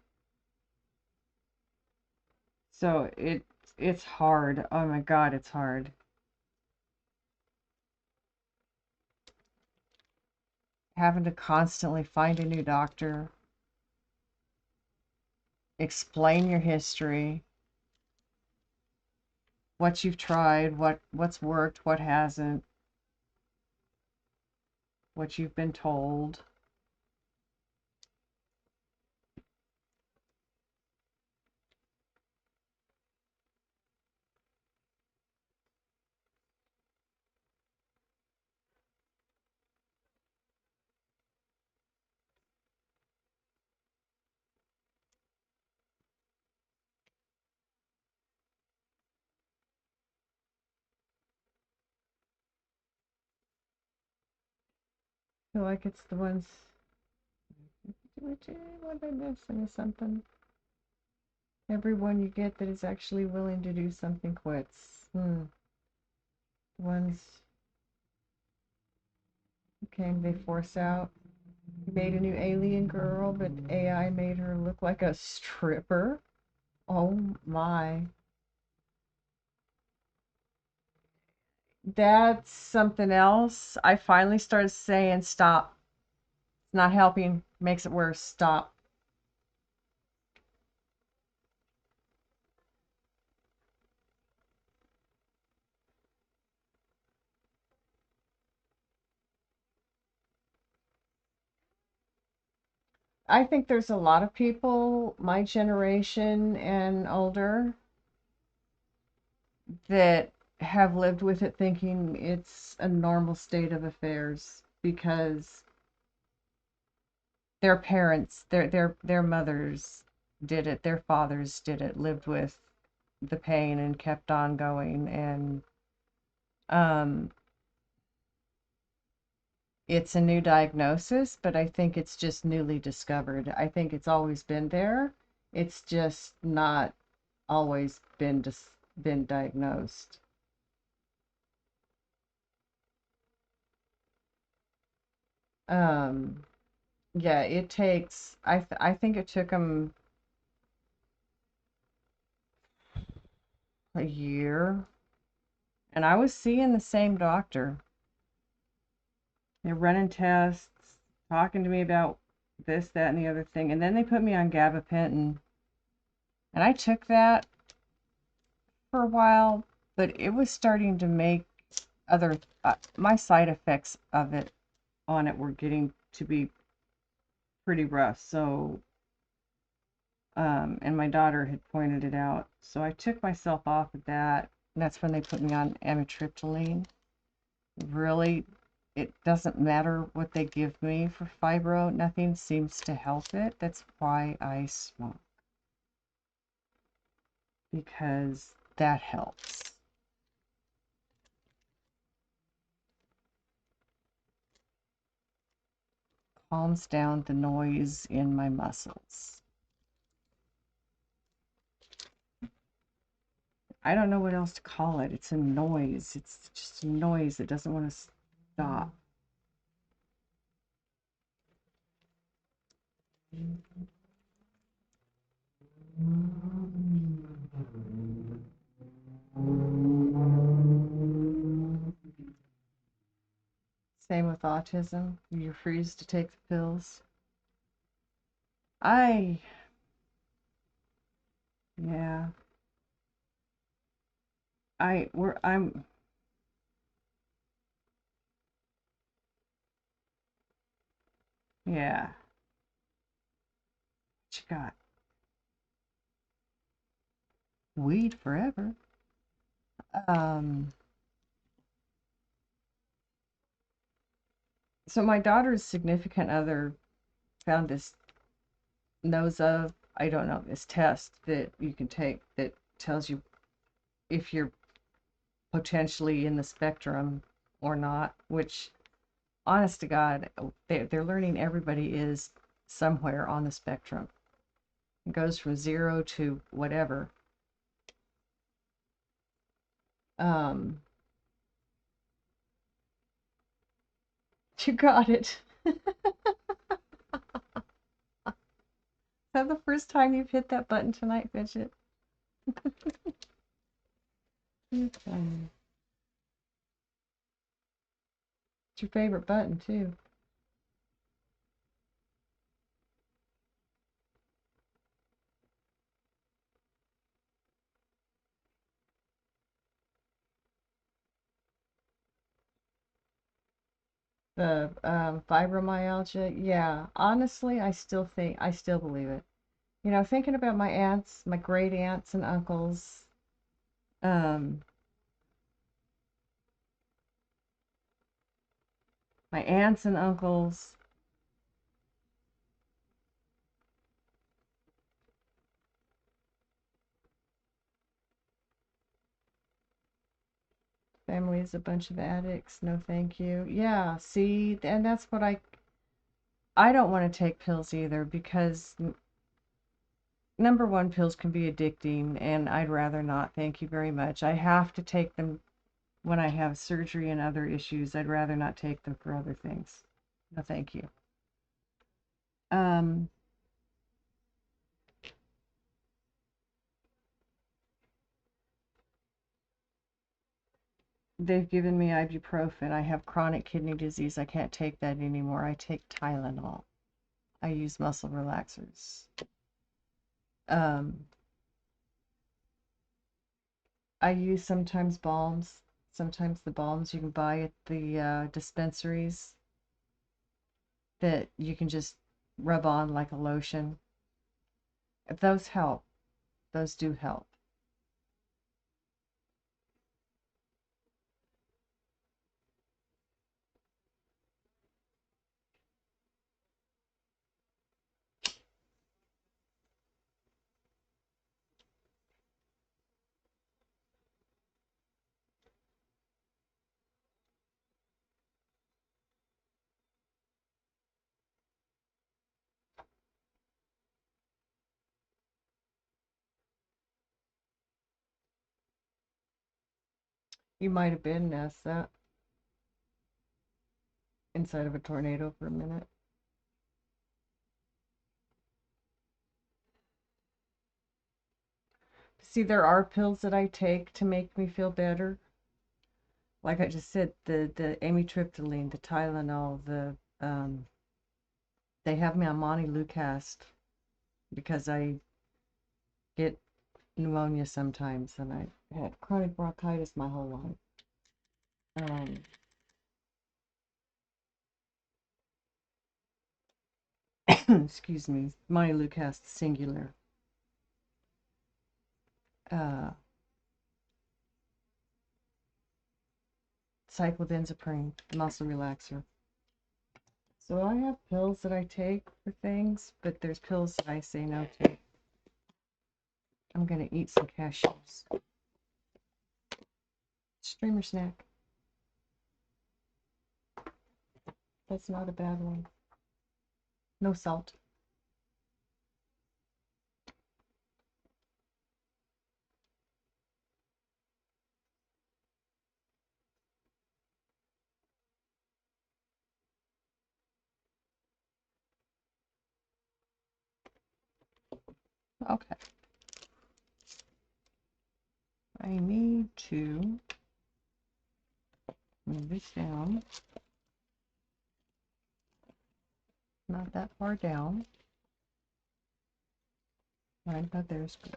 Speaker 2: So it's hard. Oh my God, it's hard. Having to constantly find a new doctor, explain your history, what you've tried, what's worked, what hasn't, what you've been told. I feel like it's the ones. What did I miss? I miss something. Everyone you get that is actually willing to do something quits. Ones. Okay, they force out. You made a new alien girl, but AI made her look like a stripper. Oh my. That's something else. I finally started saying, stop. It's not helping. Makes it worse. Stop. I think there's a lot of people, my generation and older, that have lived with it thinking it's a normal state of affairs because their parents, their mothers did it, their fathers did it, lived with the pain and kept on going, and um it's a new diagnosis, but I think it's just newly discovered. I think it's always been there. It's just not always been diagnosed. Um, yeah, it takes. I think it took them a year, and I was seeing the same doctor. They're running tests, talking to me about this, that, and the other thing. And then they put me on gabapentin. And I took that for a while, but it was starting to make other, my side effects of it on it were getting to be pretty rough. So, and my daughter had pointed it out. So I took myself off of that. And that's when they put me on amitriptyline. Really, it doesn't matter what they give me for fibro. Nothing seems to help it. That's why I smoke. Because that helps. Calms down the noise in my muscles. I don't know what else to call it. It's a noise. It's just a noise that doesn't want to stop. Same with autism. You refuse to take the pills. Yeah. I'm, yeah. What you got? Weed forever. So my daughter's significant other found this I don't know, this test that you can take that tells you if you're potentially in the spectrum or not, which, honest to God, they're learning everybody is somewhere on the spectrum. It goes from 0 to whatever. You got it. Is that the first time you've hit that button tonight, Fidget? It's your favorite button, too. The fibromyalgia, yeah. Honestly, I still believe it. You know, thinking about my aunts, my great aunts and uncles, um, my aunts and uncles, family is a bunch of addicts. No, thank you. Yeah, see, and that's what I don't want to take pills either because number one, pills can be addicting, and I'd rather not. Thank you very much. I have to take them when I have surgery and other issues. I'd rather not take them for other things. No, thank you. They've given me ibuprofen. I have chronic kidney disease. I can't take that anymore. I take Tylenol. I use muscle relaxers. I use sometimes balms. Sometimes the balms you can buy at the dispensaries that you can just rub on like a lotion. Those help. Those do help. You might have been Nessa inside of a tornado for a minute. See, there are pills that I take to make me feel better. Like I just said, the amitriptyline, the Tylenol, the They have me on Montelukast because I get pneumonia sometimes, and I had chronic bronchitis my whole life. Excuse me, Montelukast singular. Cyclobenzaprine, muscle relaxer. So I have pills that I take for things, but there's pills that I say no to. I'm gonna eat some cashews. Streamer snack. That's not a bad one. No salt. Okay. I need to move this down. Not that far down. Right about there is good.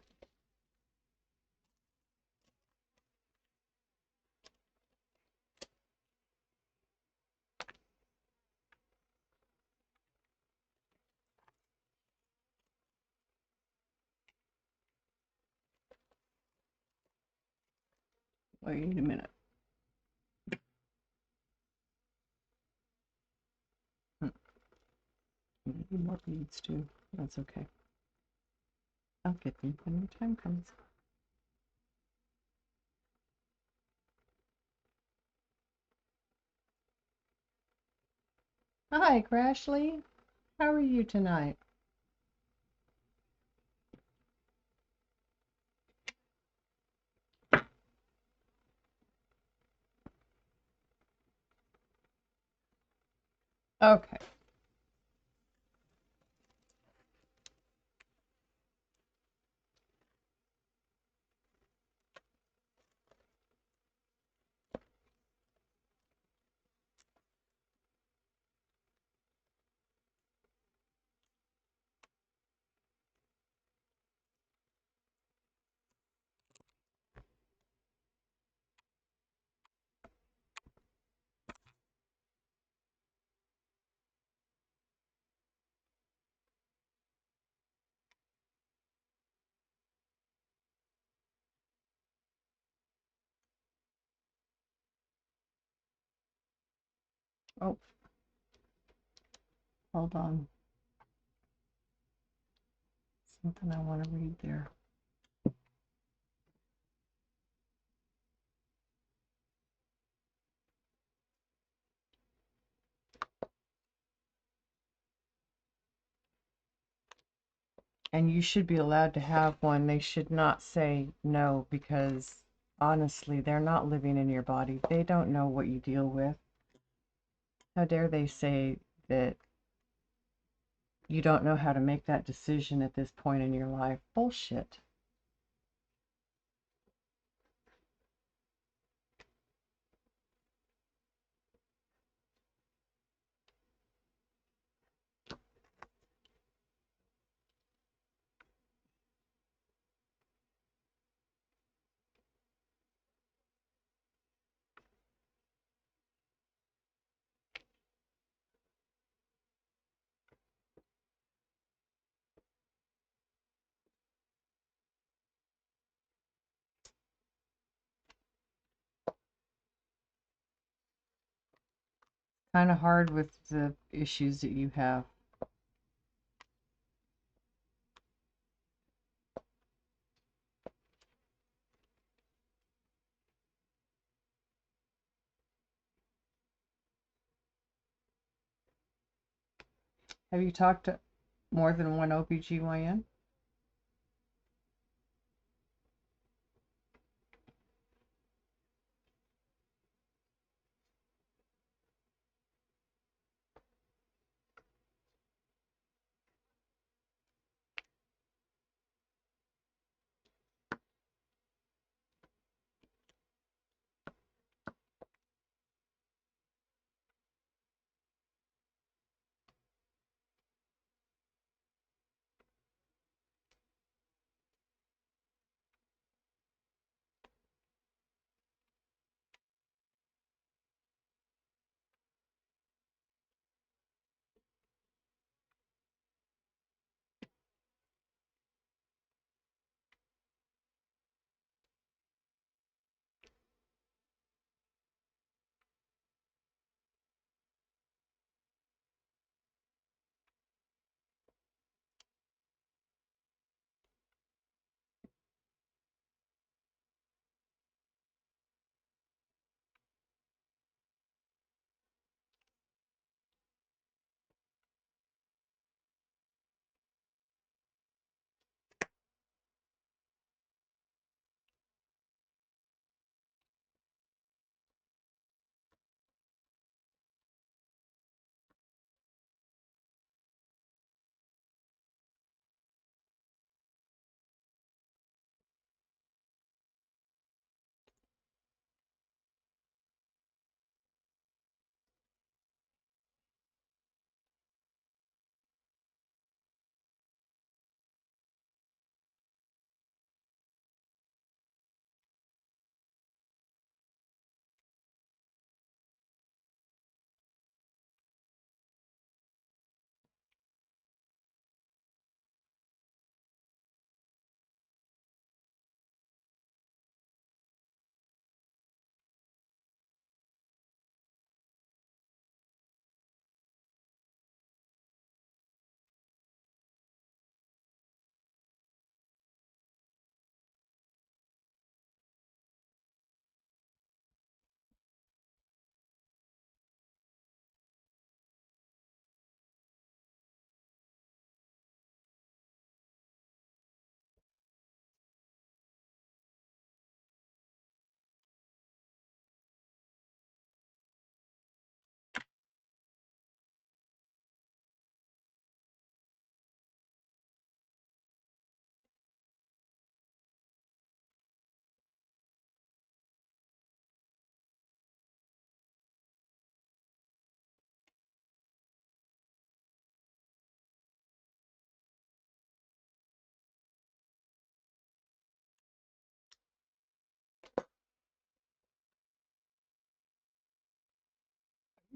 Speaker 2: Wait a minute. Maybe more beads too. That's okay. I'll get them when the time comes. Hi, Crashly. How are you tonight? Okay. Oh, hold on. Something I want to read there. And you should be allowed to have one. They should not say no, because honestly, they're not living in your body. They don't know what you deal with. How dare they say that you don't know how to make that decision at this point in your life? Bullshit. Kind of hard with the issues that you have. Have you talked to more than one OBGYN?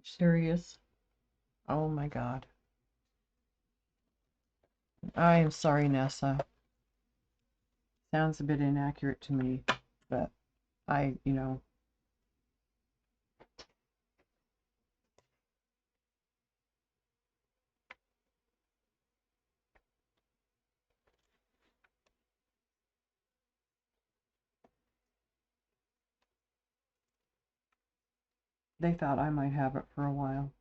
Speaker 2: Serious? Oh my God. I am sorry, Nessa. Sounds a bit inaccurate to me, but you know. They thought I might have it for a while.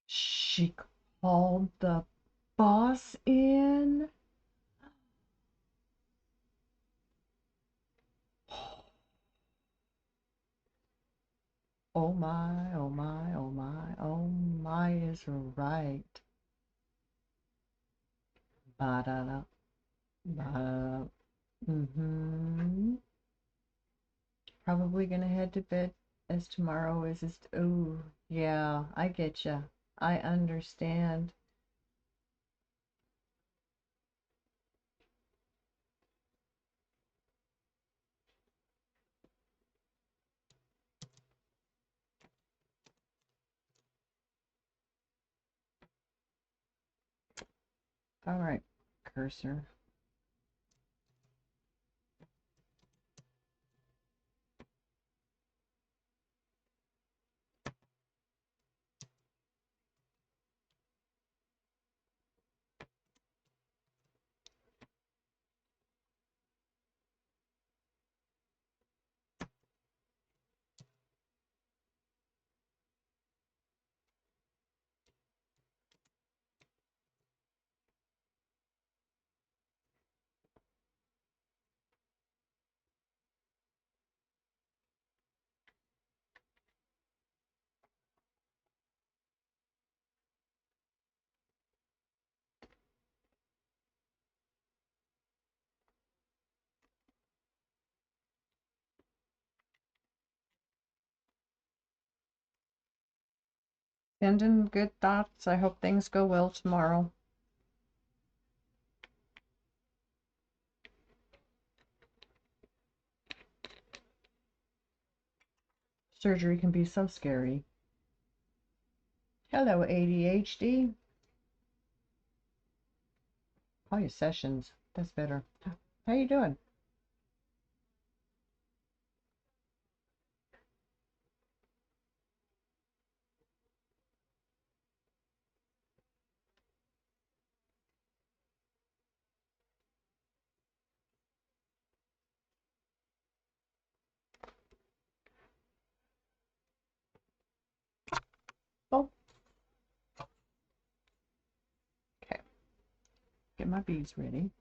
Speaker 2: She called the boss in. Oh my, oh my, oh my, oh my is right. Ba-da-da, ba-da-da. Probably gonna head to bed as tomorrow is just, oh, yeah, I get ya. I understand. All right, cursor. Sending good thoughts. I hope things go well tomorrow. Surgery can be so scary. Hello, ADHD. Call you Sessions. That's better. How you doing? Oh. Okay. Get my beads ready. And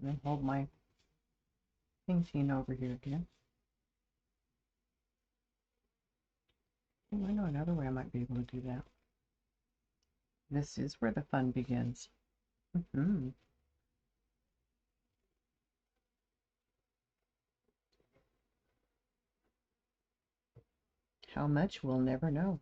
Speaker 2: then hold my thingy over here again. Oh, I know another way I might be able to do that. This is where the fun begins. How much, we'll never know.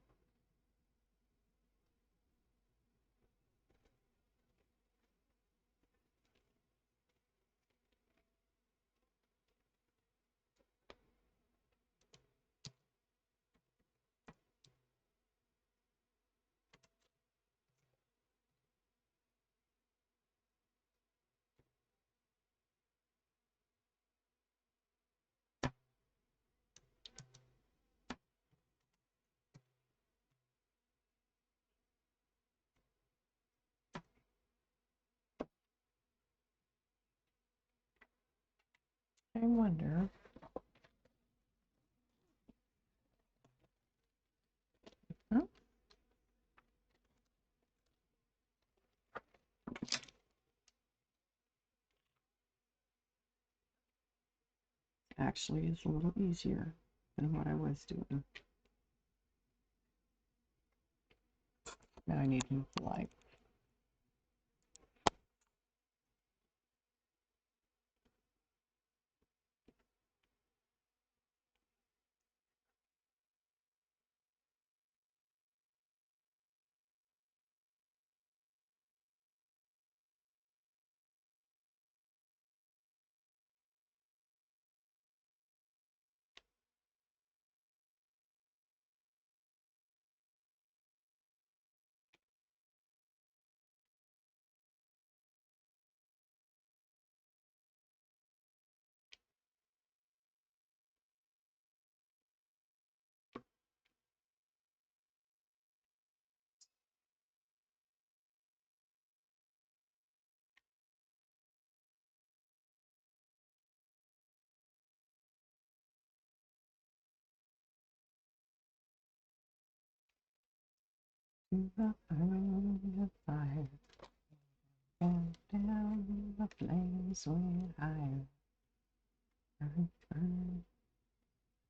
Speaker 2: I wonder. Huh? Actually, is a little easier than what I was doing. Now I need new light. To the earth fire, and down the flames went higher. Earth, earth,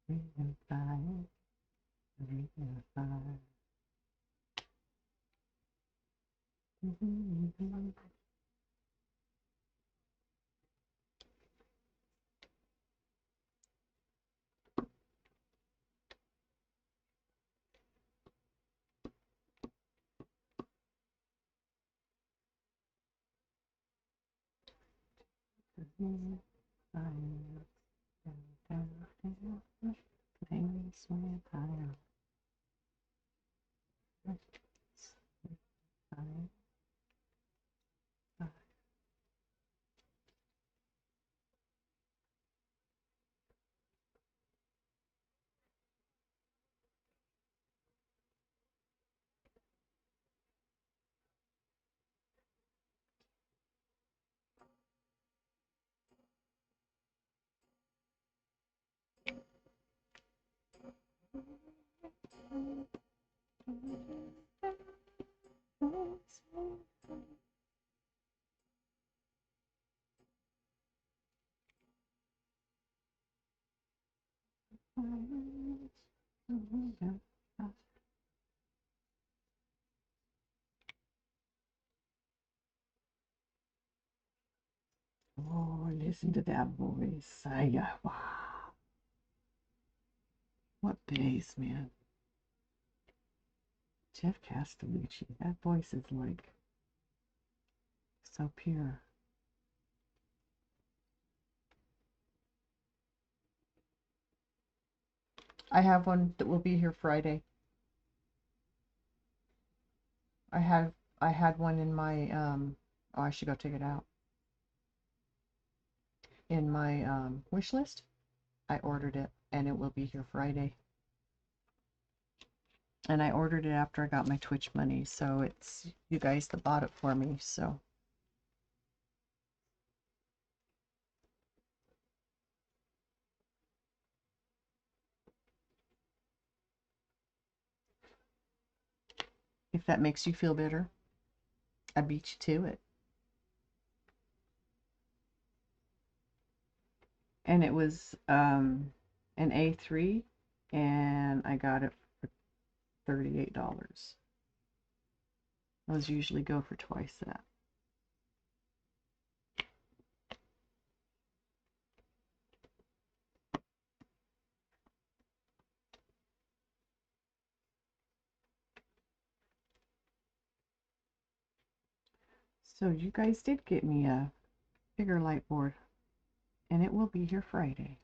Speaker 2: breathing fire, breathing fire. Fire, down, down, the flames went higher. Earth, fire, fire. Oh, listen to that voice. Wow. What bass, man. Jeff Castellucci. That voice is like so pure. I have one that will be here Friday. I had one in my oh, I should go take it out. In my wish list. I ordered it and it will be here Friday. And I ordered it after I got my Twitch money, so it's you guys that bought it for me, so if that makes you feel better, I beat you to it. And it was an A3 and I got it for $38. Those usually go for twice that. So you guys did get me a bigger light board, and it will be here Friday.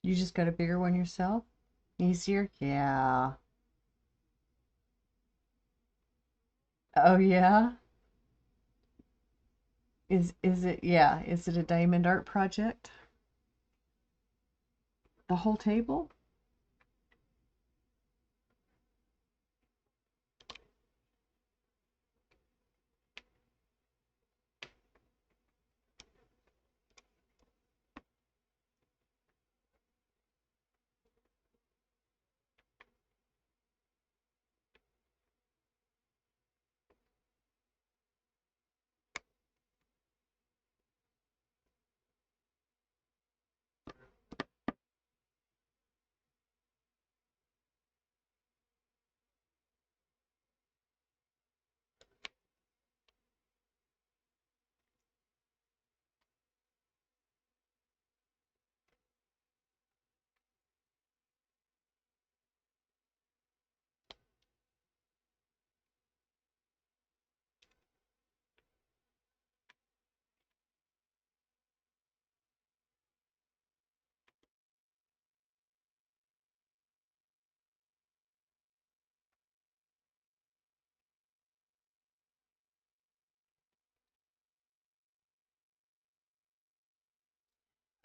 Speaker 2: You just got a bigger one yourself? Easier? Yeah. Oh yeah? Is it, yeah, is it a diamond art project? The whole table?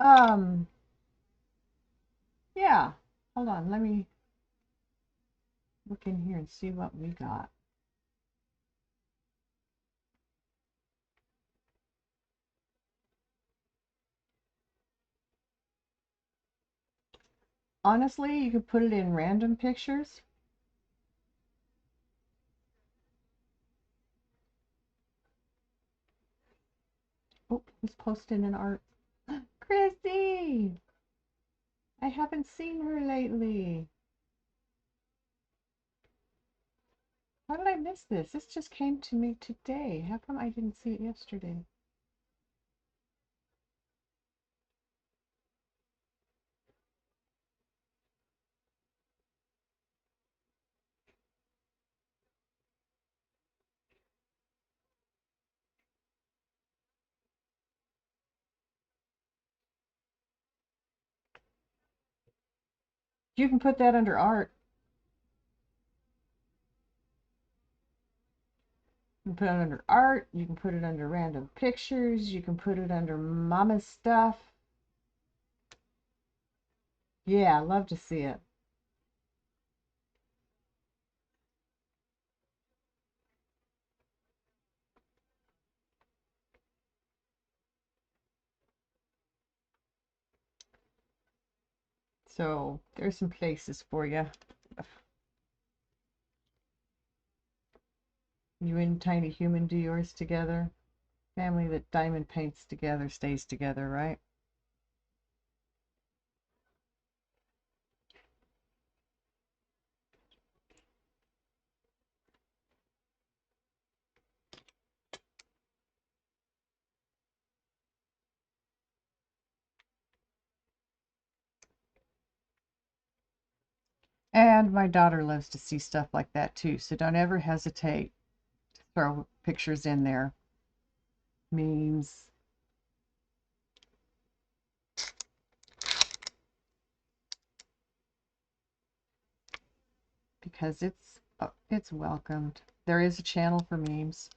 Speaker 2: Um, yeah. Hold on, let me look in here and see what we got. Honestly, you could put it in random pictures. Oh, who's posting an art? Chrissy! I haven't seen her lately. How did I miss this? This just came to me today. How come I didn't see it yesterday? You can put that under art. You can put it under art. You can put it under random pictures. You can put it under mama's stuff. Yeah, I love to see it. So there's some places for you. You and Tiny Human do yours together. Family that diamond paints together stays together, right? And my daughter loves to see stuff like that too, so don't ever hesitate to throw pictures in there. Memes. Because it's welcomed. There is a channel for memes.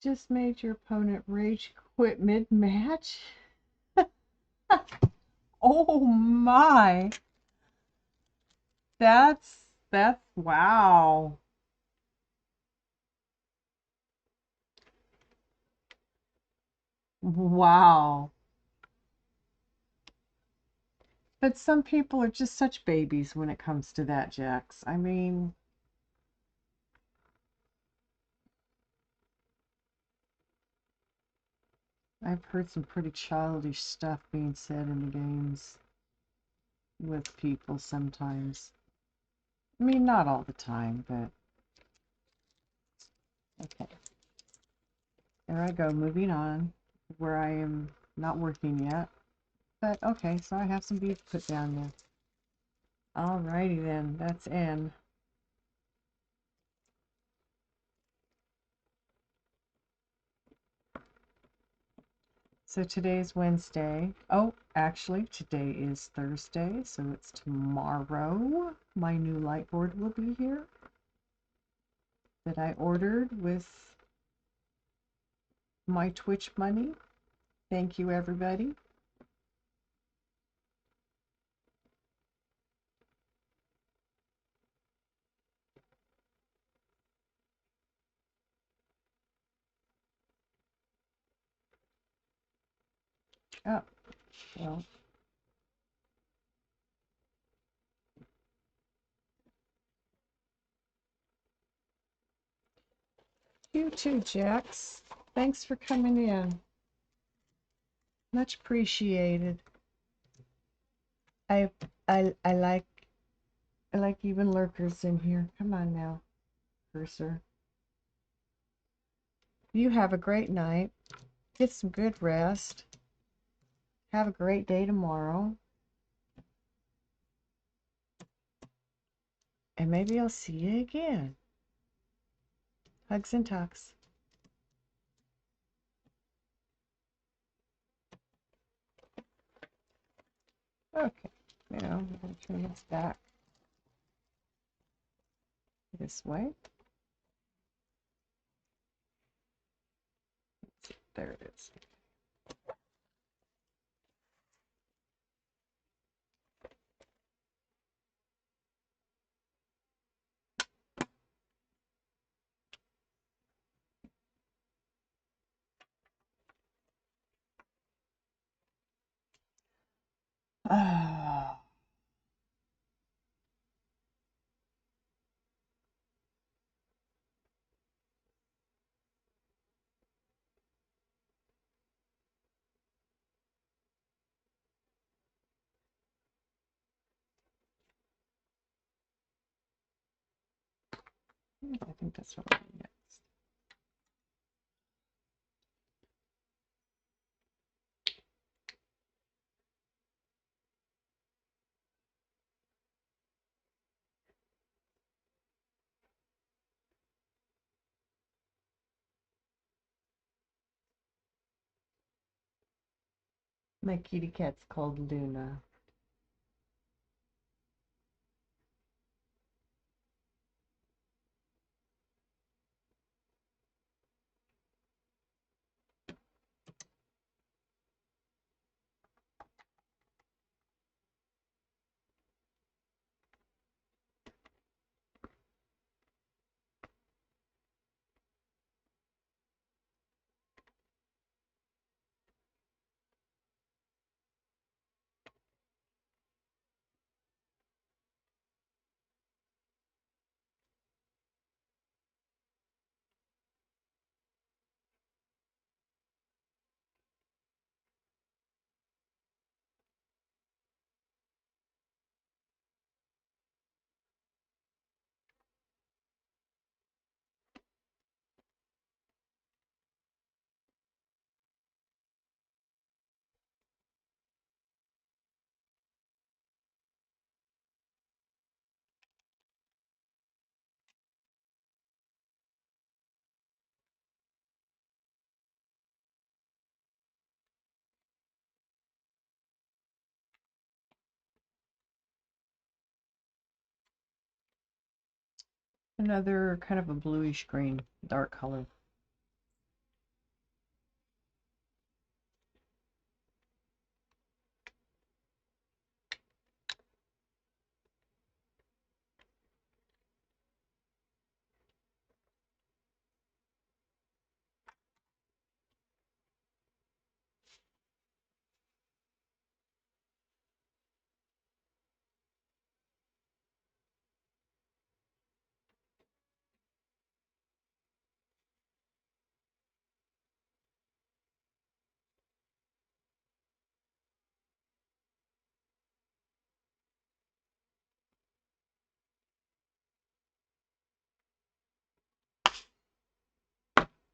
Speaker 2: Just made your opponent rage quit mid-match? Oh my. That's wow. Wow. But some people are just such babies when it comes to that, Jax. I mean, I've heard some pretty childish stuff being said in the games with people sometimes. I mean, not all the time, but okay. There I go, moving on, where I am not working yet. But okay, so I have some beef put down there. Alrighty then, that's N. So today's Wednesday. Oh, actually, today is Thursday, so it's tomorrow. My new light board will be here that I ordered with my Twitch money. Thank you, everybody. Oh, well. You too, Jax. Thanks for coming in. Much appreciated. I I like even lurkers in here. Come on now, cursor. You have a great night. Get some good rest. Have a great day tomorrow. And maybe I'll see you again. Hugs and tucks. Okay, now I'm going to turn this back this way. There it is. Ah. I think that's what I'll do next. My kitty cat's called Luna. Another kind of a bluish green, dark color.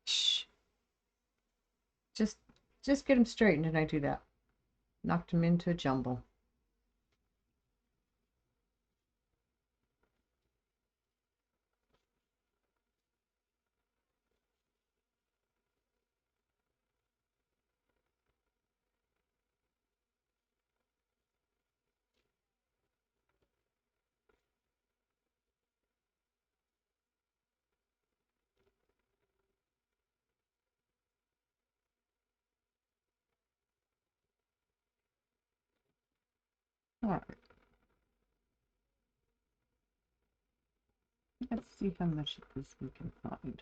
Speaker 2: Shh. Just get them straightened and I do that. Knocked them into a jumble. All right. Let's see how much of this we can find.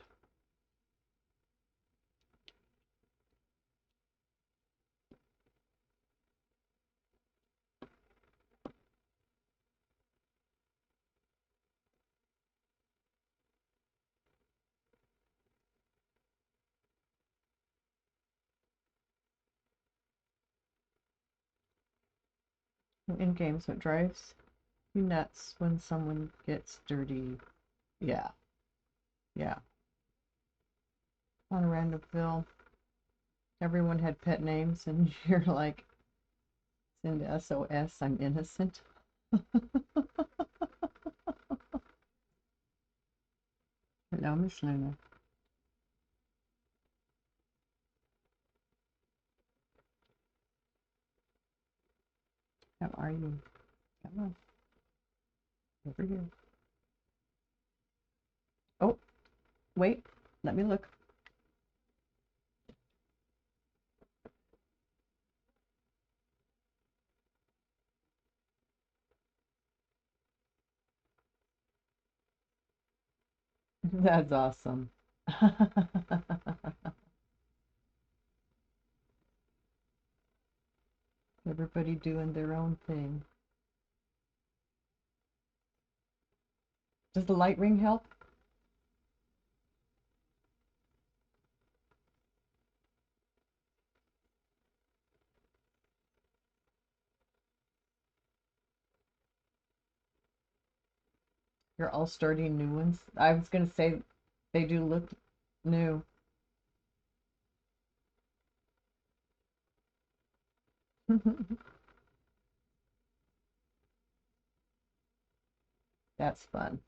Speaker 2: In games, what drives you nuts when someone gets dirty? Yeah, yeah. On Randomville, everyone had pet names, and you're like, send SOS, I'm innocent. Hello, Miss Luna. How are you? Come on. Over here. Oh, wait. Let me look. That's awesome. Everybody doing their own thing. Does the light ring help? You're all starting new ones. I was going to say they do look new. That's fun.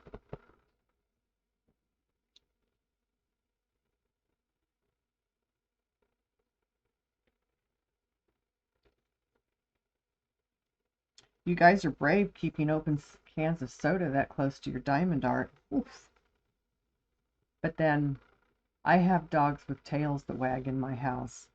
Speaker 2: You guys are brave keeping open cans of soda that close to your diamond art. Oof. But then I have dogs with tails that wag in my house.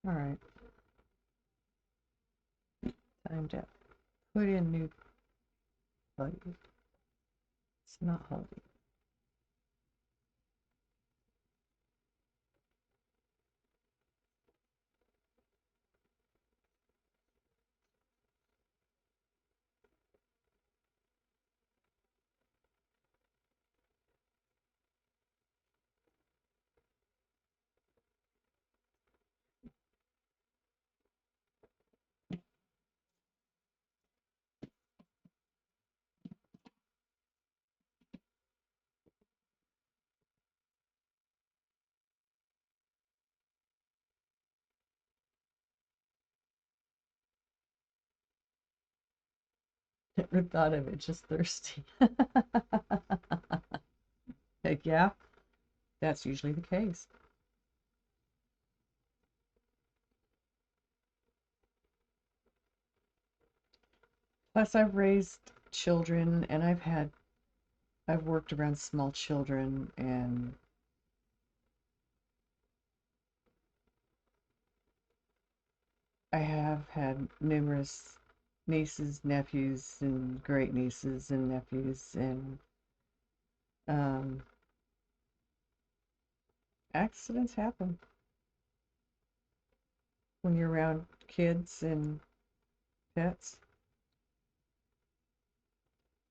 Speaker 2: All right. Time to put in new buddies. It's not holding. Never thought of it, just thirsty. Heck yeah, that's usually the case. Plus, I've raised children and I've worked around small children, and I have had numerous nieces, nephews, and great nieces and nephews, and um, accidents happen when you're around kids and pets.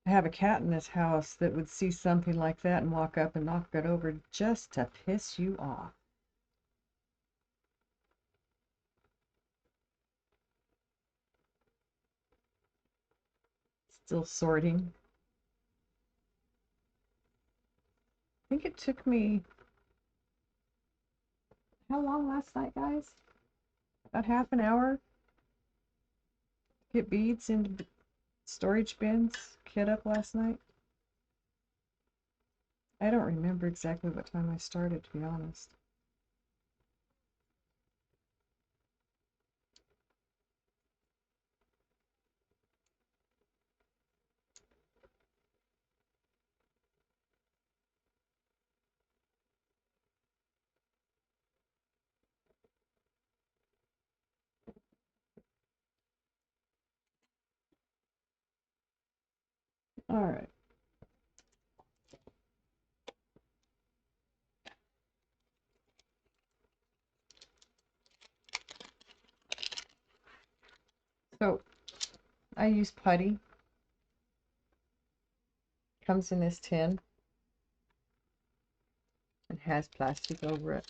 Speaker 2: I have a cat in this house that would see something like that and walk up and knock it over just to piss you off. Still sorting. I think it took me, how long last night, guys? About half an hour. Get beads into storage bins, kit up last night. I don't remember exactly what time I started, to be honest. All right. So I use putty. Comes in this tin and has plastic over it.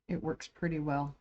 Speaker 2: It works pretty well.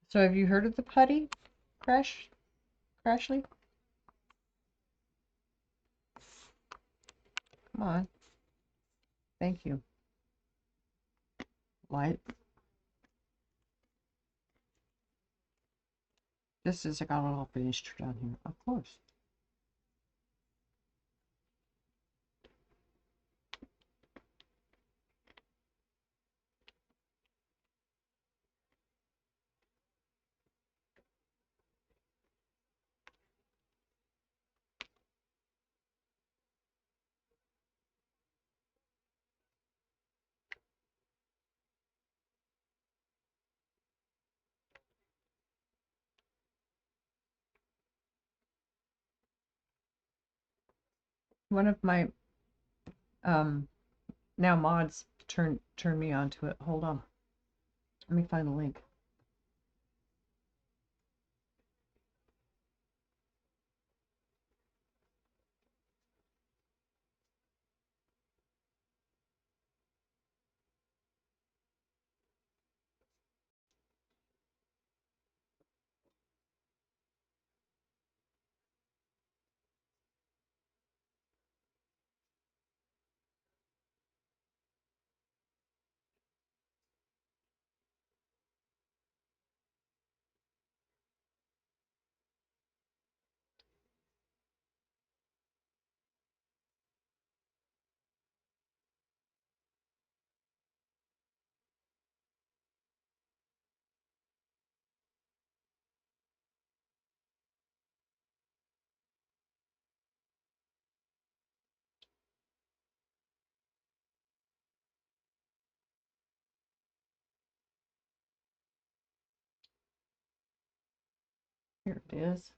Speaker 2: So have you heard of the putty, Crashly? Come on. Thank you. Light. Just as I got it all finished down here, of course. One of my now mods turn me on to it. Hold on. Let me find the link. Here it is.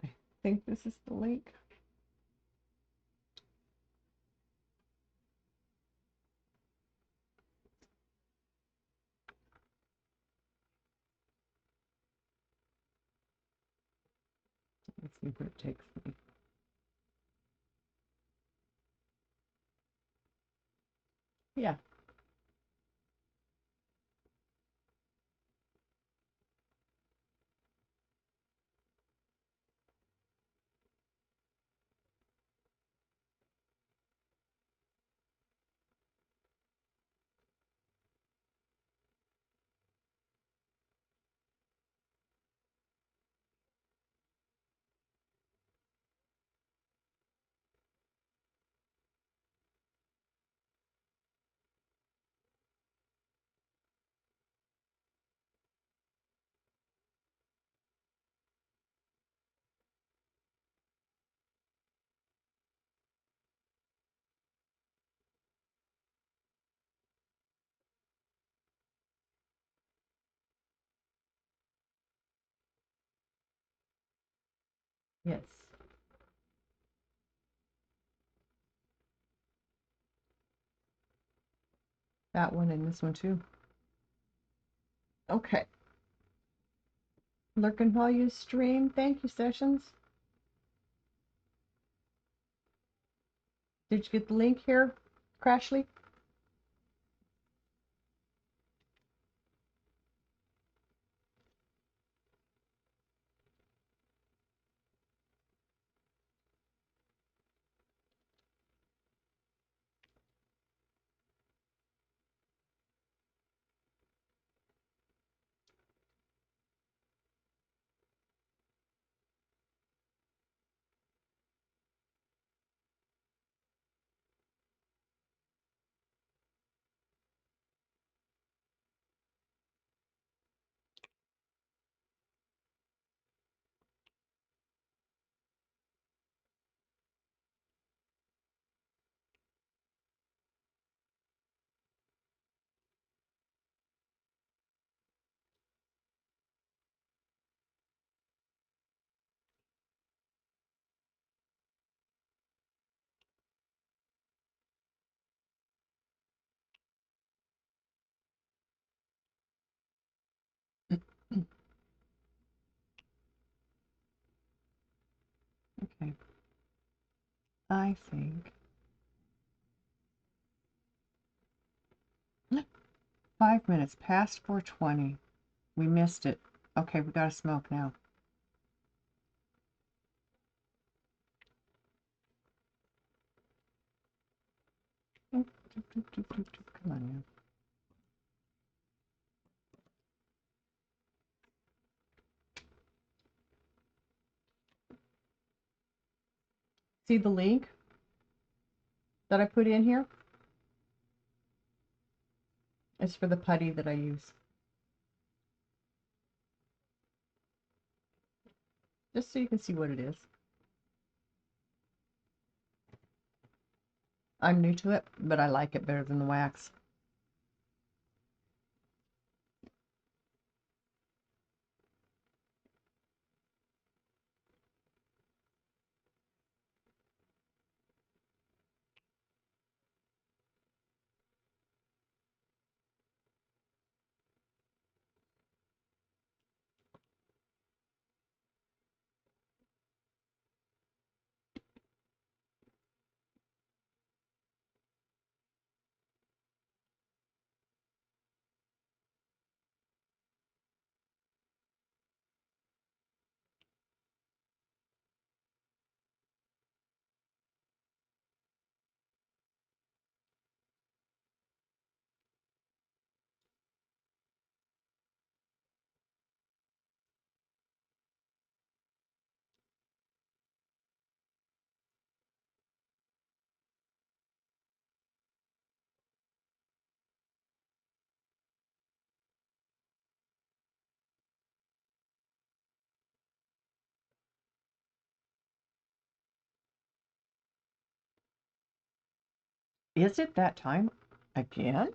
Speaker 2: I think this is the link. Let's see where it takes me. Yeah. Yes. That one and this one too. Okay. Lurking while you stream. Thank you, Sessions. Did you get the link here, Crashly? I think. 5 minutes past 4:20. We missed it. Okay, we gotta smoke now. Come on now. See the link that I put in here? It's for the putty that I use. Just so you can see what it is. I'm new to it, but I like it better than the wax. Is it that time again?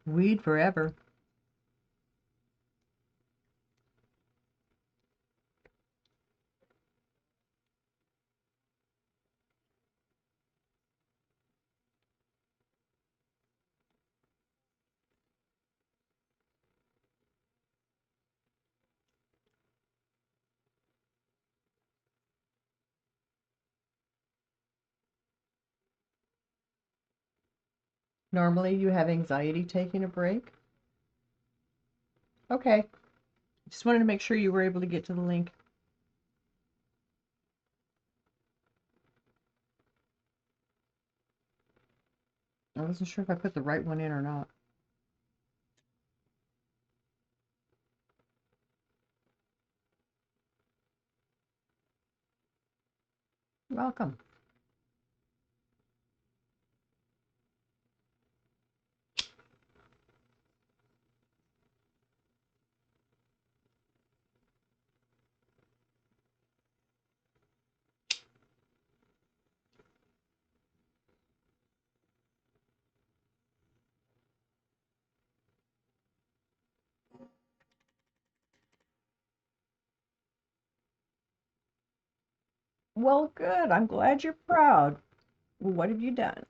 Speaker 2: Weed forever. Normally you have anxiety taking a break? Okay. Just wanted to make sure you were able to get to the link. I wasn't sure if I put the right one in or not. Welcome. Well, good. I'm glad you're proud. What have you done?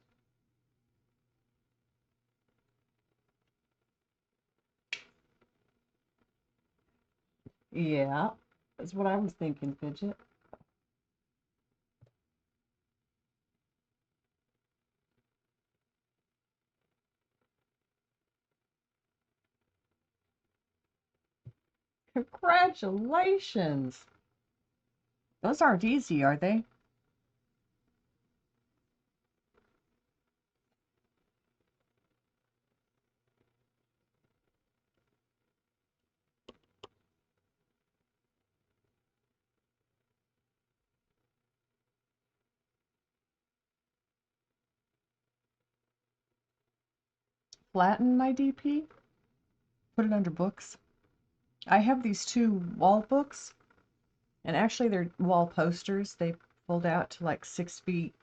Speaker 2: Yeah, that's what I was thinking, Fidget. Congratulations. Those aren't easy, are they? Flatten my DP? Put it under books. I have these two wall books, and actually they're wall posters. They fold out to like 6 feet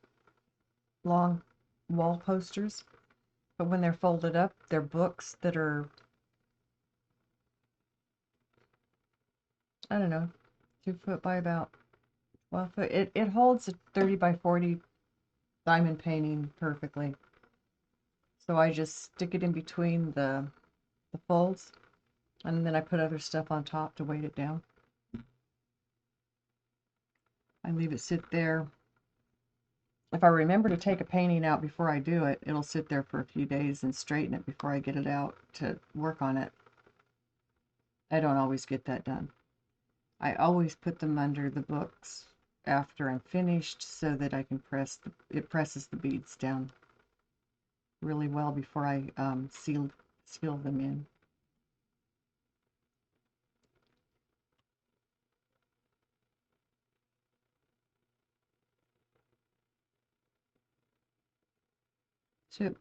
Speaker 2: long wall posters. But when they're folded up, they're books that are, I don't know, 2 foot by about Well, it holds a 30 by 40 diamond painting perfectly. So I just stick it in between the folds, and then I put other stuff on top to weight it down. I leave it sit there. If I remember to take a painting out before I do it, it'll sit there for a few days and straighten it before I get it out to work on it. I don't always get that done. I always put them under the books after I'm finished so that I can it presses the beads down really well before I seal them in. So,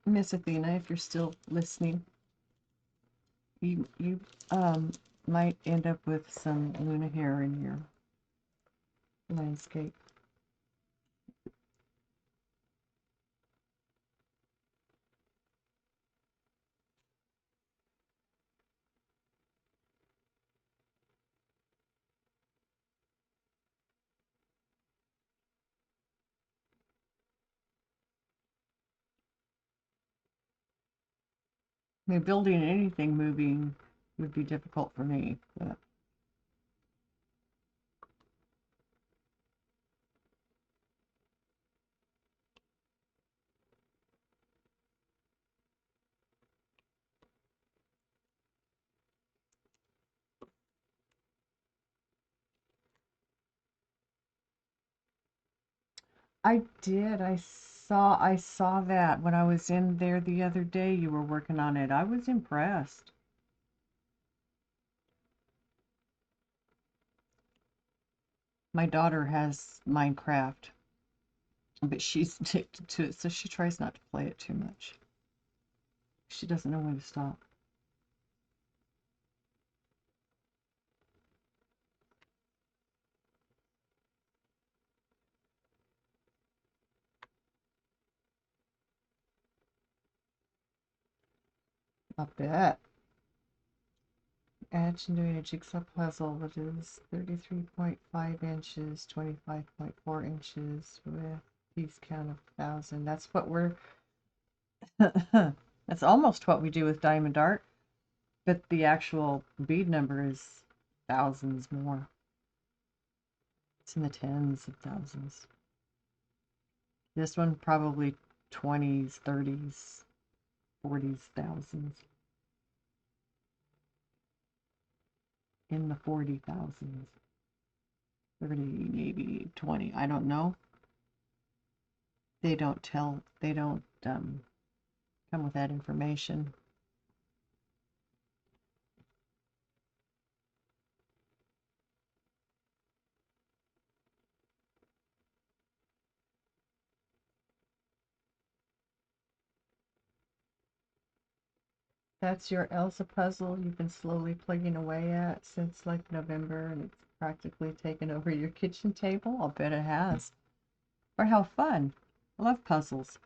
Speaker 2: Miss Athena, if you're still listening, you might end up with some Luna hair in your landscape. I mean, building anything moving would be difficult for me, but I did. I saw that when I was in there the other day. You were working on it. I was impressed. My daughter has Minecraft, but she's addicted to it, so she tries not to play it too much. She doesn't know when to stop. I bet. Imagine doing a jigsaw puzzle that is 33.5 inches, 25.4 inches with piece count of 1,000. That's what we're that's almost what we do with diamond art, but the actual bead number is thousands more. It's in the tens of thousands. This one probably 20s, 30s, 40s, thousands. In the 40,000s. 30, maybe 20. I don't know. They don't come with that information. That's your Elsa puzzle you've been slowly plugging away at since like November, and it's practically taken over your kitchen table? I'll bet it has. Or how fun. I love puzzles.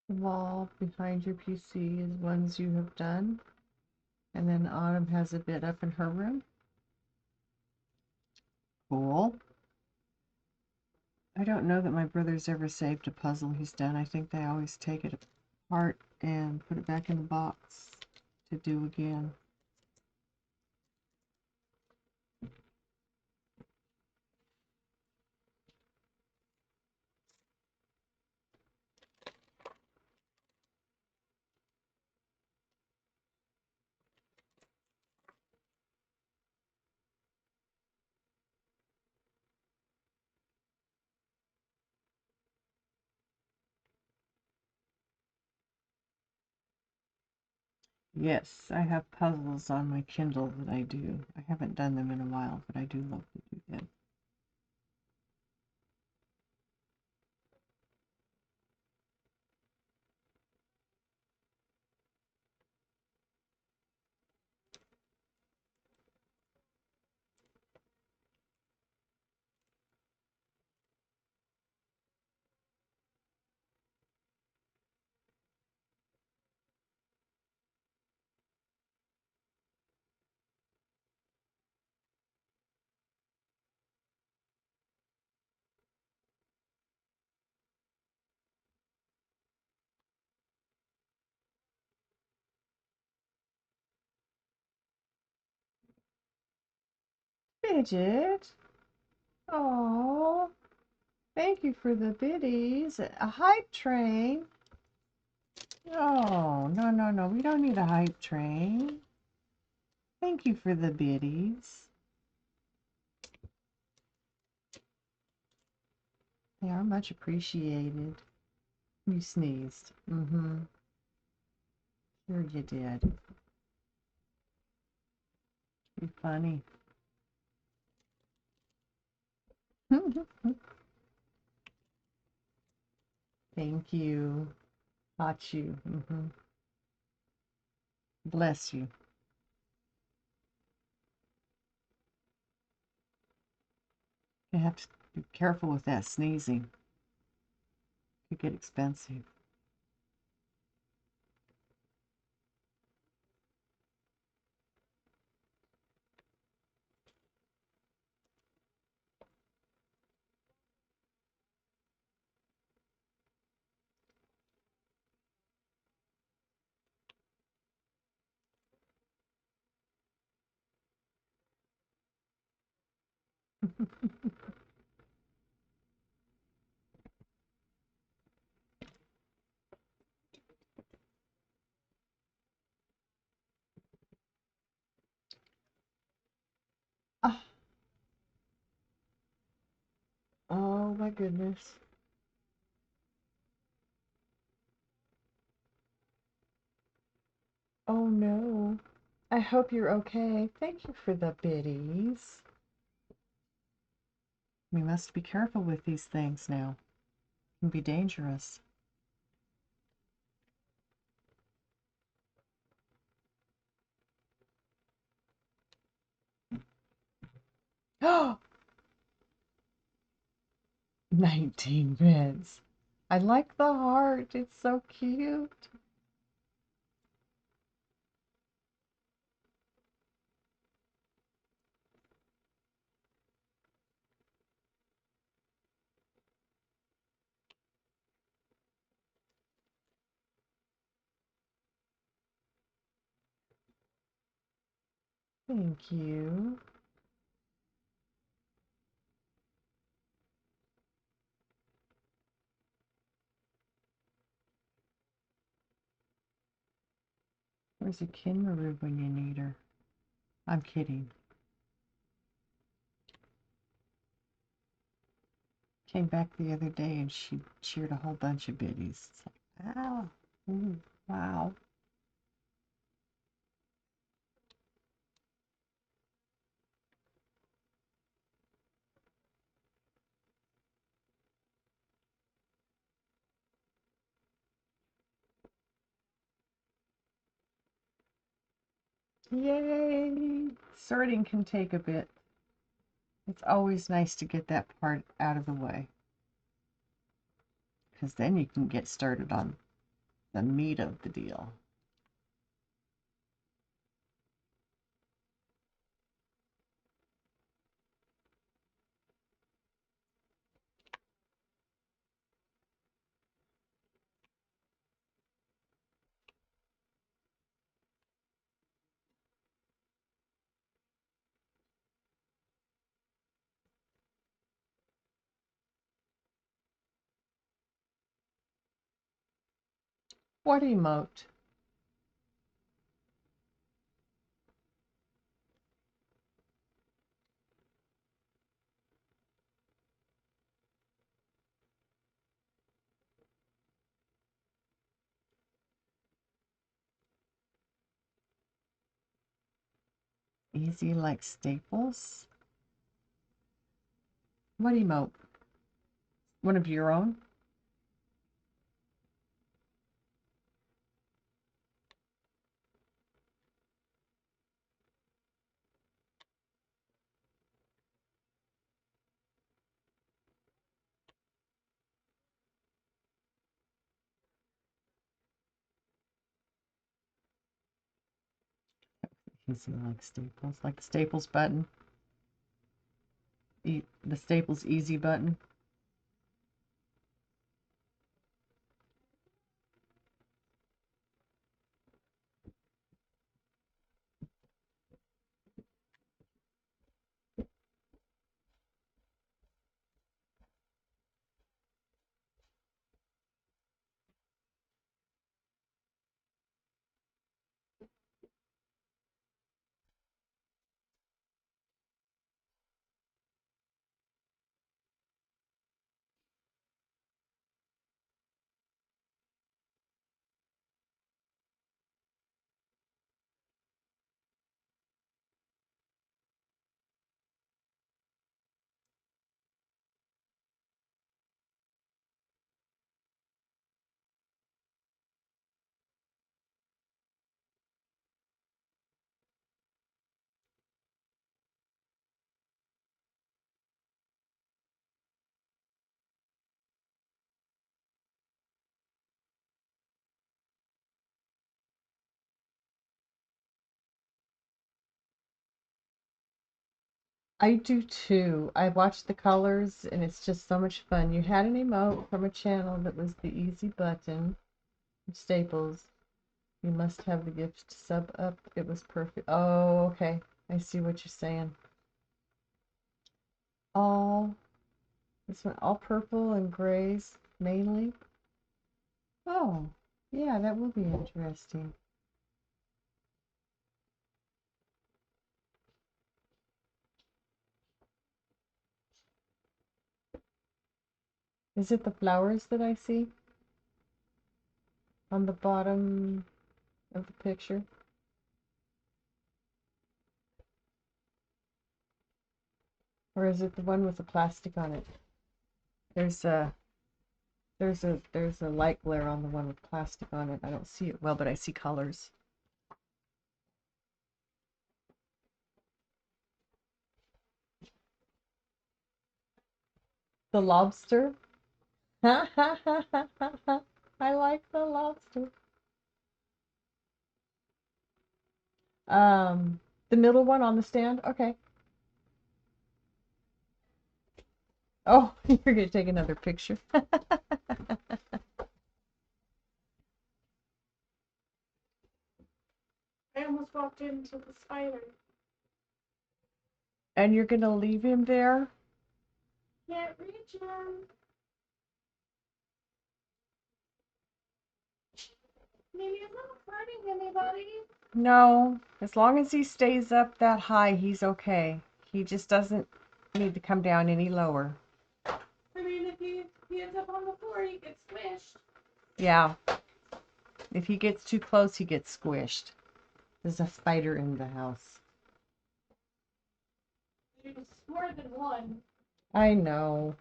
Speaker 2: The wall behind your PC is ones you have done. And then Autumn has a bit up in her room. Cool. I don't know that my brother's ever saved a puzzle he's done. I think they always take it apart and put it back in the box to do again. Yes, I have puzzles on my Kindle that I do. I haven't done them in a while, but I do love to do them. Fidget! Oh, thank you for the biddies. A hype train? No, no, no, no. We don't need a hype train. Thank you for the biddies. They are much appreciated. You sneezed. Mm-hmm. Sure you did. You're funny. Thank you. Hot you. Mm-hmm. Bless you. You have to be careful with that sneezing. It could get expensive. Ah, oh my goodness. Oh no. I hope you're okay. Thank you for the biddies. We must be careful with these things now. It can be dangerous. Oh, 19 bits. I like the heart. It's so cute. Thank you. Where's a Kinmaroo when you need her? I'm kidding. Came back the other day and she cheered a whole bunch of biddies. It's like, wow. Ooh, wow. Yay! Sorting can take a bit. It's always nice to get that part out of the way, because then you can get started on the meat of the deal. What emote? Easy like Staples? What emote? One of your own? Easy like Staples, like the Staples button. The Staples Easy button. I do too. I watch the colors and it's just so much fun. You had an emote from a channel that was the easy button. Staples. You must have the gift to sub up. It was perfect. Oh, okay. I see what you're saying. All, this one, all purple and grays mainly. Oh, yeah, that will be interesting. Is it the flowers that I see on the bottom of the picture? Or is it the one with the plastic on it? There's a light glare on the one with plastic on it. I don't see it well, but I see colors. The lobster. I like the lobster. The middle one on the stand. Okay. Oh, you're gonna take another picture.
Speaker 1: I almost walked into the spider.
Speaker 2: And you're gonna leave him there?
Speaker 1: Can't reach him. Maybe it's not hurting anybody.
Speaker 2: No, as long as he stays up that high, he's okay. He just doesn't need to come down any lower.
Speaker 1: I mean, if he ends up on the floor, he gets squished.
Speaker 2: Yeah. If he gets too close, he gets squished. There's a spider in the house.
Speaker 1: There's more than one.
Speaker 2: I know.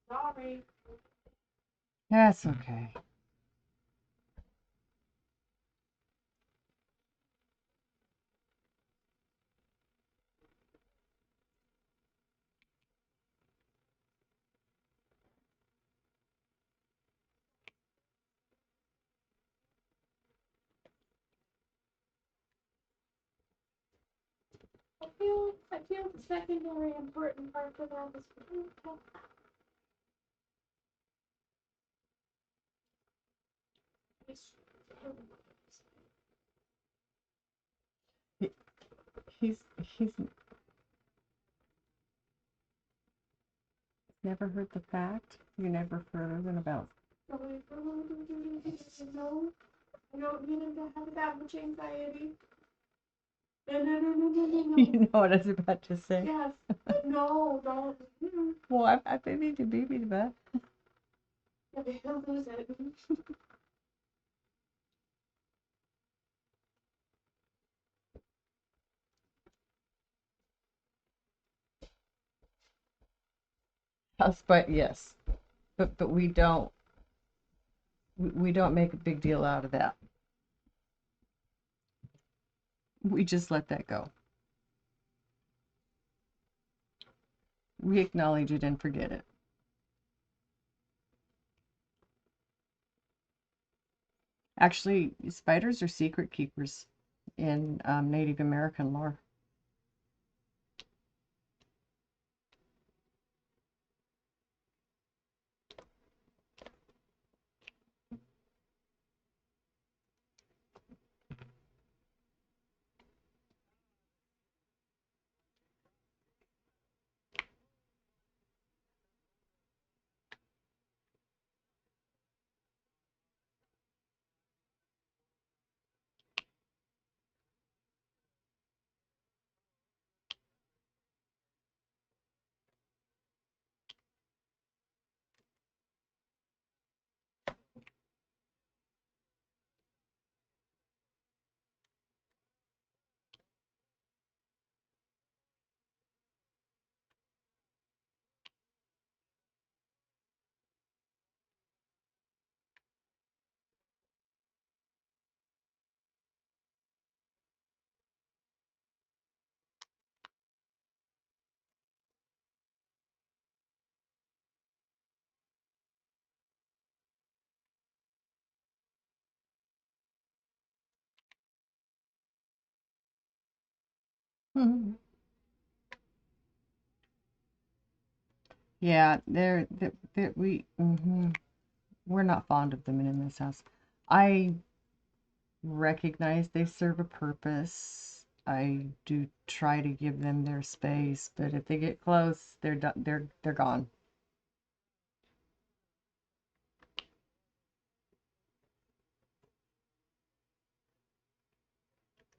Speaker 1: Sorry.
Speaker 2: That's okay.
Speaker 1: I feel the secondary important part for that is
Speaker 2: He's never heard the fact. You're never further than about
Speaker 3: No, I don't need him to have that much anxiety. No, no, no, no, no, no, no.
Speaker 2: You know what I was about to say.
Speaker 3: Yes. No, don't.
Speaker 2: Well, I need to be me, but
Speaker 3: Yeah, but he'll lose it.
Speaker 2: us, but yes, but we don't make a big deal out of that. We just let that go. We acknowledge it and forget it. Actually, spiders are secret keepers in Native American lore. Yeah, we're not fond of them in this house. I recognize they serve a purpose. I do try to give them their space, but if they get close, they're done. They're gone.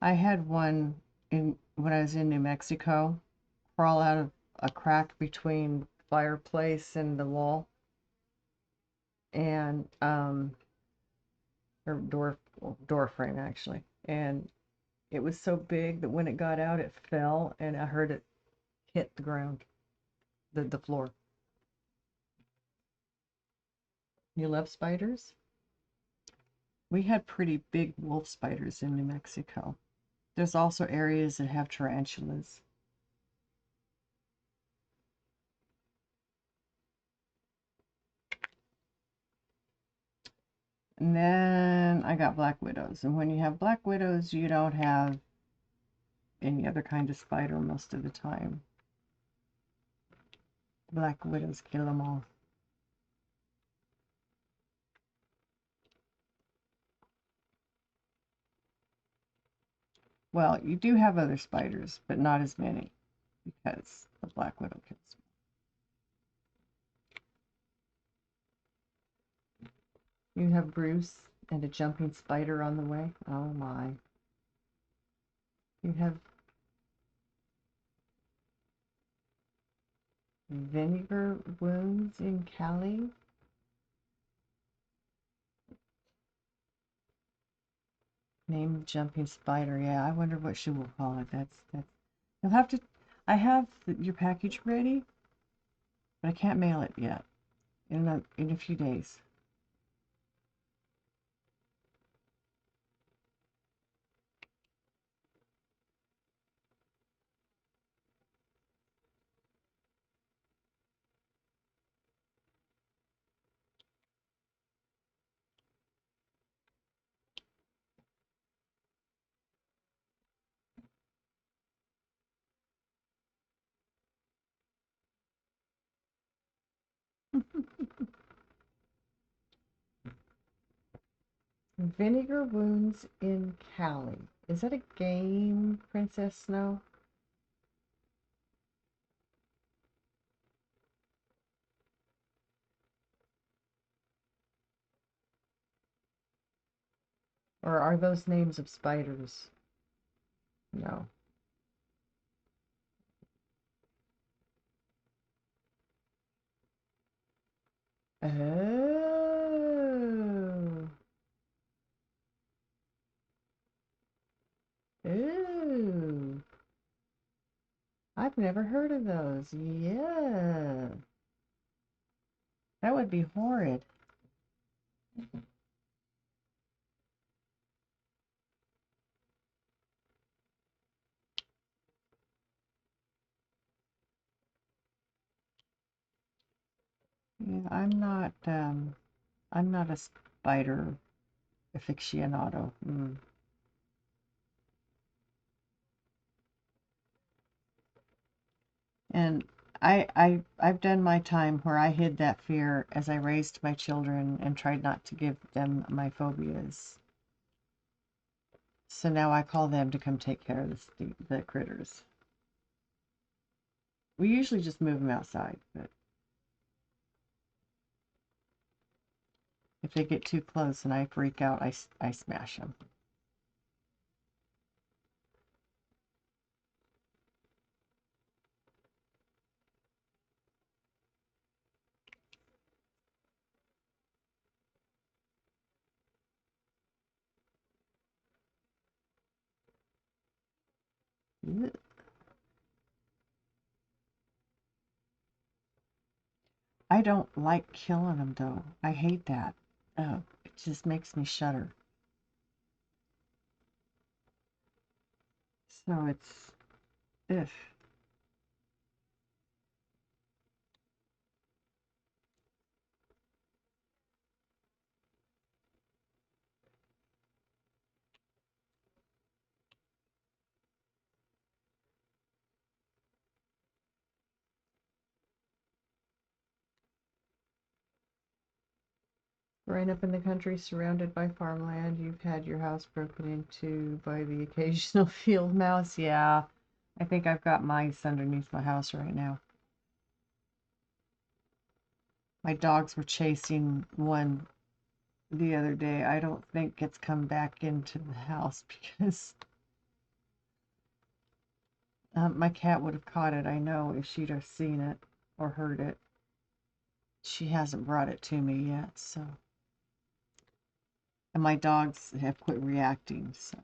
Speaker 2: I had one in when I was in New Mexico crawl out of a crack between fireplace and the wall, and or door frame actually, and it was so big that when it got out, it fell, and I heard it hit the ground, the floor. You love spiders? We had pretty big wolf spiders in New Mexico. There's also areas that have tarantulas. And then I got black widows. And when you have black widows, you don't have any other kind of spider most of the time. Black widows kill them all. Well, you do have other spiders, but not as many because the black widow kills them. You have Bruce and a jumping spider on the way. Oh my. You have vinegar wounds in Cali. Name jumping spider. Yeah, I wonder what she will call it. That's. You'll have to. I have your package ready, but I can't mail it yet. In a few days. Vinegar wounds in Cali. Is that a game, Princess Snow? Or are those names of spiders? No. Oh. Ooh. I've never heard of those. Yeah. That would be horrid. Yeah, I'm not a spider aficionado. And I've done my time where I hid that fear as I raised my children and tried not to give them my phobias. So now I call them to come take care of the critters. We usually just move them outside, but if they get too close and I freak out, I smash them. I don't like killing them though. I hate that. Oh, it just makes me shudder. So it's if growing up in the country surrounded by farmland, you've had your house broken into by the occasional field mouse. Yeah, I think I've got mice underneath my house right now. My dogs were chasing one the other day. I don't think it's come back into the house because my cat would have caught it, I know, if she'd have seen it or heard it. She hasn't brought it to me yet, so. And my dogs have quit reacting, so.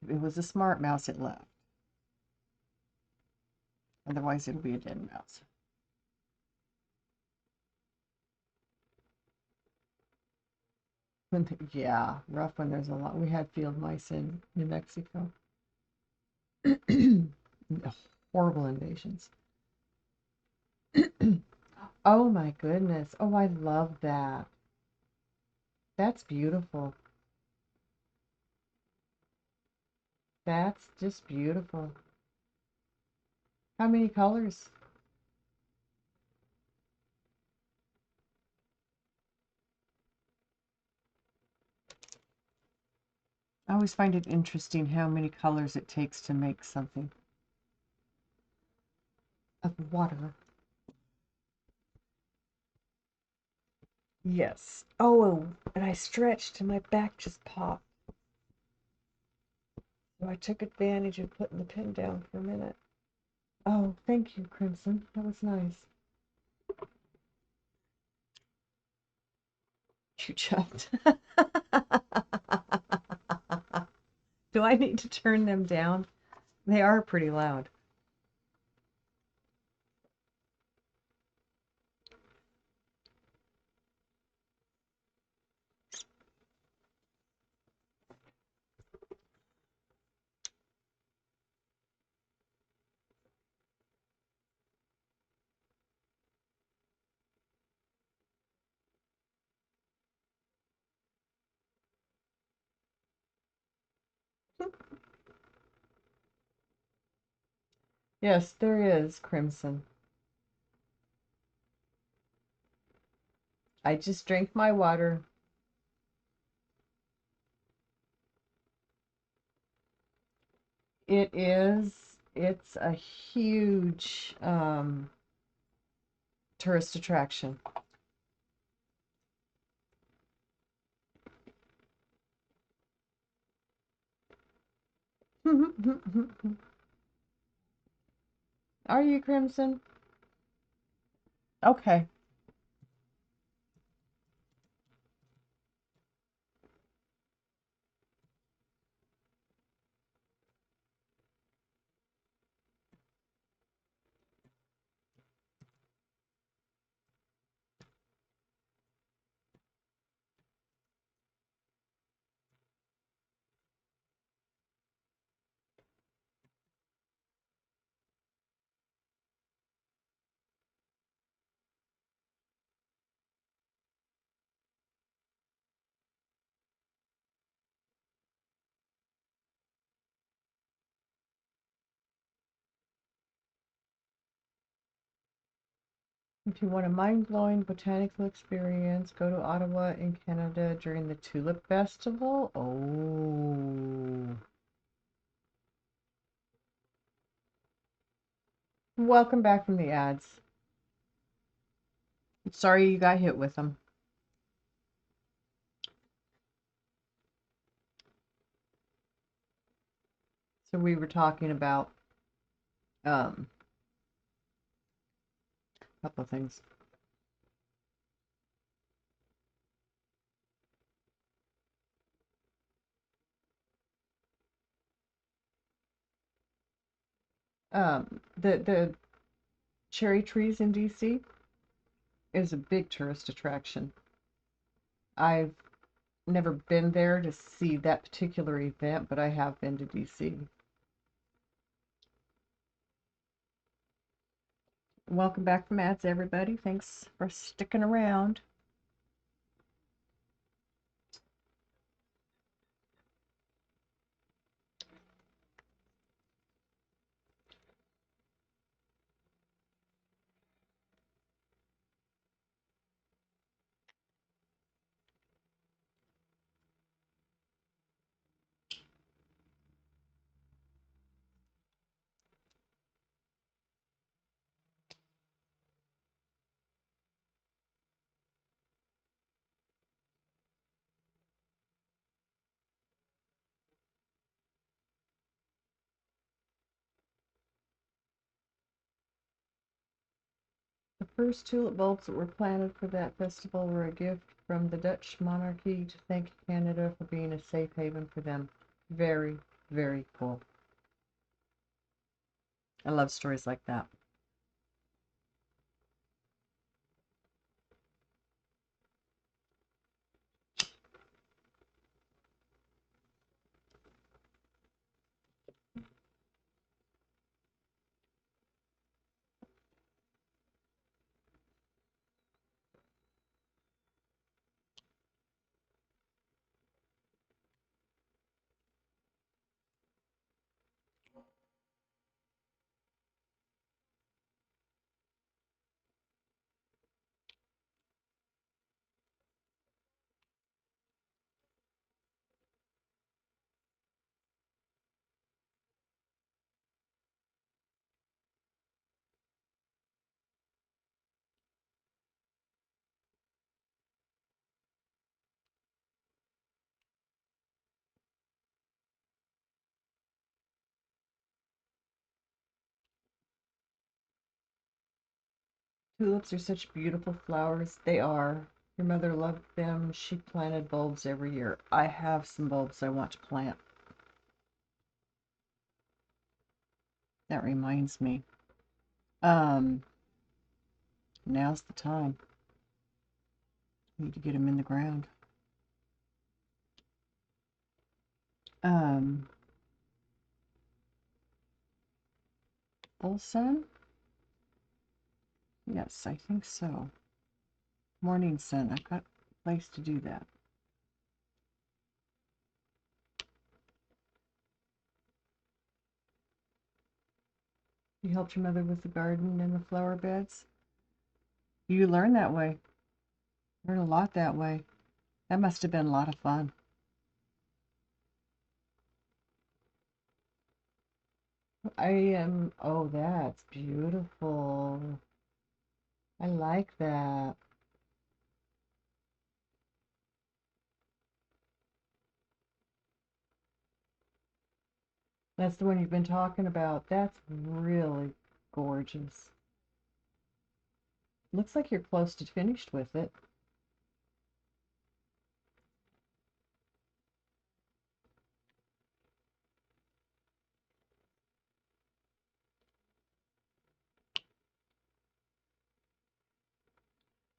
Speaker 2: If it was a smart mouse, it left. Otherwise, it'll be a dead mouse. Yeah, rough when there's a lot. We had field mice in New Mexico. Horrible invasions. Oh my goodness. Oh, I love that. That's beautiful. That's just beautiful. How many colors? I always find it interesting how many colors it takes to make something of water. Yes. Oh, and I stretched and my back just popped. So I took advantage of putting the pin down for a minute. Oh, thank you, Crimson. That was nice. You jumped. Do I need to turn them down? They are pretty loud. Yes, there is, Crimson. I just drink my water. It is. It's a huge tourist attraction. Are you, Crimson? Okay. If you want a mind-blowing botanical experience, go to Ottawa in Canada during the Tulip Festival. Oh. Welcome back from the ads. Sorry you got hit with them. So we were talking about a couple of things. The cherry trees in DC is a big tourist attraction. I've never been there to see that particular event, but I have been to DC. Welcome back from ads, everybody. Thanks for sticking around. The first tulip bulbs that were planted for that festival were a gift from the Dutch monarchy to thank Canada for being a safe haven for them. Very, very cool. I love stories like that. Tulips are such beautiful flowers. They are. Your mother loved them. She planted bulbs every year. I have some bulbs I want to plant. That reminds me. Now's the time. Need to get them in the ground. Full sun? Yes, I think so. Morning sun. I've got a place to do that. You helped your mother with the garden and the flower beds? You learn that way. Learn a lot that way. That must have been a lot of fun. Oh, that's beautiful. I like that. That's the one you've been talking about. That's really gorgeous. Looks like you're close to finished with it.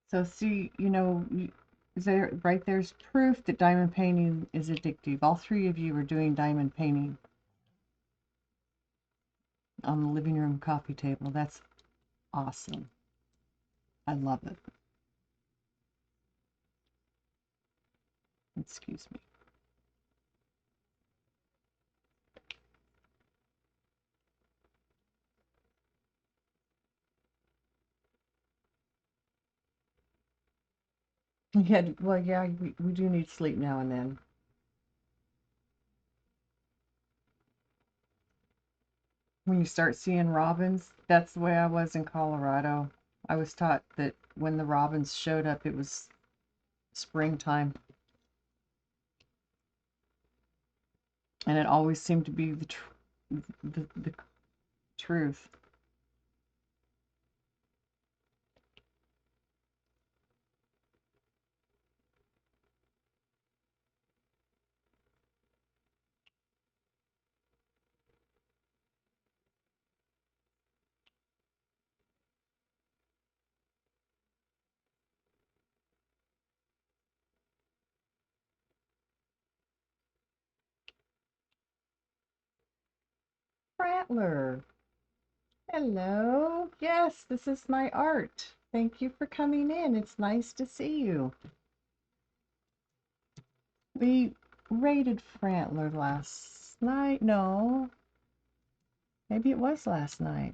Speaker 2: So see, right there's proof that diamond painting is addictive. All three of you are doing diamond painting on the living room coffee table. That's awesome. I love it. Excuse me. Yeah, well, yeah, we do need sleep now and then. When you start seeing robins, that's the way I was in Colorado. I was taught that when the robins showed up, it was springtime. And it always seemed to be the truth. Prattler. Hello. Yes, this is my art. Thank you for coming in. It's nice to see you. We raided Frantler last night. No, maybe it was last night.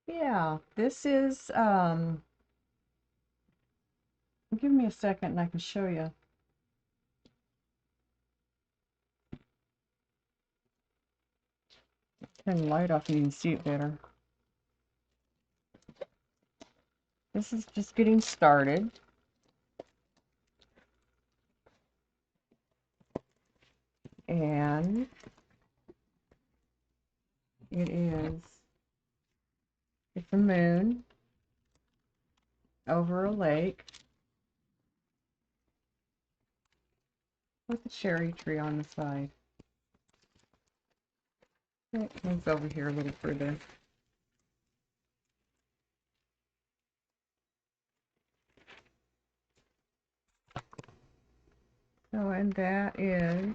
Speaker 2: Yeah, this is, give me a second and I can show you. Turn the light off and you can see it better. This is just getting started. And it's a moon over a lake with a cherry tree on the side. It moves over here a little further. So, and that is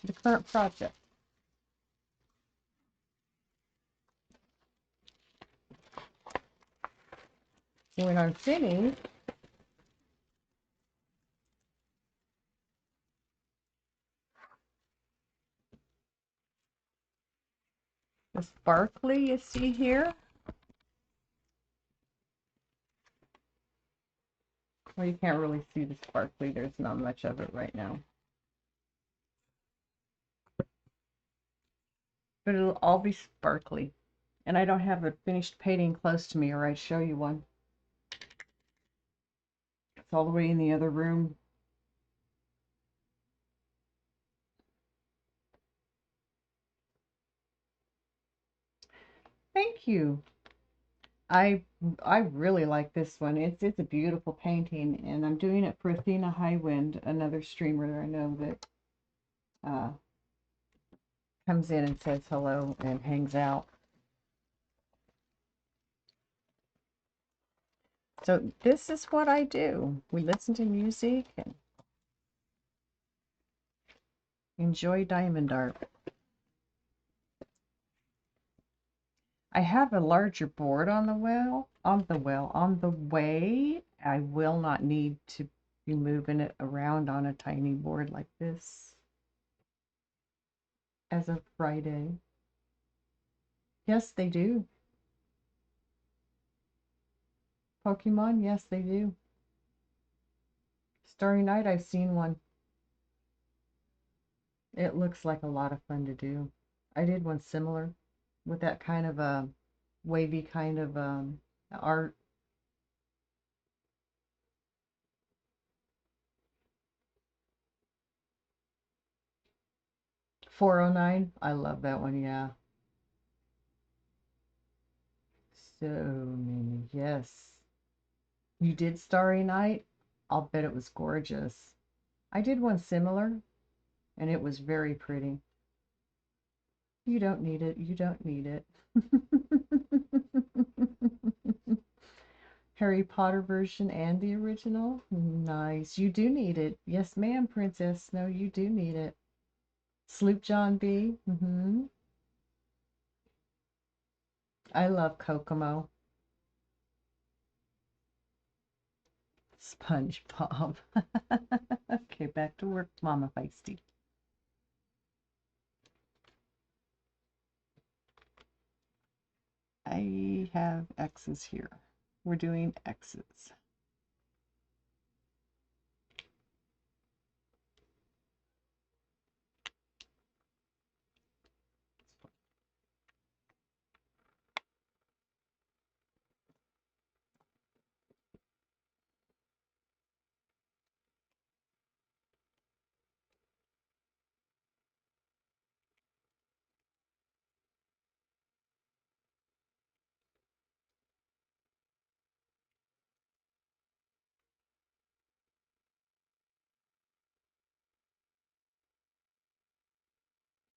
Speaker 2: the current project. When I'm finished, the sparkly you see here, well, you can't really see the sparkly. There's not much of it right now. But it'll all be sparkly. And I don't have a finished painting close to me, or I'd show you one. It's all the way in the other room. Thank you. I really like this one. It's a beautiful painting, and I'm doing it for AthenaHighwind, another streamer that I know that comes in and says hello and hangs out. So this is what I do. We listen to music and enjoy diamond art. I have a larger board on the way. I will not need to be moving it around on a tiny board like this as of Friday. Yes, they do. Pokemon, yes, they do. Starry Night, I've seen one. It looks like a lot of fun to do. I did one similar with that kind of a wavy kind of art. $4.09. I love that one, yeah. So many, yes. You did Starry Night? I'll bet it was gorgeous. I did one similar, and it was very pretty. You don't need it. You don't need it. Harry Potter version and the original? Nice. You do need it. Yes, ma'am, princess. No, you do need it. Sloop John B. I love Kokomo. SpongeBob. Okay, back to work, Mama Feisty. I have X's here. We're doing X's.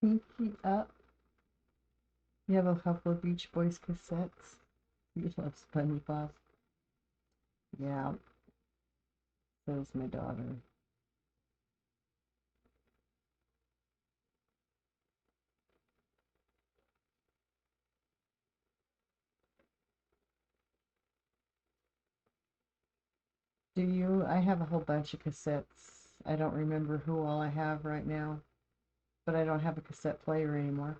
Speaker 2: Pinky up. You have a couple of Beach Boys cassettes. You love SpongeBob. Yeah, so's my daughter. Do you? I have a whole bunch of cassettes. I don't remember who all I have right now, but I don't have a cassette player anymore.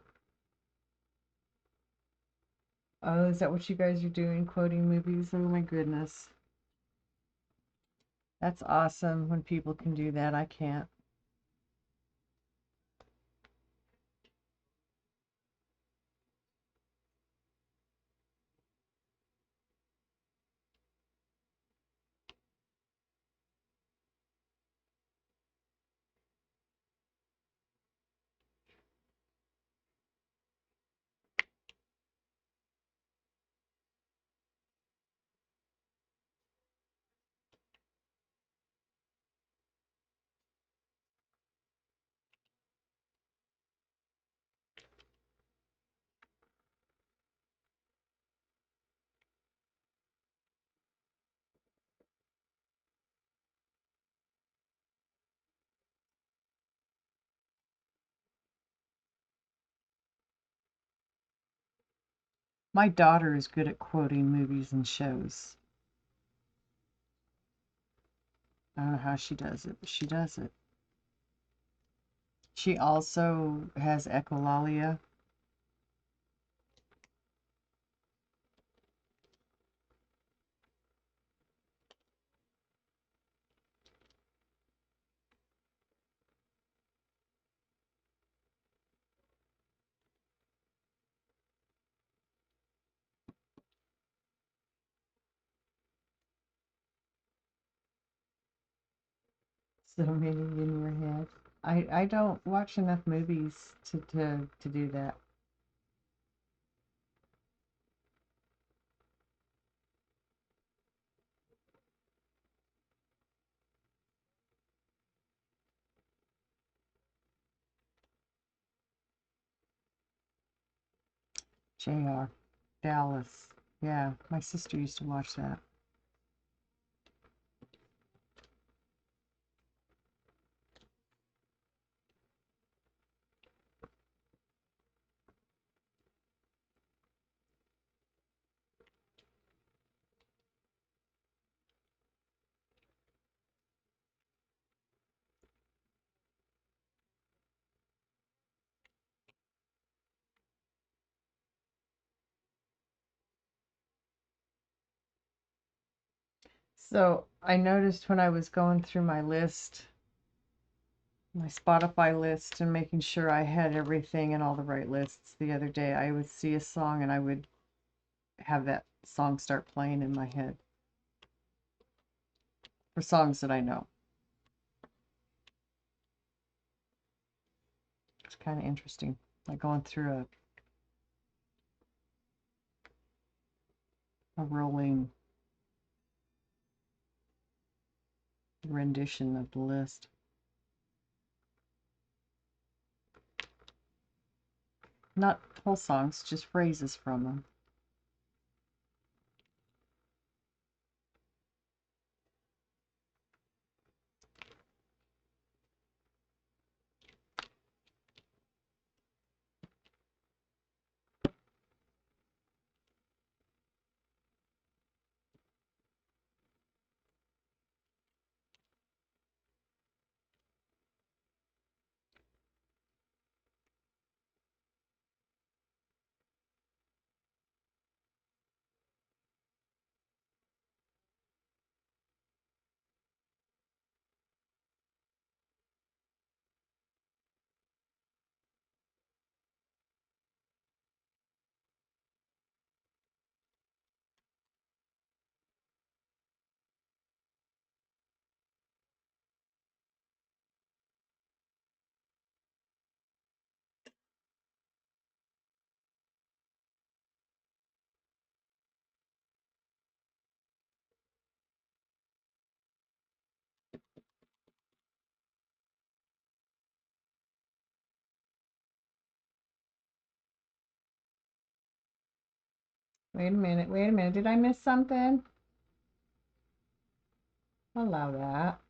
Speaker 2: Oh, is that what you guys are doing? Quoting movies? Oh my goodness. That's awesome when people can do that. I can't. My daughter is good at quoting movies and shows. I don't know how she does it, but she does it. She also has echolalia. So many in your head. I don't watch enough movies to do that. JR. Dallas. Yeah, my sister used to watch that. So I noticed when I was going through my list, my Spotify list, and making sure I had everything in all the right lists the other day, I would see a song and I would have that song start playing in my head for songs that I know. It's kind of interesting, like going through a rolling rendition of the list. Not whole songs, just phrases from them. Wait a minute. Did I miss something? Allow that.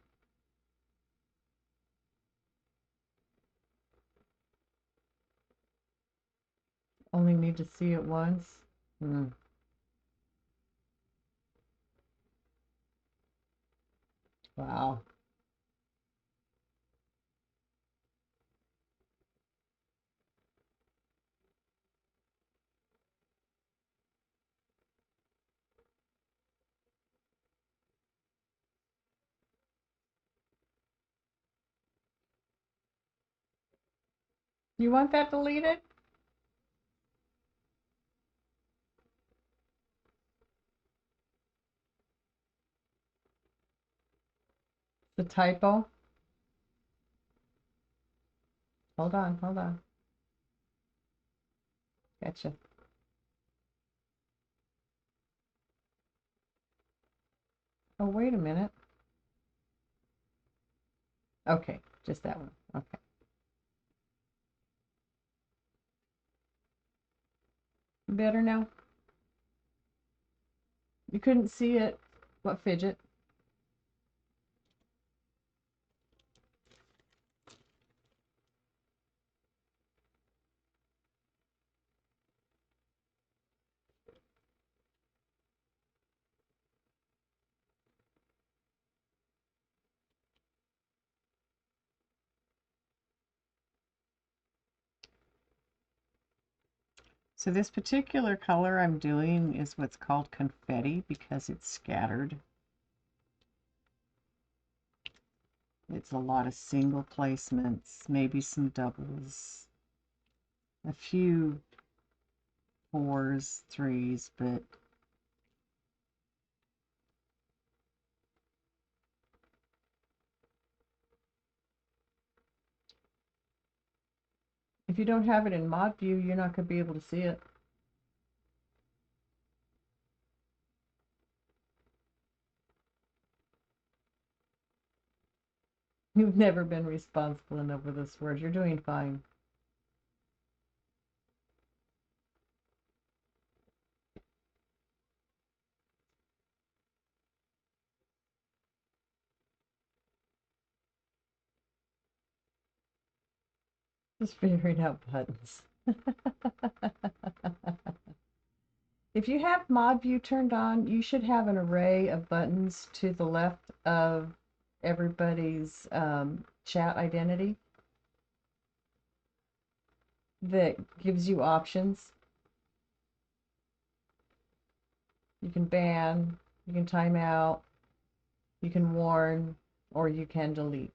Speaker 2: Only need to see it once. Wow. You want that deleted? The typo? Hold on. Gotcha. Oh, wait a minute. Okay, just that one. Okay. Better now? You couldn't see it. What fidget? So this particular color I'm doing is what's called confetti because it's scattered. It's a lot of single placements, maybe some doubles, a few fours, threes, but if you don't have it in mod view, you're not going to be able to see it. You've never been responsible enough with this word. You're doing fine. Just figuring out buttons. If you have mod view turned on, you should have an array of buttons to the left of everybody's chat identity that gives you options. You can ban, you can time out, You can warn or you can delete.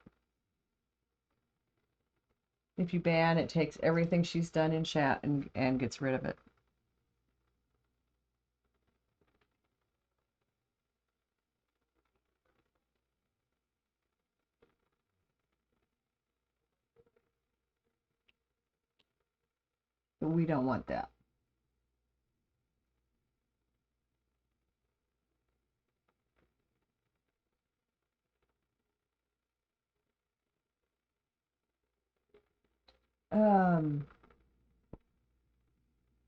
Speaker 2: If you ban, it takes everything she's done in chat and gets rid of it. But we don't want that.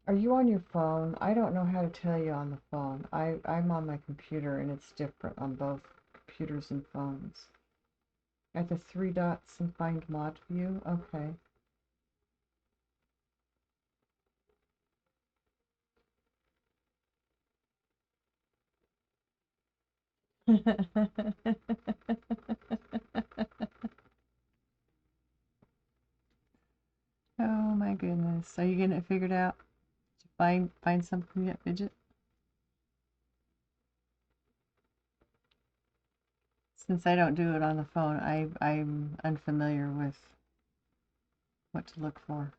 Speaker 2: Are you on your phone? I don't know how to tell you on the phone. I'm on my computer and it's different on both computers and phones. At the three dots and find mod view? Okay. Oh my goodness. Are you getting it figured out? Find something yet, Fidget? Since I don't do it on the phone, I'm unfamiliar with what to look for.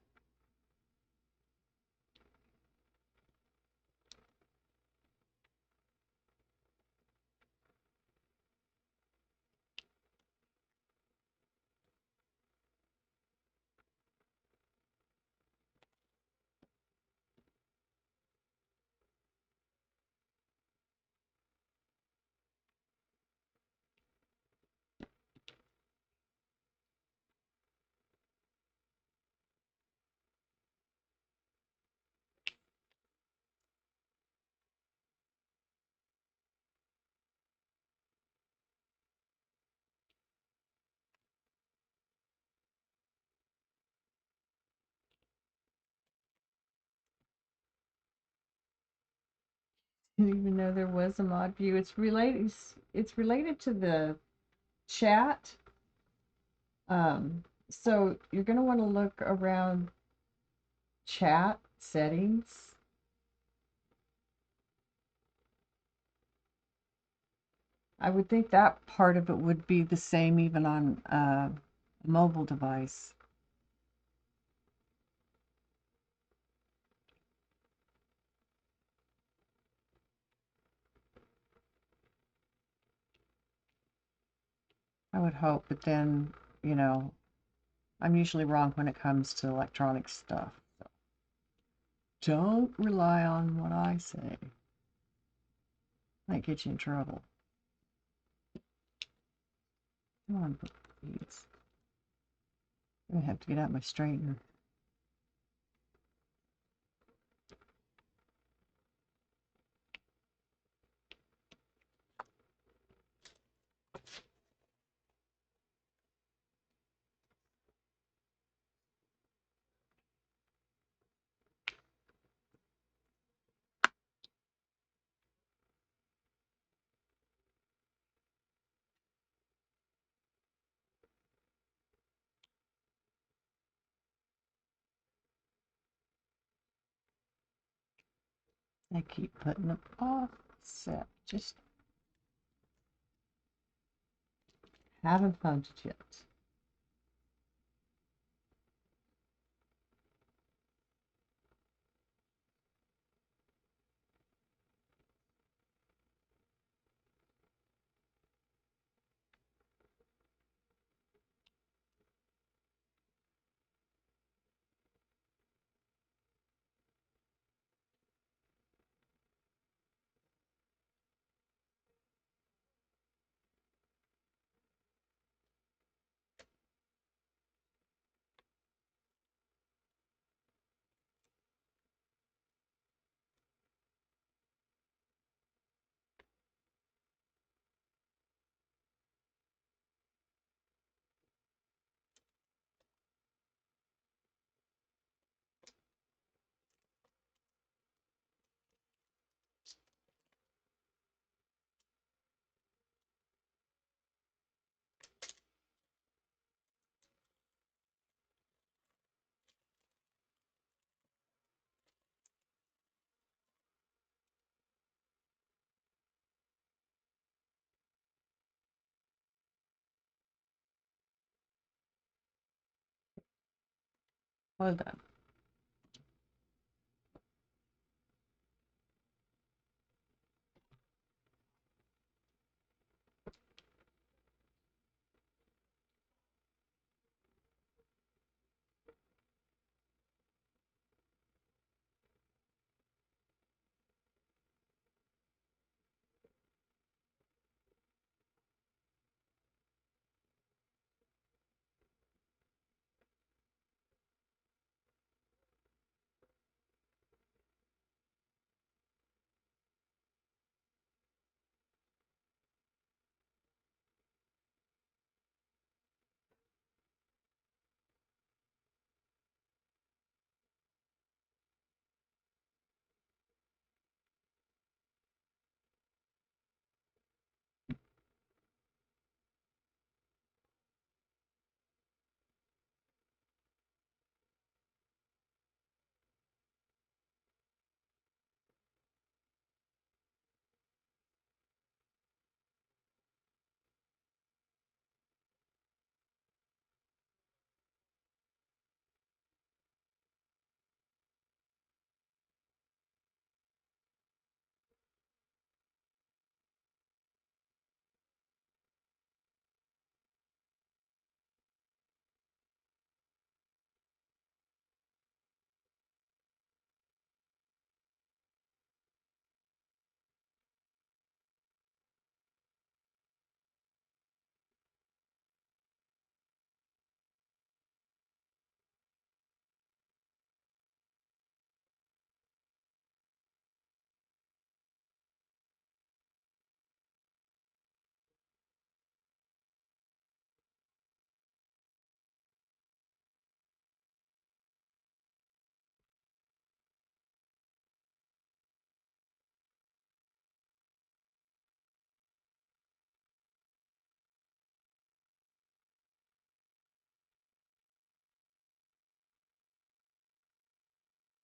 Speaker 2: Didn't even know there was a mod view. It's related to the chat. So you're going to want to look around chat settings. I would think that part of it would be the same even on a mobile device. I would hope, but then, you know, I'm usually wrong when it comes to electronic stuff. So don't rely on what I say. Might get you in trouble. Come on, please. I'm gonna have to get out my straightener. I keep putting them off set. Just haven't found it yet. Well done.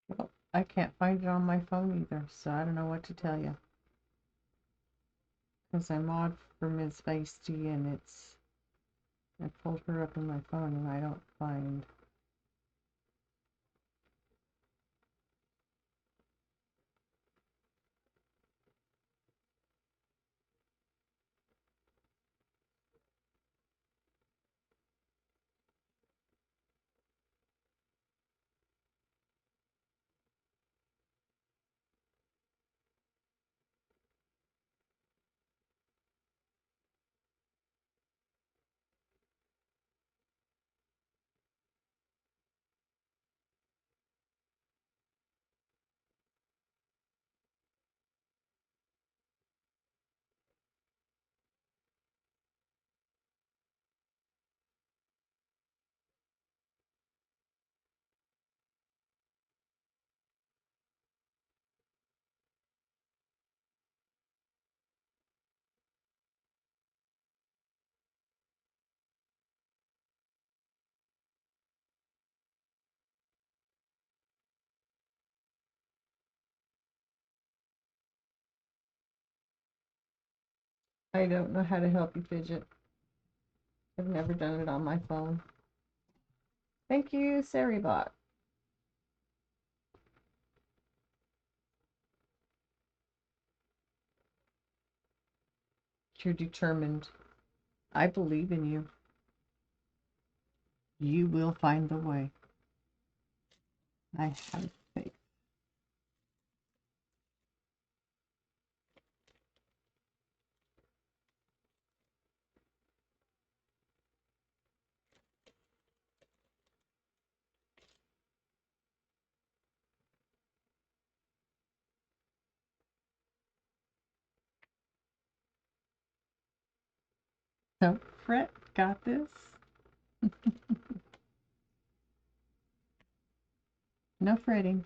Speaker 2: Well, I can't find it on my phone either, so I don't know what to tell you. Because I'm on for Ms. Feisty, and I pulled her up in my phone and I don't find. I don't know how to help you, Fidget. I've never done it on my phone. Thank you, Saribot. You're determined. I believe in you. You will find the way. I have faith. Don't fret. Got this. No fretting.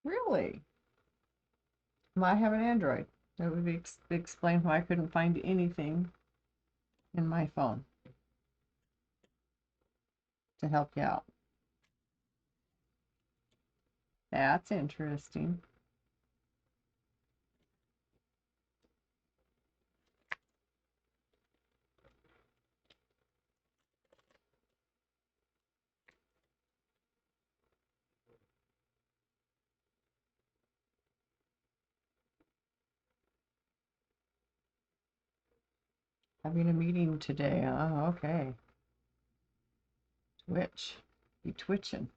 Speaker 2: Really? I have an Android. That would explain why I couldn't find anything in my phone to help you out. That's interesting. Having a meeting today. Oh, okay. Twitch. Be twitching.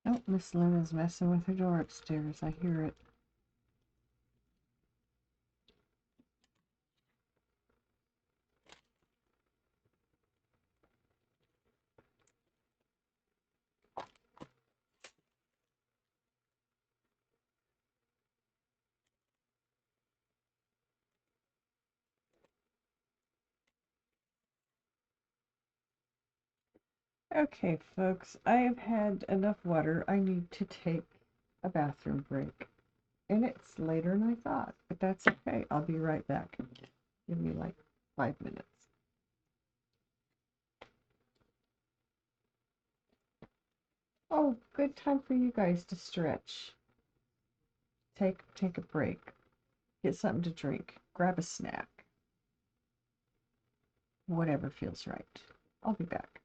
Speaker 2: Oh, Miss Luna's messing with her door upstairs. I hear it. Okay, folks, I have had enough water. I need to take a bathroom break. And it's later than I thought, but that's okay. I'll be right back. Give me like 5 minutes. Oh, good time for you guys to stretch. Take a break. Get something to drink. Grab a snack. Whatever feels right. I'll be back.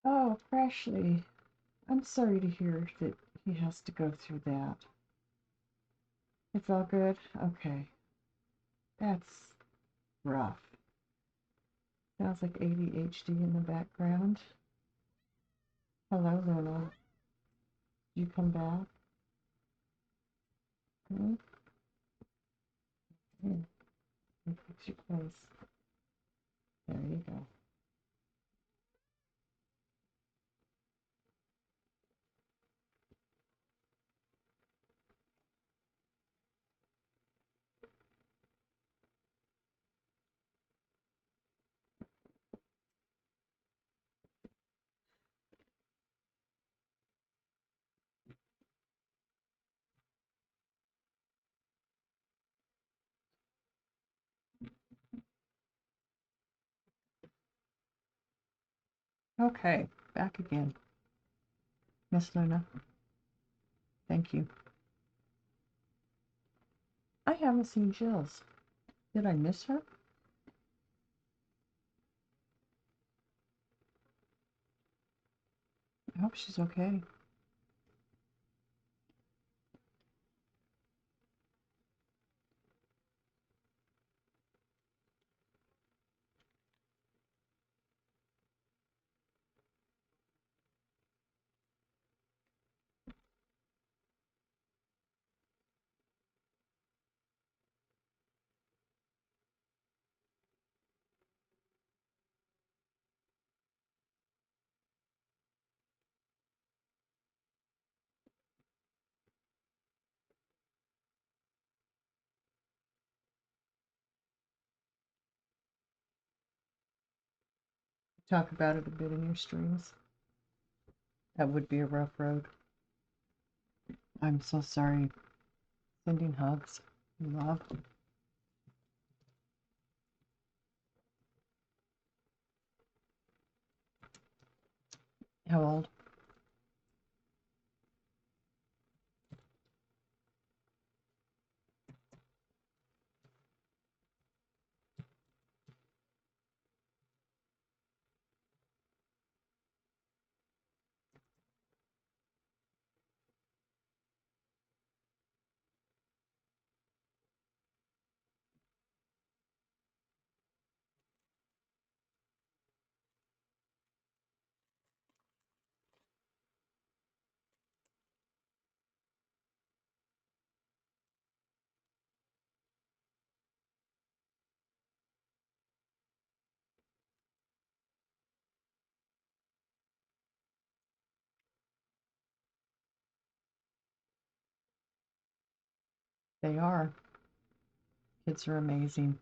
Speaker 2: Oh, Crashly, I'm sorry to hear that he has to go through that. It's all good? Okay. That's rough. Sounds like ADHD in the background. Hello, Luna. Did you come back? Hmm? Here, let me fix your place. There you go. Okay, back again. Miss Luna, thank you. I haven't seen Jill's. Did I miss her? I hope she's okay. Talk about it a bit in your streams. That would be a rough road. I'm so sorry. Sending hugs. Love. How old? They are. Kids are amazing.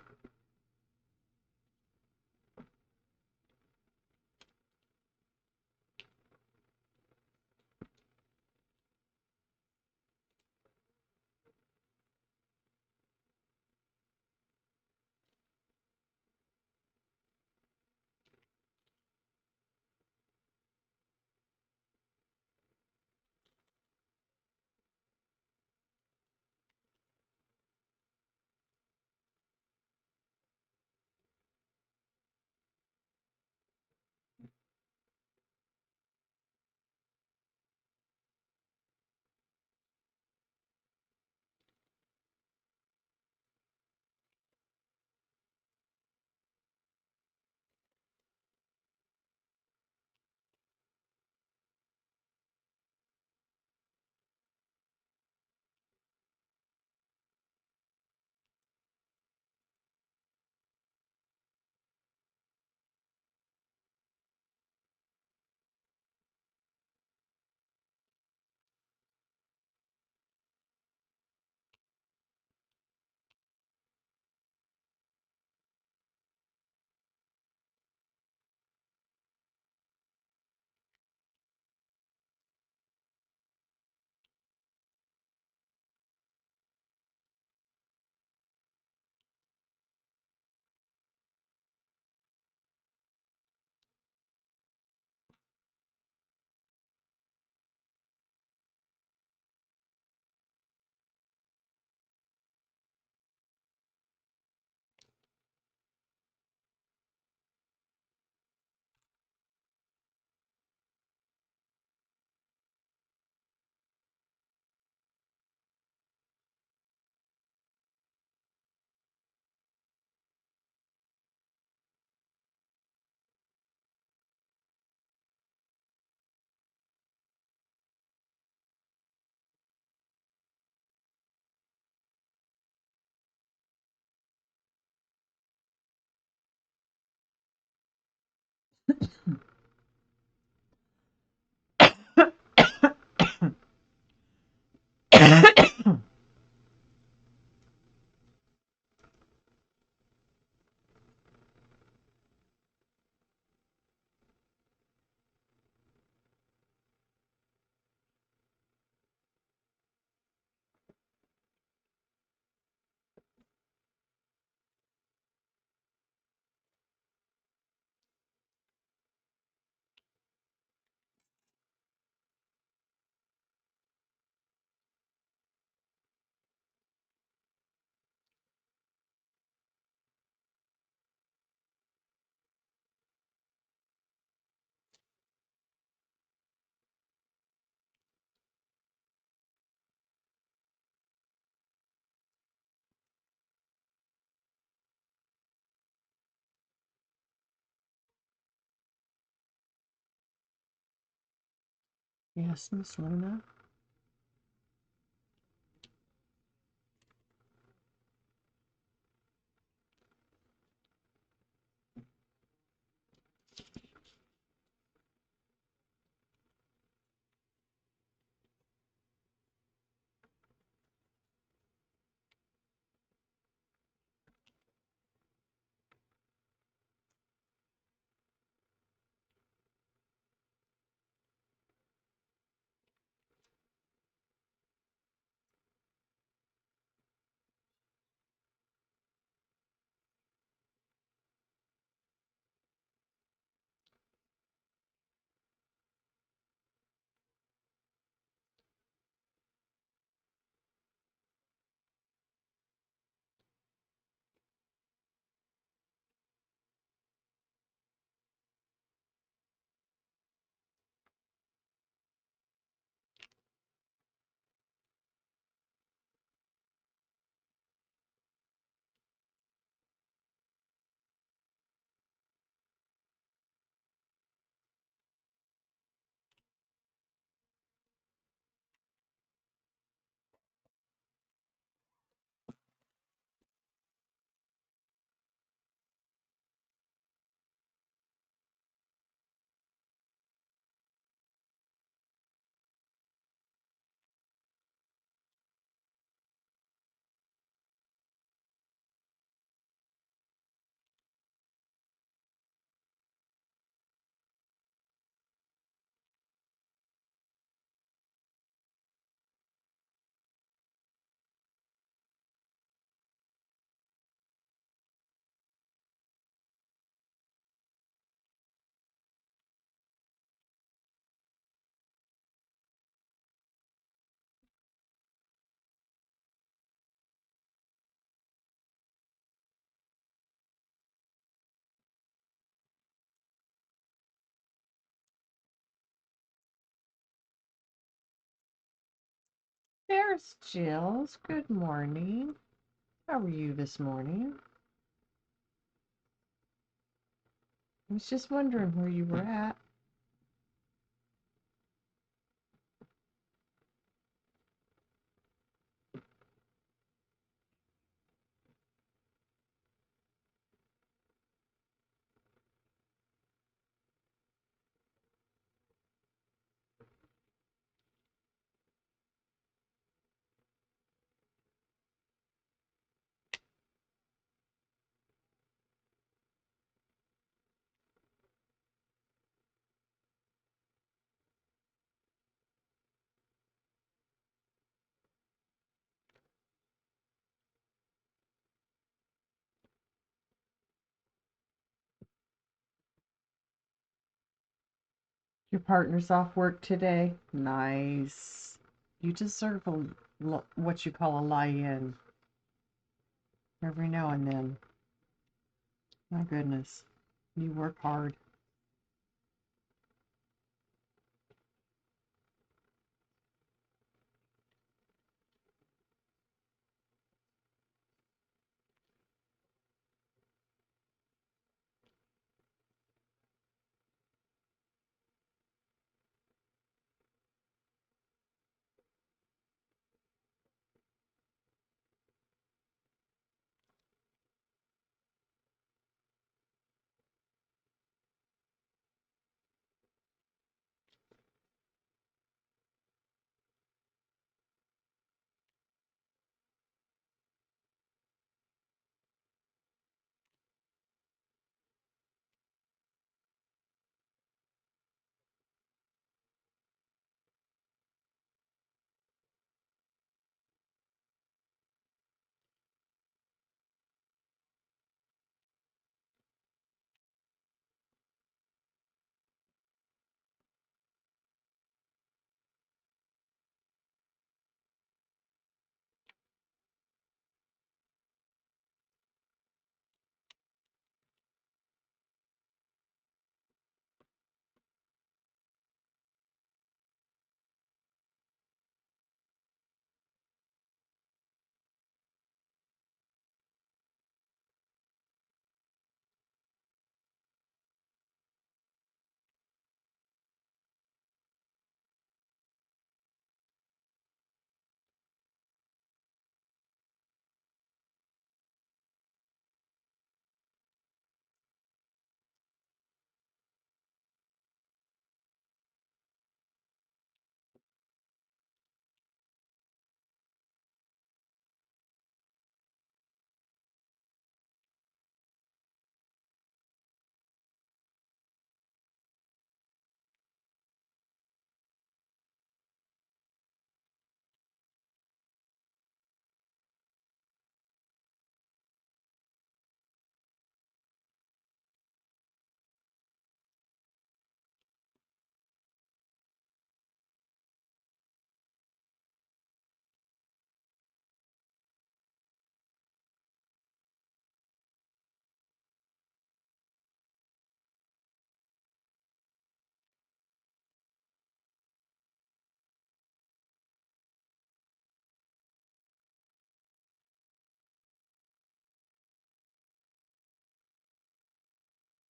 Speaker 2: Yes, Miss Luna. There's Jills. Good morning. How are you this morning? I was just wondering where you were at. Your partner's off work today? Nice. You deserve what you call a lie-in every now and then. My goodness. You work hard.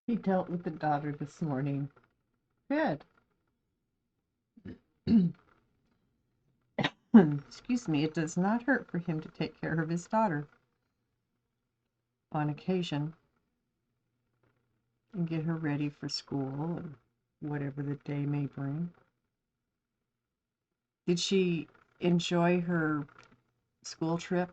Speaker 2: He dealt with the daughter this morning. Good. Excuse me, it does not hurt for him to take care of his daughter on occasion and get her ready for school and whatever the day may bring. Did she enjoy her school trip?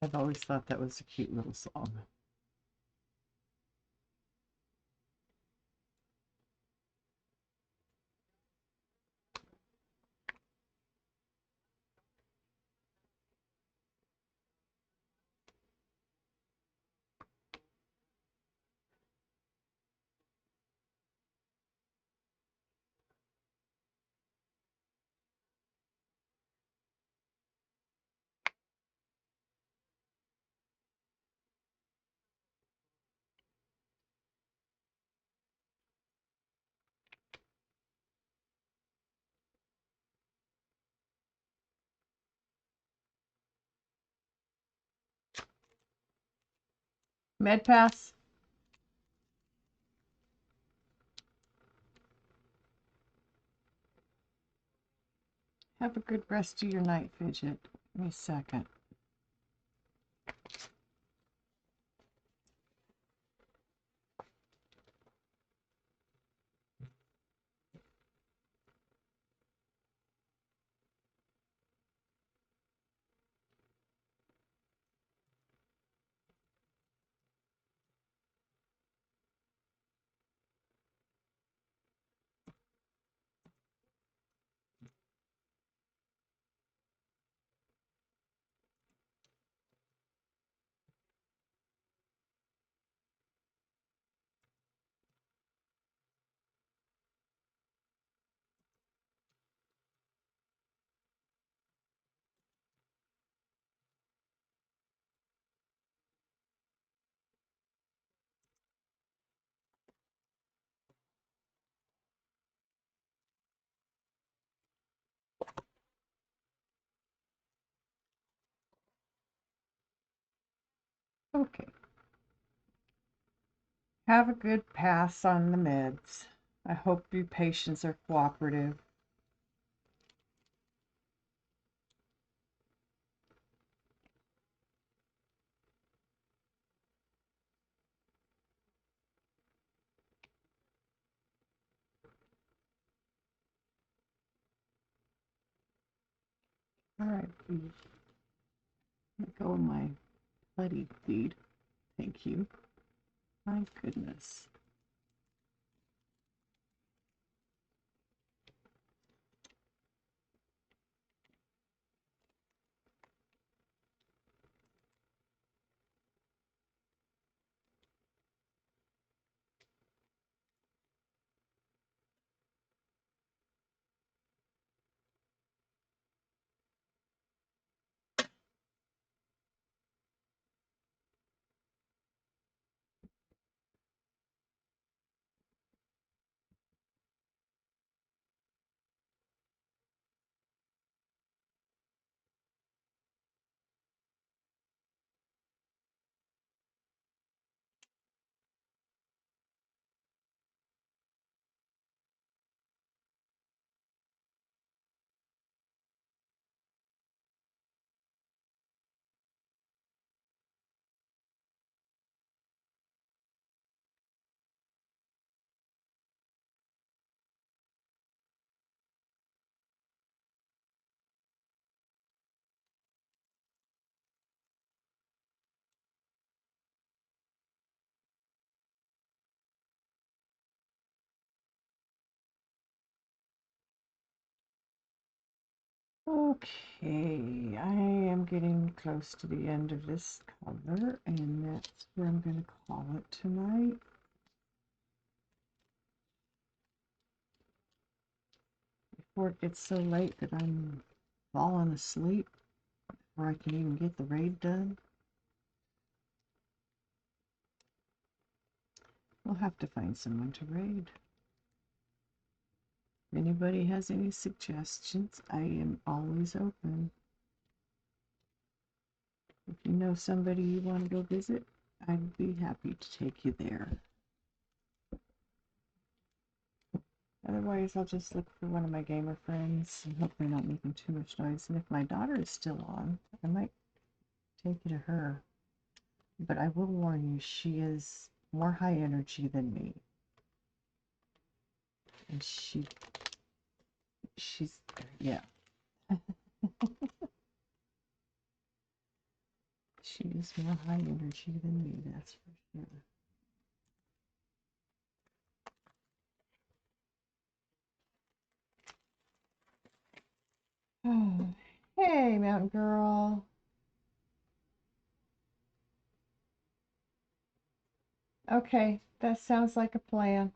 Speaker 2: I've always thought that was a cute little song. Med pass. Have a good rest of your night, Fidget. Give me a second. Okay. Have a good pass on the meds. I hope your patients are cooperative. All right, please. Let go of my bloody feed. Thank you. My goodness. Okay, I am getting close to the end of this cover, and that's where I'm going to call it tonight. Before it gets so late that I'm falling asleep before I can even get the raid done. We'll have to find someone to raid. If anybody has any suggestions, I am always open. If you know somebody you want to go visit, I'd be happy to take you there. Otherwise, I'll just look for one of my gamer friends and hope they're not making too much noise. And if my daughter is still on, I might take you to her. But I will warn you, she is more high energy than me. And she's, yeah. She is more high energy than me, that's for sure. Oh, hey, Mountain Girl. Okay, that sounds like a plan.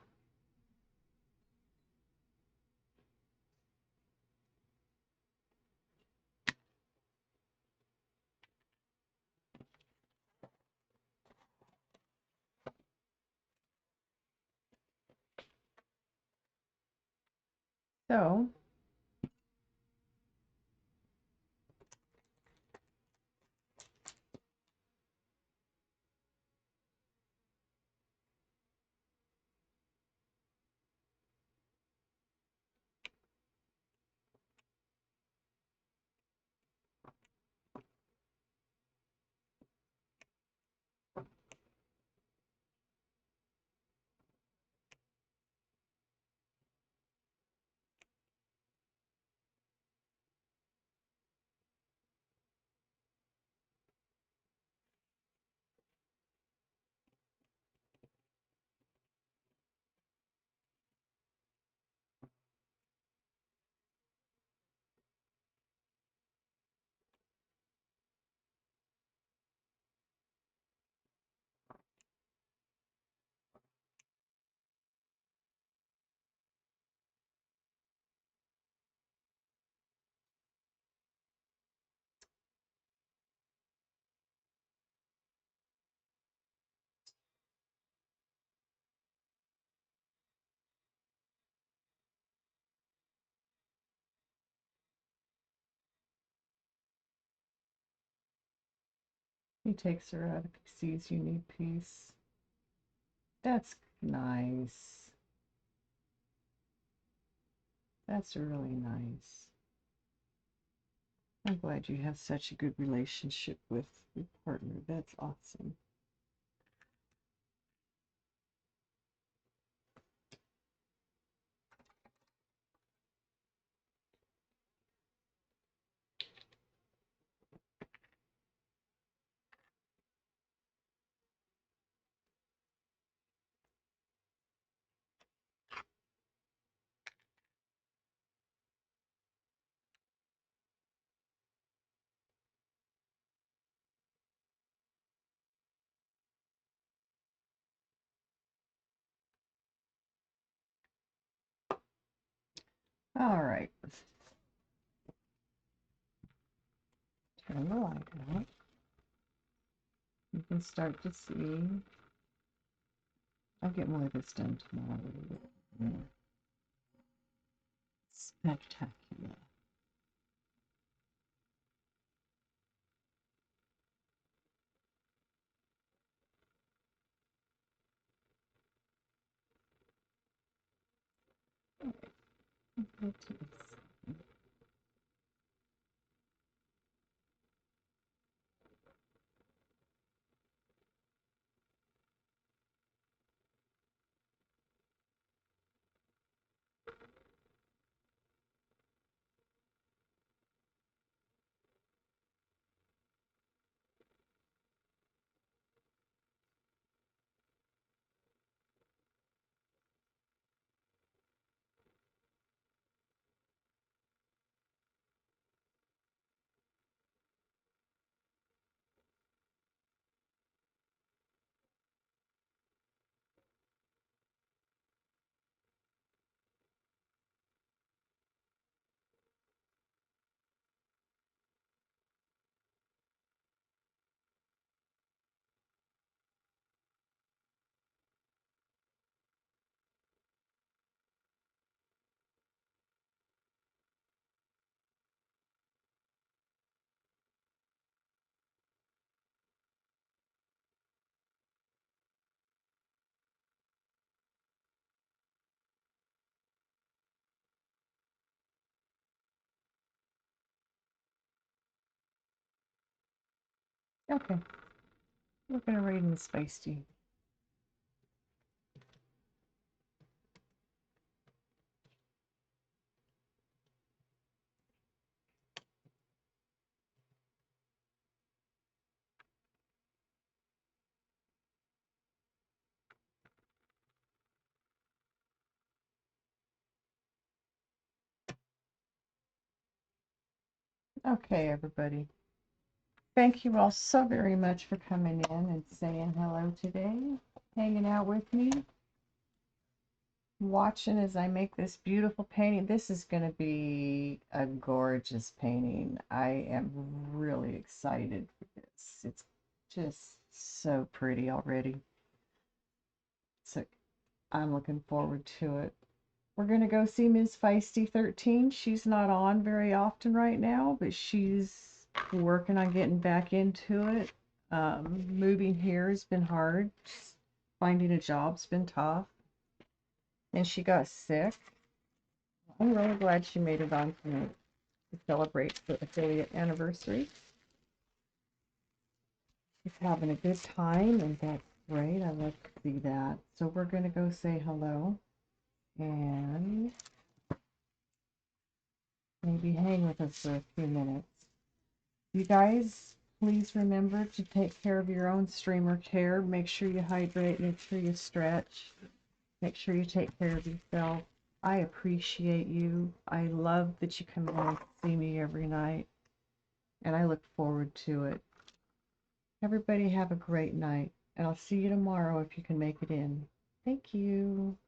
Speaker 2: So, He takes her out if he sees you need peace. That's nice. That's really nice. I'm glad you have such a good relationship with your partner. That's awesome. All right. Turn the light out. You can start to see. I'll get more of this done tomorrow. Spectacular. Okay. We're going to read in the space to you. Okay, everybody. Thank you all so very much for coming in and saying hello today, hanging out with me, watching as I make this beautiful painting. This is going to be a gorgeous painting. I am really excited for this. It's just so pretty already. So I'm looking forward to it. We're going to go see Ms. Feisty 13. She's not on very often right now, but she's working on getting back into it. Moving here has been hard. Finding a job's been tough. And she got sick. I'm really glad she made it on tonight to celebrate the affiliate anniversary. She's having a good time, and that's great. I love to see that. So we're going to go say hello and maybe hang with us for a few minutes. You guys, please remember to take care of your own streamer care. Make sure you hydrate, make sure you stretch, make sure you take care of yourself. I appreciate you. I love that you come in and see me every night, and I look forward to it. Everybody have a great night, and I'll see you tomorrow if you can make it in. Thank you.